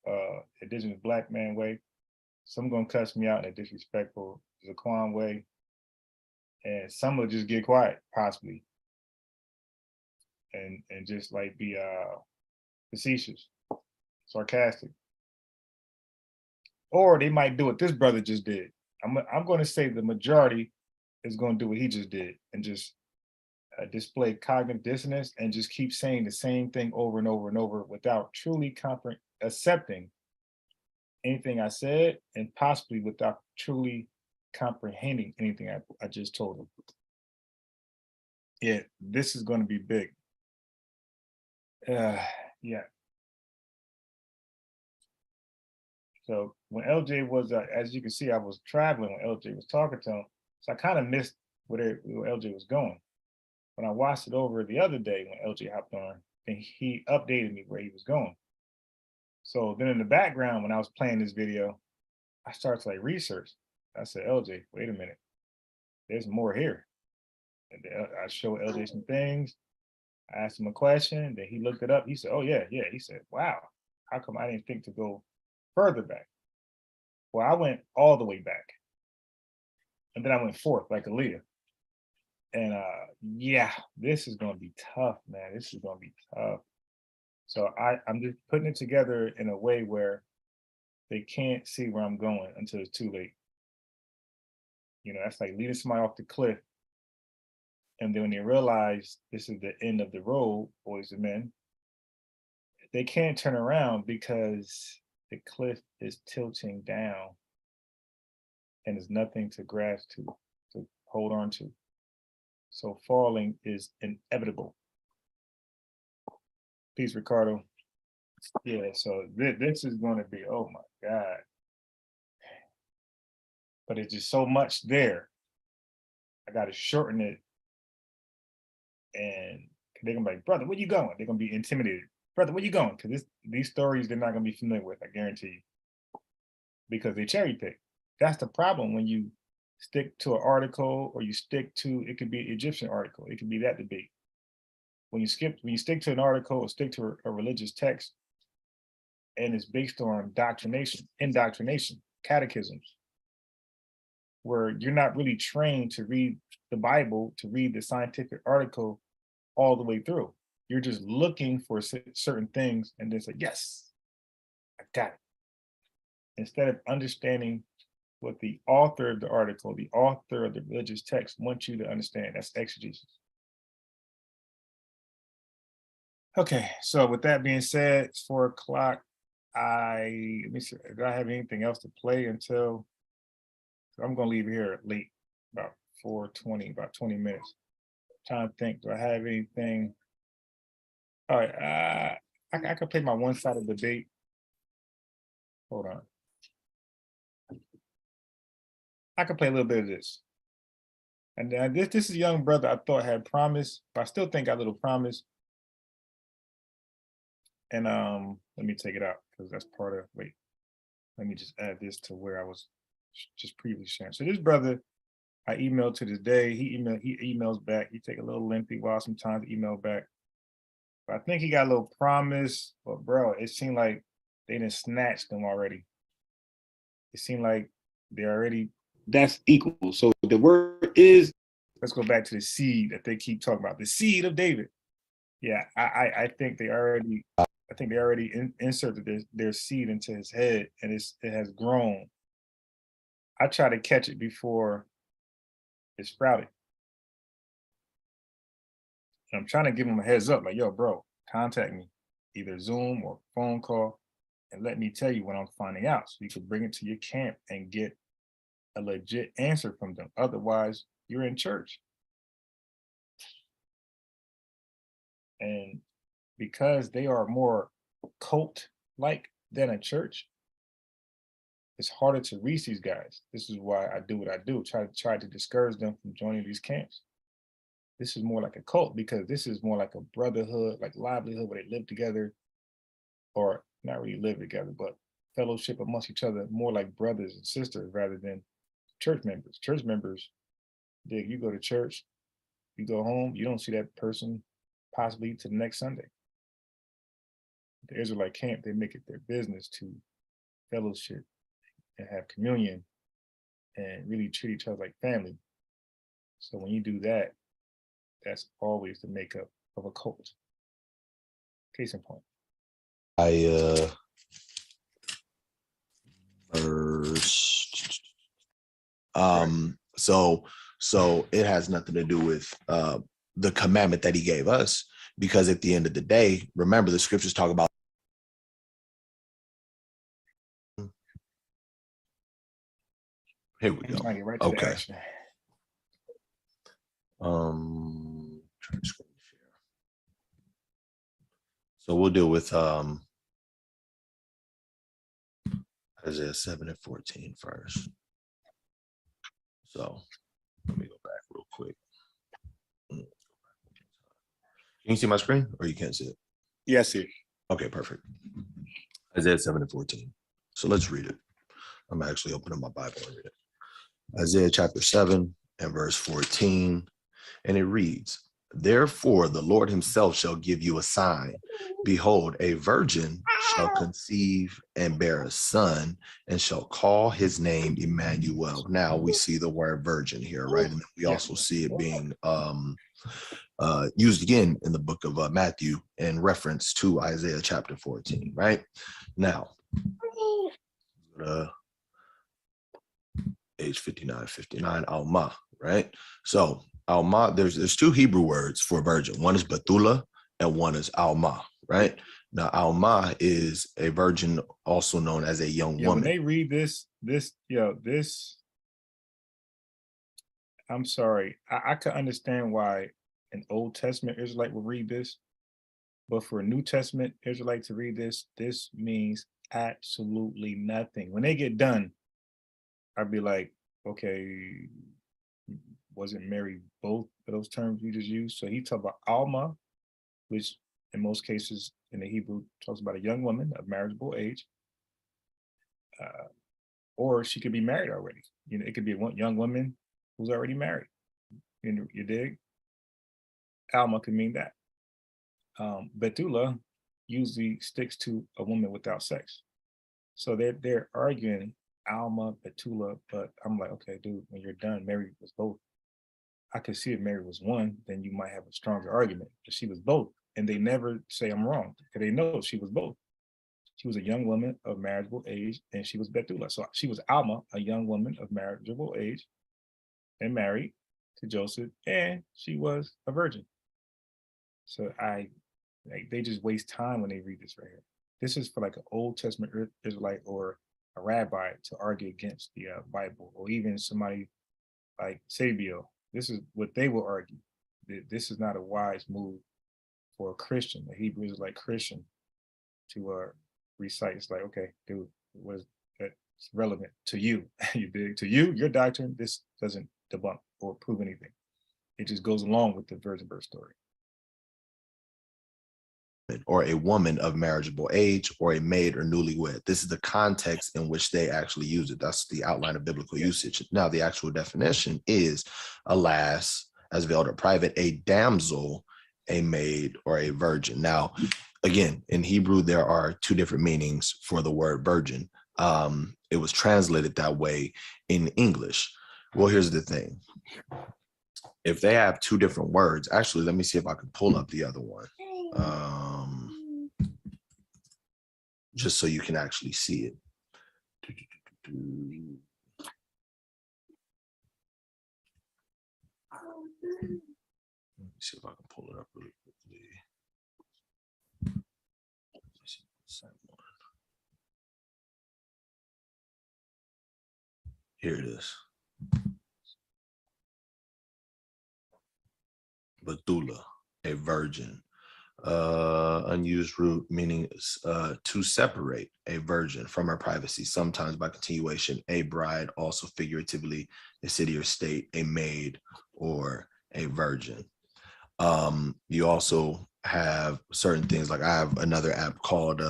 indigenous black man way. Some going to cuss me out in a disrespectful Zaquan way. And some will just get quiet, possibly. And just like be facetious, sarcastic. Or they might do what this brother just did. I'm going to say the majority is going to do what he just did and just display cognitive dissonance and just keep saying the same thing over and over and over without truly accepting anything I said, and possibly without truly comprehending anything I just told them. Yeah, this is going to be big. Yeah. So when LJ was, as you can see, I was traveling when LJ was talking to him. So I kind of missed where LJ was going. When I watched it over the other day when LJ hopped on, and he updated me where he was going. So then in the background, when I was playing this video, I started to like research. I said, LJ, wait a minute, there's more here. And then I showed LJ some things. I asked him a question. Then he looked it up. He said, oh yeah, yeah. He said, wow, how come I didn't think to go further back? Well, I went all the way back. And then I went forth like Aaliyah. And yeah, this is gonna be tough, man. This is gonna be tough. So I'm just putting it together in a way where they can't see where I'm going until it's too late. You know, that's like leading somebody off the cliff. And then when they realize this is the end of the road, boys and men, they can't turn around because the cliff is tilting down and there's nothing to grasp to hold on to. So falling is inevitable. Peace, Ricardo. Yeah, so this is going to be, oh my God. But it's just so much there. I got to shorten it. And they're going to be like, brother, where you going? They're going to be intimidated. Brother, where you going? Because these stories they're not going to be familiar with, I guarantee you. Because they cherry pick. That's the problem when you stick to an article or you stick to, it could be an Egyptian article. It could be that debate. When you stick to an article or stick to a religious text and it's based on indoctrination, catechisms, where you're not really trained to read the Bible, to read the scientific article all the way through. You're just looking for certain things and then say, yes, I got it. Instead of understanding what the author of the article, the author of the religious text wants you to understand. That's exegesis. Okay, so with that being said, it's 4 o'clock. Let me see, do I have anything else to play until, I'm gonna leave here late, about 4:20, about 20 minutes. I'm trying to think, do I have anything? All right, I could play my one-sided debate. Hold on. I could play a little bit of this. And this is a young brother I thought had promise, but I still think got a little promise. And let me take it out because that's part of, wait, let me just add this to where I was just previously sharing. So this brother, I emailed to this day, he emails back. He take a little lengthy while sometimes email back. But I think he got a little promise, but bro, it seemed like they didn't snatch them already. It seemed like they already, that's equal. So the word is, let's go back to the seed that they keep talking about, the seed of David. Yeah, I think they already, inserted their seed into his head, and it has grown. I try to catch it before it sprouted. And I'm trying to give him a heads up, like, yo, bro, contact me, either Zoom or phone call, and let me tell you what I'm finding out, so you can bring it to your camp and get a legit answer from them. Otherwise, you're in church. And because they are more cult-like than a church, it's harder to reach these guys. This is why I do what I do, try to discourage them from joining these camps. This is more like a cult because this is more like a brotherhood, like livelihood where they live together, or not really live together, but fellowship amongst each other, more like brothers and sisters rather than church members. Church members, you go to church, you go home, you don't see that person possibly to the next Sunday. The Israelite camp, they make it their business to fellowship and have communion and really treat each other like family. So when you do that, that's always the makeup of a cult. Case in point. Verse. So it has nothing to do with the commandment that he gave us, because at the end of the day, remember the scriptures talk about. Here we go. Right okay. So we'll deal with Isaiah 7 and 14 first. So let me go back real quick. Can you see my screen or you can't see it? Yeah, I see it. Okay, perfect. Isaiah 7 and 14. So let's read it. I'm actually opening my Bible and read it. Isaiah chapter 7 and verse 14. And it reads, therefore the Lord himself shall give you a sign. Behold, a virgin shall conceive and bear a son and shall call his name Emmanuel. Now we see the word virgin here, right? And we also see it being used again in the book of Matthew in reference to Isaiah chapter 14, right? Now, age 59, Alma, right? So Alma, there's two Hebrew words for virgin. One is Bethula and one is Alma, right? Now, Alma is a virgin, also known as a young woman. When they read this, I'm sorry. I could understand why an Old Testament Israelite would read this, but for a New Testament Israelite to read this, this means absolutely nothing. When they get done, I'd be like, okay, wasn't Mary both of those terms you just used? So he talked about Alma, which in most cases in the Hebrew talks about a young woman of marriageable age, or she could be married already. You know, it could be a young woman who's already married. You dig? Alma could mean that. Bethula usually sticks to a woman without sex. So they're arguing Alma, Bethula, but I'm like, okay, dude, when you're done, Mary was both. I could see if Mary was one, then you might have a stronger argument, but she was both. And they never say I'm wrong, because they know she was both. She was a young woman of marriageable age, and she was Bethula. So she was Alma, a young woman of marriageable age, and married to Joseph, and she was a virgin. So they just waste time when they read this right here. This is for like an Old Testament Israelite or a rabbi to argue against the Bible, or even somebody like Sabio. This is what they will argue. This is not a wise move for a Christian, a Hebrew Israelite Christian, to recite. It's like, okay, dude, was that's relevant to you? You dig? To you, your doctrine, this doesn't debunk or prove anything. It just goes along with the virgin birth story. Or a woman of marriageable age, or a maid or newlywed. This is the context in which they actually use it. That's the outline of biblical usage. Now, the actual definition is a lass, as veiled or private, a damsel, a maid, or a virgin. Now, again, in Hebrew, there are two different meanings for the word virgin. It was translated that way in English. Well, here's the thing. If they have two different words, actually, let me see if I can pull up the other one. Just so you can actually see it. Let me see if I can pull it up really quickly. Here it is. Bethula, a virgin. Unused root meaning to separate a virgin from her privacy, sometimes by continuation, a bride, also figuratively a city or state, a maid, or a virgin. You also have certain things, like I have another app called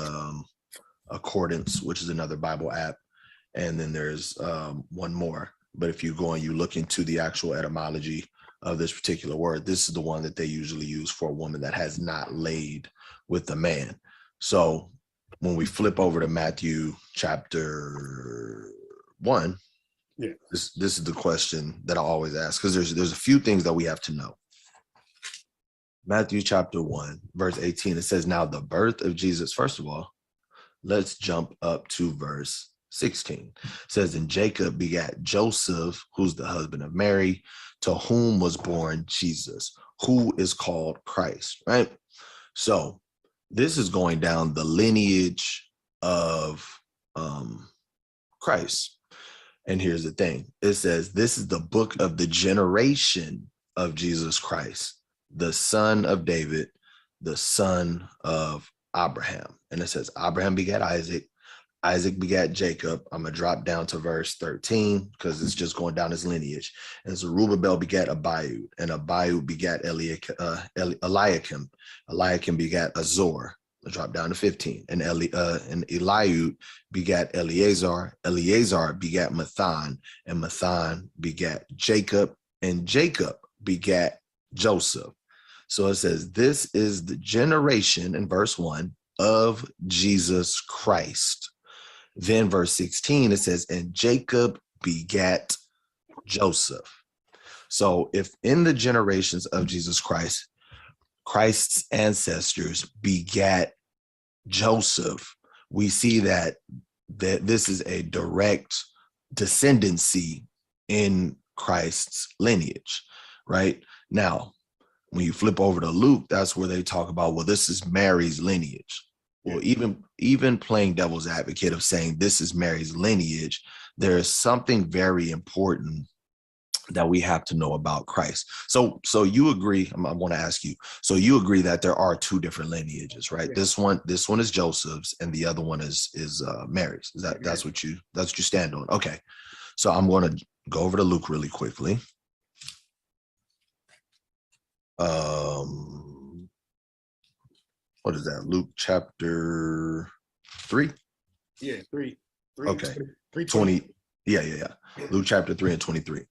Accordance, which is another Bible app, and then there's one more. But if you go and you look into the actual etymology of this particular word, this is the one that they usually use for a woman that has not laid with a man. So when we flip over to Matthew chapter 1, this is the question that I always ask, because there's a few things that we have to know. Matthew chapter 1, verse 18, it says, now the birth of Jesus. First of all, let's jump up to verse 16. It says, and Jacob begat Joseph, who's the husband of Mary, to whom was born Jesus, who is called Christ, right? So this is going down the lineage of Christ. And here's the thing. It says, this is the book of the generation of Jesus Christ. the son of David, the son of Abraham. And it says, Abraham begat Isaac, Isaac begat Jacob. I'm going to drop down to verse 13 because it's just going down his lineage. And Zerubbabel begat Abiud, and Abiud begat Eliakim. Eliakim begat Azor. I'll drop down to 15. And Eliud begat Eleazar. Eleazar begat Mathan, and Mathan begat Jacob, and Jacob begat Joseph. So it says, this is the generation in verse 1 of Jesus Christ. Then verse 16, it says, and Jacob begat Joseph. So if in the generations of Jesus Christ, Christ's ancestors begat Joseph, we see that this is a direct descendancy in Christ's lineage, right? Now, when you flip over to Luke, that's where they talk about, well, this is Mary's lineage. Well, even playing devil's advocate of saying this is Mary's lineage, there is something very important that we have to know about Christ. So you agree, I want to ask you, so you agree that there are two different lineages, right? Yeah. This one is Joseph's and the other one is Mary's. Is that that's what you stand on? Okay. So I'm going to go over to Luke really quickly. What is that? Luke chapter 3? Yeah, 3. Okay. 20. Yeah. Luke chapter 3 and 23.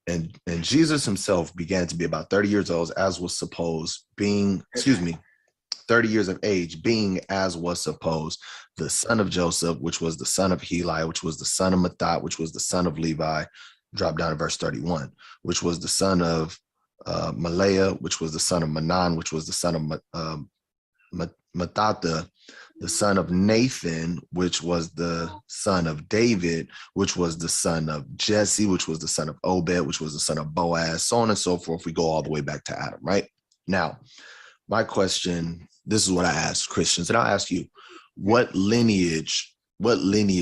And Jesus himself began to be about 30 years old, as was supposed, 30 years of age, being as was supposed, the son of Joseph, which was the son of Heli, which was the son of Mathat, which was the son of Levi. Drop down to verse 31, which was the son of Malaiah, which was the son of Manan, which was the son of Mathatha, the son of Nathan, which was the son of David, which was the son of Jesse, which was the son of Obed, which was the son of Boaz, so on and so forth. We go all the way back to Adam, right? Now, my question, this is what I ask Christians, and I'll ask you, what lineage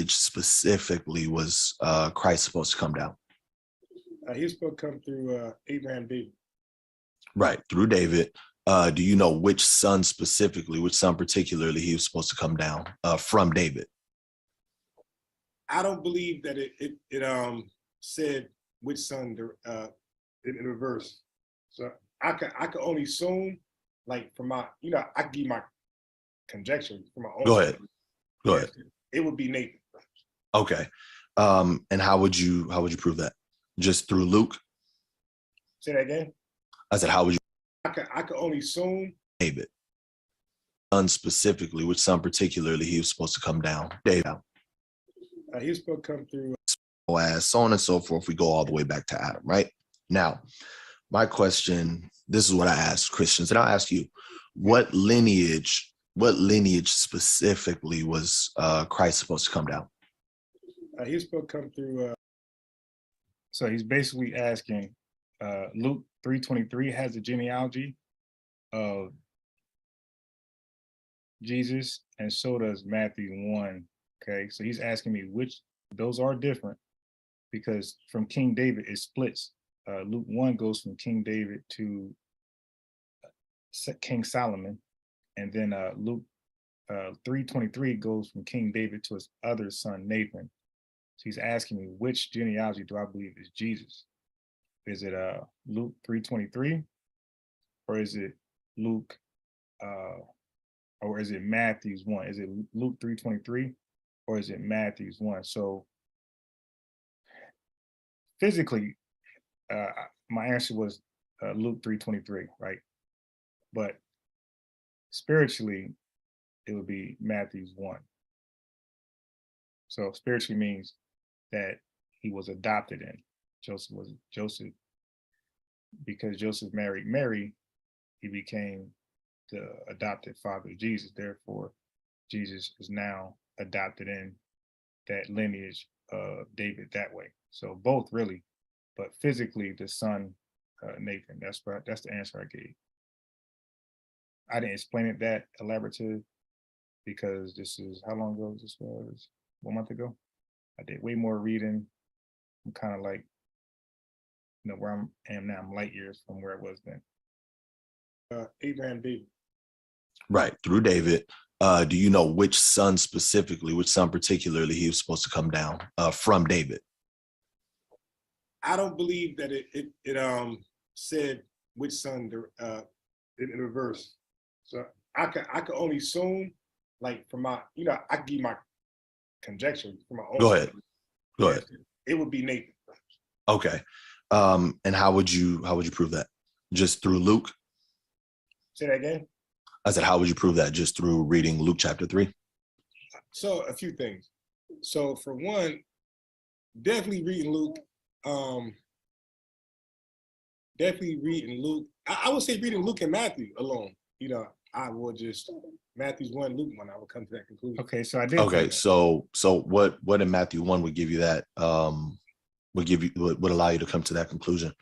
specifically was Christ supposed to come down? He was supposed to come through Abraham, David. Right, through David. Do you know which son particularly he was supposed to come down from David? I don't believe that it said which son in the verse. So I could only assume, like, from my, I can give my conjecture from my own. Go ahead. It would be Nathan. Okay. And how would you prove that? Just through Luke? Say that again. I said, how would you? I could only assume David. Son specifically, which son particularly he was supposed to come down? David. He was supposed to come through Boaz, so on and so forth. We go all the way back to Adam, right? Now, my question, this is what I ask Christians, and I'll ask you, what lineage specifically was Christ supposed to come down? He was supposed to come through. So he's basically asking, Luke 3:23 has a genealogy of Jesus, and so does Matthew 1. Okay, so he's asking me which those are different, because from King David it splits. Luke 1 goes from King David to King Solomon, and then Luke 3:23 goes from King David to his other son Nathan. So he's asking me which genealogy do I believe is Jesus? Is it Luke 3:23, or is it Luke, or is it Matthew's 1? Is it Luke 3:23, or is it Matthew's 1? So physically, my answer was Luke 3:23, right? But spiritually, it would be Matthew's 1. So spiritually means that he was adopted in. Joseph, because Joseph married Mary, he became the adopted father of Jesus. Therefore, Jesus is now adopted in that lineage of David that way. So both really, but physically the son Nathan. That's the answer I gave. I didn't explain it that elaborative because this is how long ago this was? 1 month ago. I did way more reading. I'm kind of like, where I am now. I'm light years from where I was then. Abraham, David. Right, through David. Do you know which son specifically, which son particularly he was supposed to come down from David? I don't believe that it said which son in the verse. So I could only assume, like, from my, I can give my conjecture from my own. Go ahead. Go ahead. It would be Nathan. Okay. And how would you prove that? Just through Luke? Say that again. I said, how would you prove that? Just through reading Luke chapter 3? So a few things. So for one, definitely reading Luke. Definitely reading Luke. I would say reading Luke and Matthew alone. I will just Matthew's 1, Luke 1. I will come to that conclusion. Okay, so I did. Okay, so what in Matthew 1 would give you that would allow you to come to that conclusion?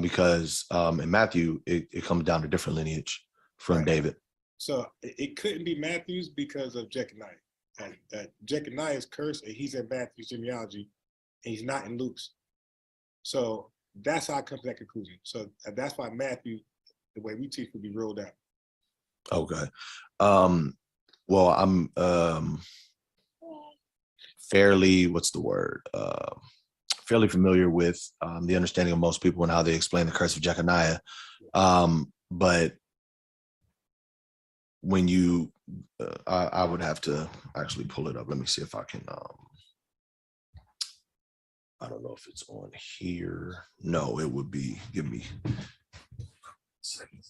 Because in Matthew it comes down to different lineage from David. So it couldn't be Matthew's because of Jeconiah. Jeconiah is cursed, and he's in Matthew's genealogy, and he's not in Luke's. So that's how I come to that conclusion. So that's why Matthew, the way we teach, would be ruled out. Okay. Well, I'm fairly, fairly familiar with the understanding of most people and how they explain the curse of Jeconiah. But when you, I would have to actually pull it up. Let me see if I can, I don't know if it's on here. No, it would be, give me a second.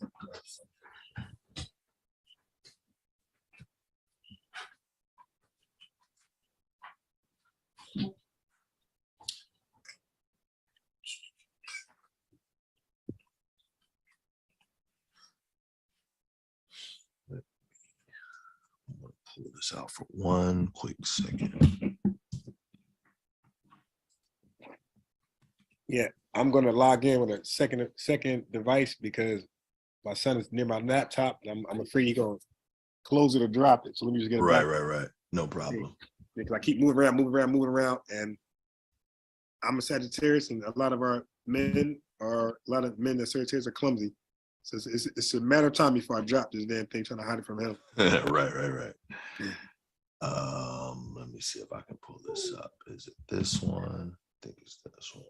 I'm going to pull this out for one quick second. Yeah, I'm going to log in with a second device because my son is near my laptop. And I'm afraid he's going to close it or drop it. So let me just get it back. Right. No problem. Because I keep moving around, and I'm a Sagittarius, and a lot of men that Sagittarius are clumsy. So it's a matter of time before I drop this damn thing, trying to hide it from him. Right. Let me see if I can pull this up. Is it this one? I think it's this one.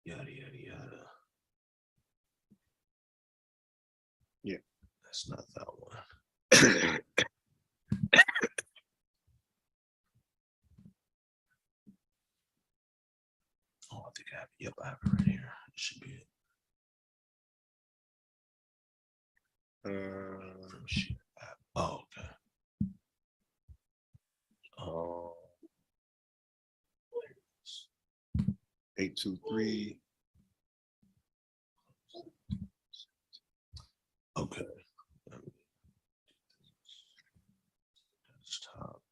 Yada. Yeah, that's not that one. Oh, I think I have it. Yep, I have it right here. It should be it. Oh, okay. 823. Okay. Desktop.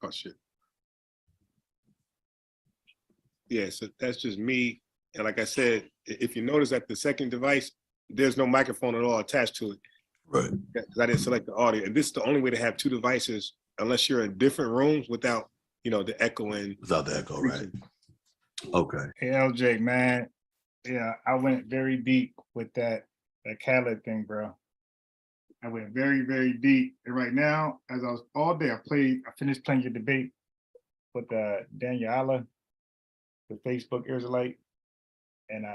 Oh shit. Yeah, so that's just me. And like I said, if you notice at the second device, there's no microphone at all attached to it. Right. Because I didn't select the audio. And this is the only way to have two devices, unless you're in different rooms without, the echoing. Without the echo, right. Okay. Hey, LJ, man. Yeah, I went very deep with that Khaled thing, bro. I went very, very deep. And right now, as I was all day, I finished playing your debate with Daniela, the Facebook Israelite, and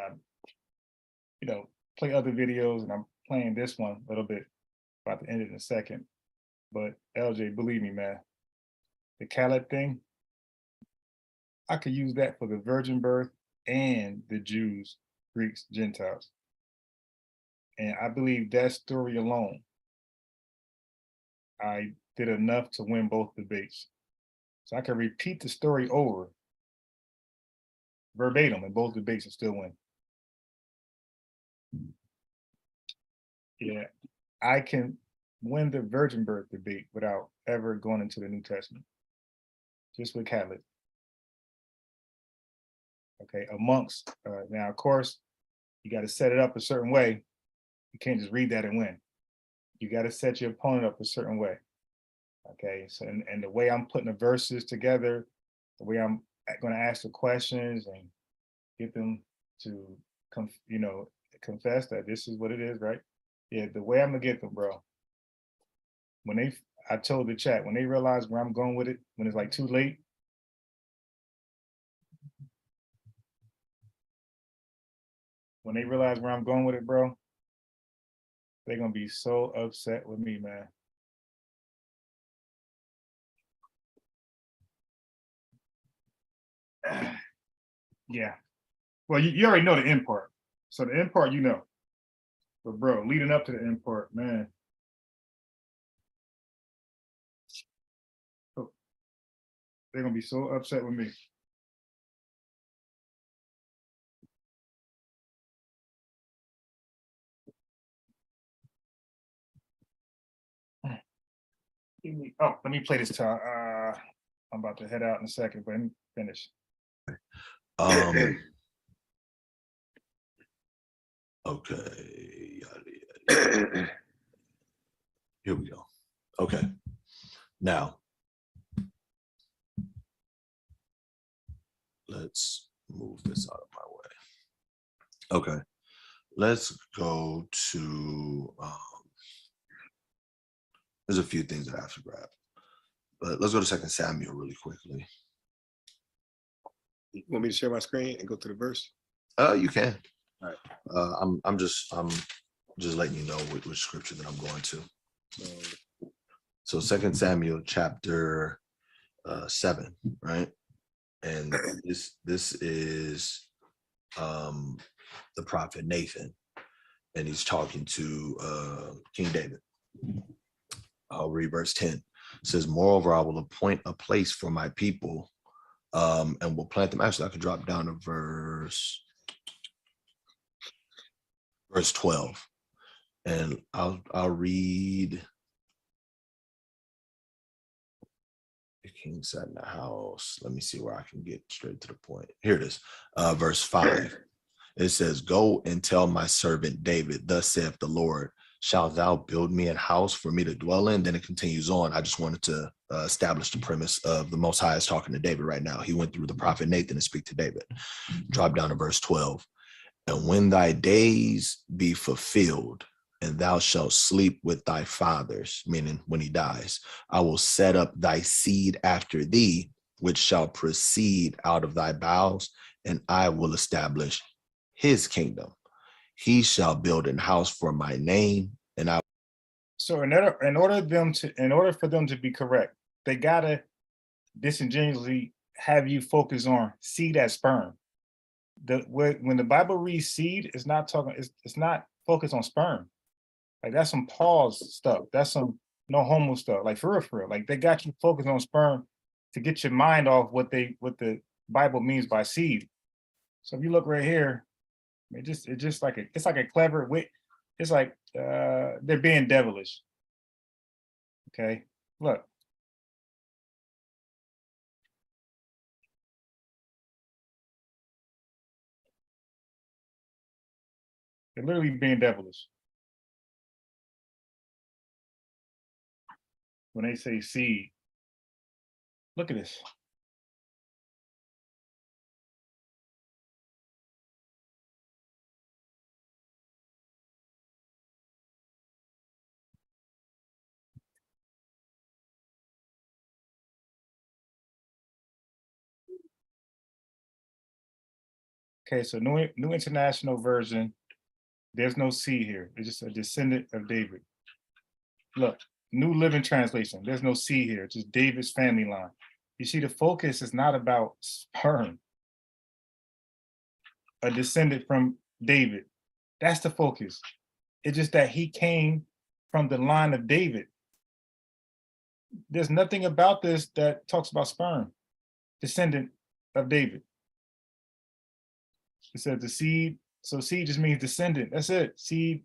play other videos, and I'm playing this one a little bit, about to end it in a second. But LJ, believe me, man, the Khaled thing, I could use that for the virgin birth and the Jews, Greeks, Gentiles. And I believe that story alone, I did enough to win both debates. So I can repeat the story over verbatim in both debates and still win. Yeah, I can win the virgin birth debate without ever going into the New Testament, just with Khaled. Okay, amongst, now of course, you got to set it up a certain way. You can't just read that and win. you got to set your opponent up a certain way. Okay, so and the way I'm putting the verses together, the way I'm going to ask the questions and get them to confess that this is what it is, right? Yeah, the way I'm gonna get them, bro. I told the chat, when they realize where I'm going with it, when it's like too late, when they realize where I'm going with it, bro, they're gonna be so upset with me, man. Yeah. Well, you already know the end part. So the end part, you know. But bro, leading up to the end part, man. Oh, they're gonna be so upset with me. Let me play this time. I'm about to head out in a second, but let me finish. Okay. Here we go. Okay. Now, let's move this out of my way. Okay. Let's go to, there's a few things that I have to grab. But let's go to 2 Samuel really quickly. You want me to share my screen and go to the verse? You can. All right. I'm just letting you know which scripture that I'm going to. So 2 Samuel chapter 7, right? And this is the prophet Nathan, and he's talking to King David. I'll read verse 10. It says, moreover, I will appoint a place for my people and will plant them. Actually, I could drop down to verse 12. And I'll read. The king sat in the house. Let me see where I can get straight to the point. Here it is. Verse 5. It says, go and tell my servant David, thus saith the Lord, shalt thou build me a house for me to dwell in? Then it continues on. I just wanted to establish the premise of the Most High is talking to David right now. He went through the prophet Nathan to speak to David. Drop down to verse 12. And when thy days be fulfilled, and thou shalt sleep with thy fathers, meaning when he dies, I will set up thy seed after thee, which shall proceed out of thy bowels, and I will establish his kingdom. He shall build an house for my name, and I. So in order for them to be correct, they gotta disingenuously have you focus on seed as sperm. When the Bible reads seed, it's not focused on sperm. Like that's some pause stuff. That's some no homo stuff. Like for real. Like they got you focused on sperm to get your mind off what the Bible means by seed. So if you look right here, it's just like a clever wit. It's like they're being devilish. Okay, look. They're literally being devilish. When they say seed, look at this. Okay, so New International Version, there's no seed here. It's just a descendant of David. Look, New Living Translation, there's no seed here. It's just David's family line. You see, the focus is not about sperm. A descendant from David. That's the focus. It's just that he came from the line of David. There's nothing about this that talks about sperm. Descendant of David. It says the seed. So seed just means descendant. That's it. Seed.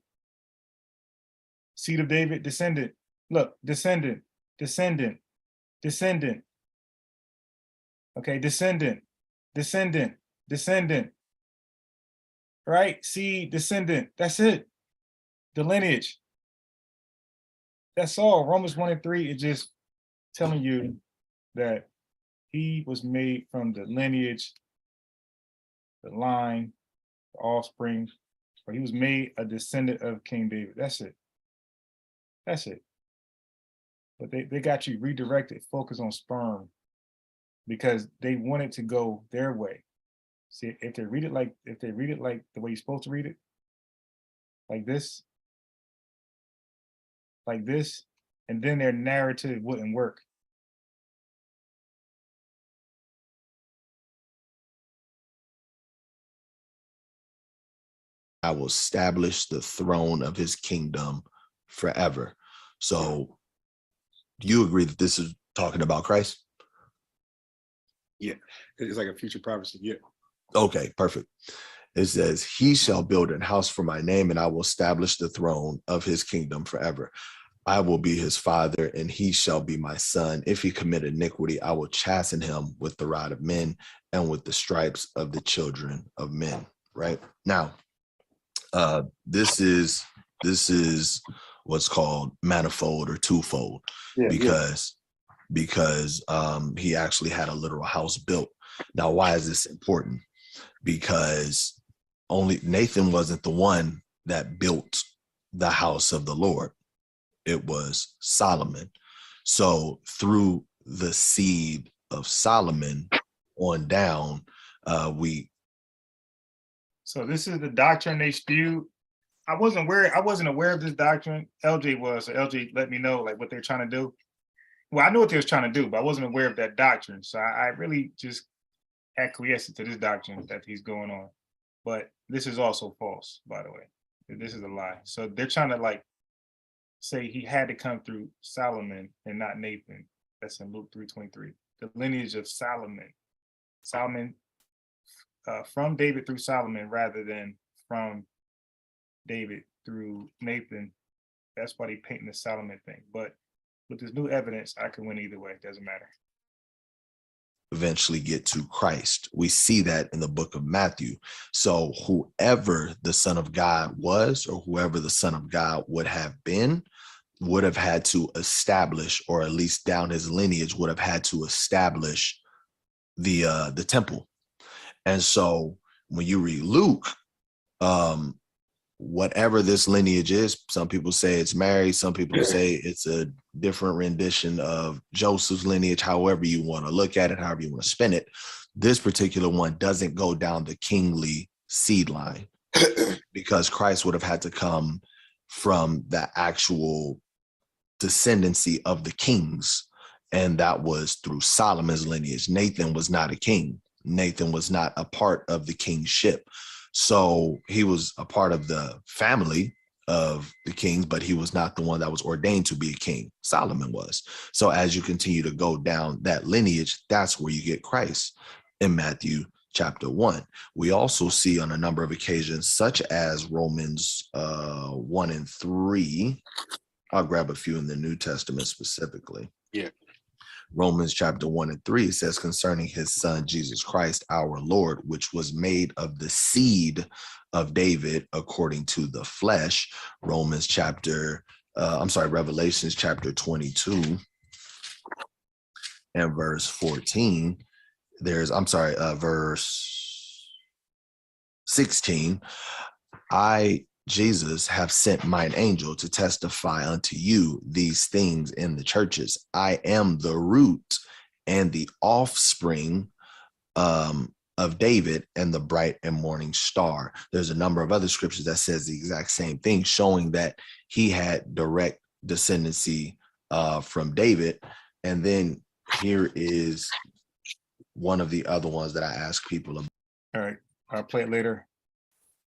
Seed of David, descendant. Look, descendant, descendant, descendant. Okay, descendant, descendant, descendant. Right? Seed, descendant. That's it. The lineage. That's all. Romans 1:3 is just telling you that he was made from the lineage, the line, the offspring, or he was made a descendant of King David. That's it. That's it. But they got you redirected, focus on sperm, because they wanted to go their way. See, if they read it like the way you're supposed to read it, like this, and then their narrative wouldn't work. I will establish the throne of his kingdom forever. So do you agree that this is talking about Christ? Yeah, it's like a future prophecy. Yeah. Okay, perfect. It says, he shall build a house for my name, and I will establish the throne of his kingdom forever. I will be his father, and he shall be my son. If he commit iniquity, I will chasten him with the rod of men and with the stripes of the children of men. Right now, this is what's called manifold or twofold, because he actually had a literal house built. Now, why is this important? Because only Nathan wasn't the one that built the house of the Lord. It was Solomon. So through the seed of Solomon on down, So this is the doctrine they spewed. I wasn't aware of this doctrine. LJ was. So LJ let me know like what they're trying to do. Well, I knew what they was trying to do, but I wasn't aware of that doctrine. So I really just acquiesced to this doctrine that he's going on. But this is also false, by the way. This is a lie. So they're trying to like say he had to come through Solomon and not Nathan. That's in Luke 3:23. The lineage of Solomon. Solomon from David through Solomon rather than from David through Nathan. That's why they painting the Solomon thing. But with this new evidence, I can win either way. It doesn't matter. Eventually get to Christ. We see that in the book of Matthew. So whoever the Son of God was, or whoever the Son of God would have been, would have had to establish, or at least down his lineage would have had to establish the temple. And so when you read Luke, whatever this lineage is, some people say it's Mary, some people say it's a different rendition of Joseph's lineage, however you want to look at it, however you want to spin it. This particular one doesn't go down the kingly seed line because Christ would have had to come from the actual descendancy of the kings, and that was through Solomon's lineage. Nathan was not a king. Nathan was not a part of the kingship. So he was a part of the family of the kings, but he was not the one that was ordained to be a king. Solomon was. So as you continue to go down that lineage, that's where you get Christ in Matthew chapter 1. We also see on a number of occasions, such as Romans 1 and 3. I'll grab a few in the New Testament specifically. Yeah. Romans chapter 1 and 3 says concerning his son, Jesus Christ, our Lord, which was made of the seed of David according to the flesh. Revelations chapter 22 and verse 14. Verse 16. I, Jesus, have sent mine angel to testify unto you these things in the churches. I am the root and the offspring of David and the bright and morning star. There's a number of other scriptures that says the exact same thing, showing that he had direct descendancy from David. And then here is one of the other ones that I ask people about. All right, I'll play it later.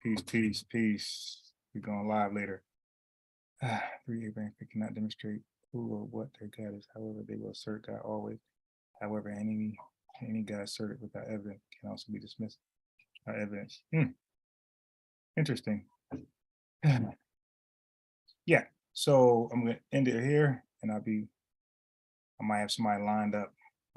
Peace. We're going live later. 3 Abraham cannot demonstrate who or what their God is. However, they will assert God always. However, any God asserted without evidence can also be dismissed by evidence. Interesting. Yeah. So I'm gonna end it here, and I might have somebody lined up